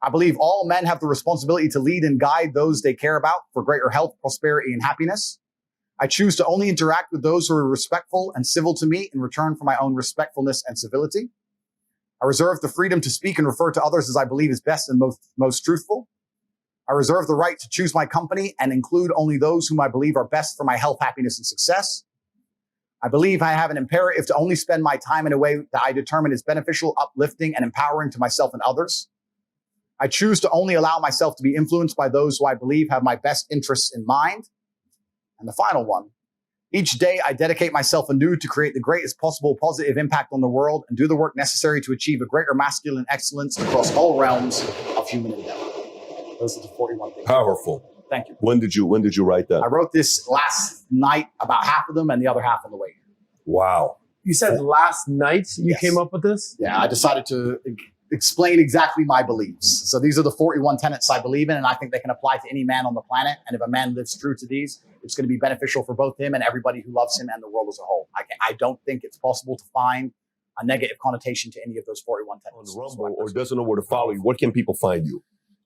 I believe all men have the responsibility to lead and guide those they care about for greater health, prosperity, and happiness. I choose to only interact with those who are respectful and civil to me in return for my own respectfulness and civility. I reserve the freedom to speak and refer to others as I believe is best and most truthful. I reserve the right to choose my company and include only those whom I believe are best for my health, happiness, and success. I believe I have an imperative to only spend my time in a way that I determine is beneficial, uplifting, and empowering to myself and others. I choose to only allow myself to be influenced by those who I believe have my best interests in mind. And the final one, each day I dedicate myself anew to create the greatest possible positive impact on the world and do the work necessary to achieve a greater masculine excellence across all realms of human endeavor. Those are the 41 things. Powerful. Thank you. When did you write that? I wrote this last night, about half of them, and the other half on the way here. Wow. You said last night you Yes. came up with this? Yeah, I decided to explain exactly my beliefs. So these are the 41 tenets I believe in, and I think they can apply to any man on the planet. And if a man lives true to these, it's going to be beneficial for both him and everybody who loves him and the world as a whole. I don't think it's possible to find a negative connotation to any of those 41 tenets. On Rumble or doesn't know where to follow you, where can people find you?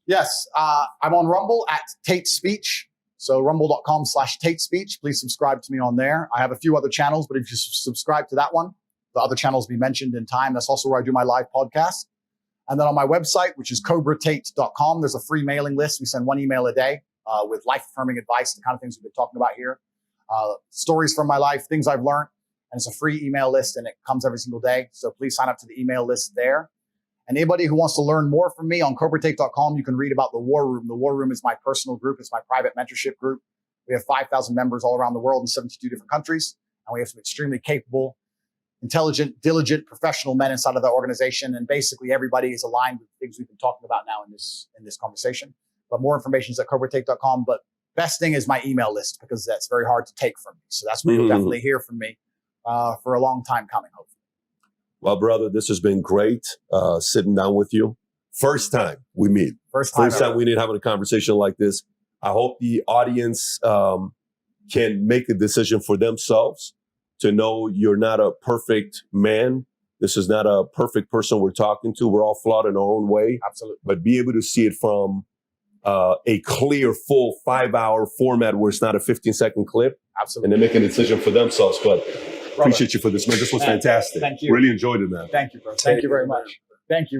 Yes, I'm on Rumble at Tate Speech. So rumble.com/Tate Speech. Please subscribe to me on there. I have a few other channels, but if you subscribe to that one, the other channels will be mentioned in time. That's also where I do my live podcast. And then on my website, which is cobratate.com, there's a free mailing list. We send one email a day with life-affirming advice, the kind of things we've been talking about here. Stories from my life, things I've learned. And it's a free email list, and it comes every single day. So please sign up to the email list there. And anybody who wants to learn more from me on cobratate.com, you can read about the War Room. The War Room is my personal group. It's my private mentorship group. We have 5,000 members all around the world in 72 different countries. And we have some extremely capable, intelligent, diligent, professional men inside of the organization. And basically everybody is aligned with the things we've been talking about now in this conversation. But more information is at cobratate.com. But best thing is my email list, because that's very hard to take from me. So that's where you'll definitely hear from me for a long time coming, hopefully. Well, brother, this has been great sitting down with you. First time we meet. First time we need having a conversation like this. I hope the audience can make a decision for themselves to know you're not a perfect man. This is not a perfect person we're talking to. We're all flawed in our own way. Absolutely. But be able to see it from a clear, full 5-hour format where it's not a 15-second clip, Absolutely. and they make a decision for themselves. But appreciate you for this, man. This was fantastic. Thank you. Really enjoyed it, man. Thank you, bro. Thank you very much. Thank you.